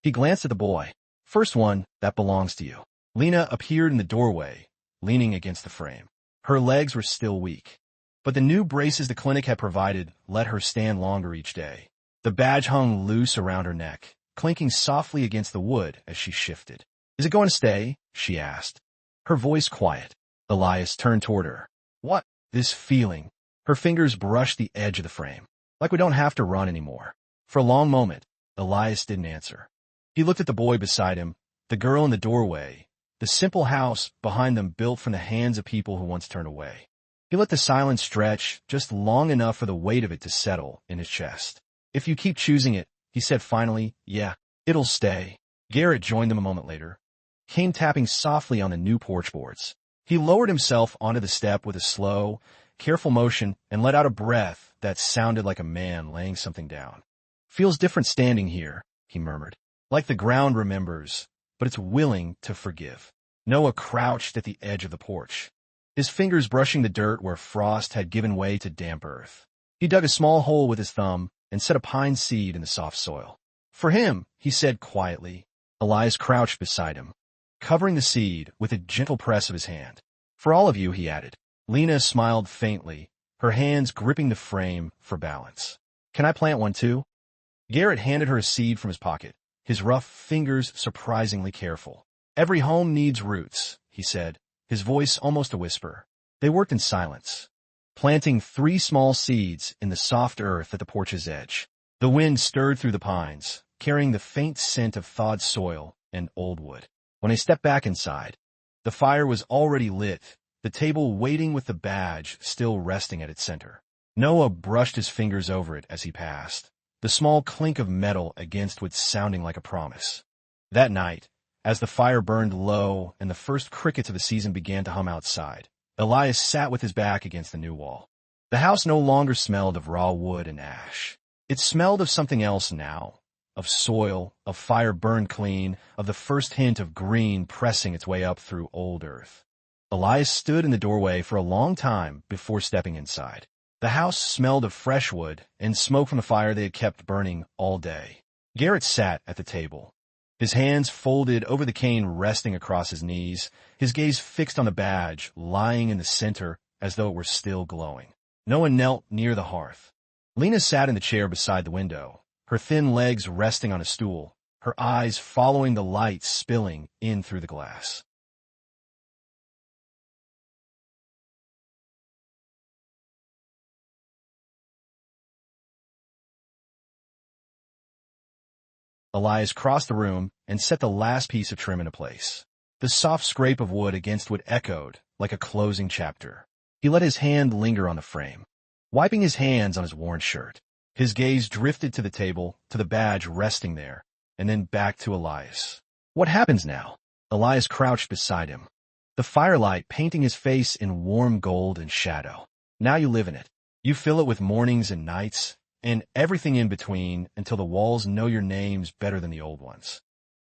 He glanced at the boy. "First one, that belongs to you." Lena appeared in the doorway, leaning against the frame. Her legs were still weak, but the new braces the clinic had provided let her stand longer each day. The badge hung loose around her neck, clinking softly against the wood as she shifted. "Is it going to stay?" she asked, her voice quiet. Elias turned toward her. "What?" "This feeling." Her fingers brushed the edge of the frame. "Like we don't have to run anymore." For a long moment, Elias didn't answer. He looked at the boy beside him, the girl in the doorway, the simple house behind them built from the hands of people who once turned away. He let the silence stretch just long enough for the weight of it to settle in his chest. "If you keep choosing it," he said finally, "yeah, it'll stay." Garrett joined them a moment later, cane tapping softly on the new porch boards. He lowered himself onto the step with a slow, careful motion and let out a breath that sounded like a man laying something down. "Feels different standing here," he murmured. "Like the ground remembers, but it's willing to forgive." Noah crouched at the edge of the porch, his fingers brushing the dirt where frost had given way to damp earth. He dug a small hole with his thumb and set a pine seed in the soft soil. "For him," he said quietly. Elias crouched beside him, covering the seed with a gentle press of his hand. "For all of you," he added. Lena smiled faintly, her hands gripping the frame for balance. "Can I plant one too?" Garrett handed her a seed from his pocket, his rough fingers surprisingly careful. "Every home needs roots," he said, his voice almost a whisper. They worked in silence, planting 3 small seeds in the soft earth at the porch's edge. The wind stirred through the pines, carrying the faint scent of thawed soil and old wood. When they stepped back inside, the fire was already lit, the table waiting with the badge still resting at its center. Noah brushed his fingers over it as he passed, the small clink of metal against what sounding like a promise. That night, as the fire burned low and the first crickets of the season began to hum outside, Elias sat with his back against the new wall. The house no longer smelled of raw wood and ash. It smelled of something else now, of soil, of fire burned clean, of the first hint of green pressing its way up through old earth. Elias stood in the doorway for a long time before stepping inside. The house smelled of fresh wood and smoke from the fire they had kept burning all day. Garrett sat at the table, his hands folded over the cane resting across his knees, his gaze fixed on the badge lying in the center as though it were still glowing. Noah knelt near the hearth. Lena sat in the chair beside the window, her thin legs resting on a stool, her eyes following the light spilling in through the glass. Elias crossed the room and set the last piece of trim into place. The soft scrape of wood against wood echoed like a closing chapter. He let his hand linger on the frame, wiping his hands on his worn shirt. His gaze drifted to the table, to the badge resting there, and then back to Elias. What happens now? Elias crouched beside him, the firelight painting his face in warm gold and shadow. Now you live in it. You fill it with mornings and nights, and everything in between until the walls know your names better than the old ones.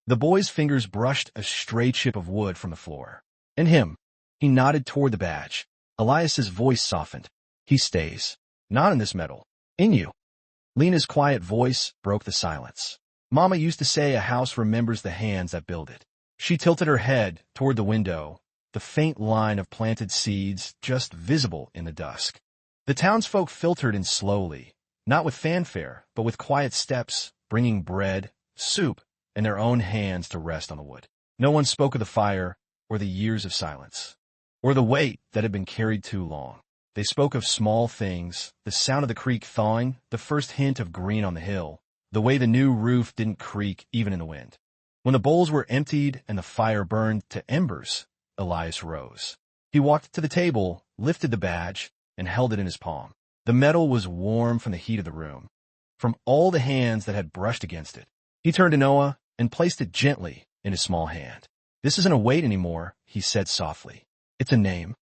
The boy's fingers brushed a stray chip of wood from the floor. And him. He nodded toward the badge. Elias's voice softened. He stays. Not in this metal. In you. Lena's quiet voice broke the silence. Mama used to say a house remembers the hands that build it. She tilted her head toward the window, the faint line of planted seeds just visible in the dusk. The townsfolk filtered in slowly, not with fanfare, but with quiet steps, bringing bread, soup, and their own hands to rest on the wood. No one spoke of the fire, or the years of silence, or the weight that had been carried too long. They spoke of small things, the sound of the creek thawing, the first hint of green on the hill, the way the new roof didn't creak even in the wind. When the bowls were emptied and the fire burned to embers, Elias rose. He walked to the table, lifted the badge, and held it in his palm. The metal was warm from the heat of the room, from all the hands that had brushed against it. He turned to Noah and placed it gently in his small hand. This isn't a weight anymore, he said softly. It's a name.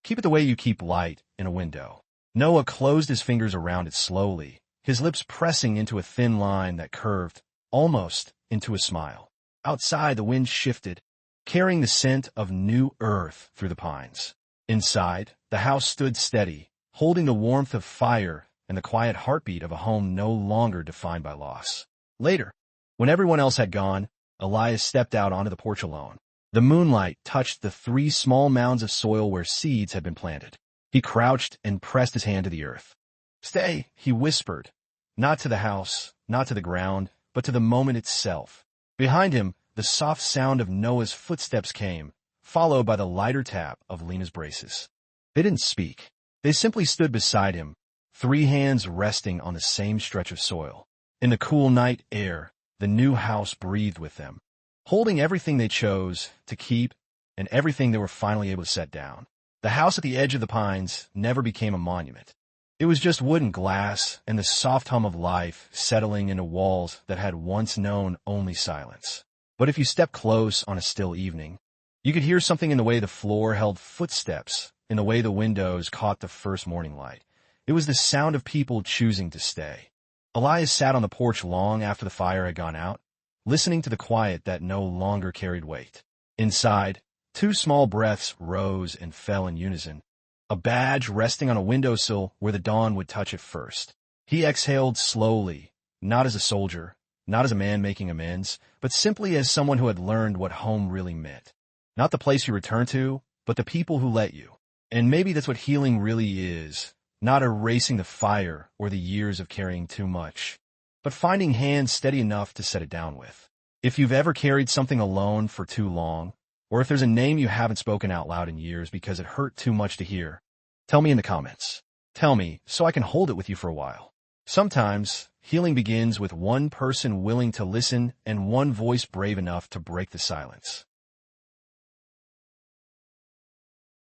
Keep it the way you keep light in a window. Noah closed his fingers around it slowly, his lips pressing into a thin line that curved, almost, into a smile. Outside, the wind shifted, carrying the scent of new earth through the pines. Inside, the house stood steady, holding the warmth of fire and the quiet heartbeat of a home no longer defined by loss. Later, when everyone else had gone, Elias stepped out onto the porch alone. The moonlight touched the 3 small mounds of soil where seeds had been planted. He crouched and pressed his hand to the earth. "Stay," he whispered, not to the house, not to the ground, but to the moment itself. Behind him, the soft sound of Noah's footsteps came, followed by the lighter tap of Lena's braces. They didn't speak. They simply stood beside him, 3 hands resting on the same stretch of soil. In the cool night air, the new house breathed with them, holding everything they chose to keep and everything they were finally able to set down. The house at the edge of the pines never became a monument. It was just wood and glass and the soft hum of life settling into walls that had once known only silence. But if you stepped close on a still evening, you could hear something in the way the floor held footsteps, in the way the windows caught the first morning light. It was the sound of people choosing to stay. Elias sat on the porch long after the fire had gone out, listening to the quiet that no longer carried weight. Inside, 2 small breaths rose and fell in unison, a badge resting on a windowsill where the dawn would touch it first. He exhaled slowly, not as a soldier, not as a man making amends, but simply as someone who had learned what home really meant. Not the place you return to, but the people who let you. And maybe that's what healing really is, not erasing the fire or the years of carrying too much, but finding hands steady enough to set it down with. If you've ever carried something alone for too long, or if there's a name you haven't spoken out loud in years because it hurt too much to hear, tell me in the comments. Tell me so I can hold it with you for a while. Sometimes, healing begins with one person willing to listen and one voice brave enough to break the silence.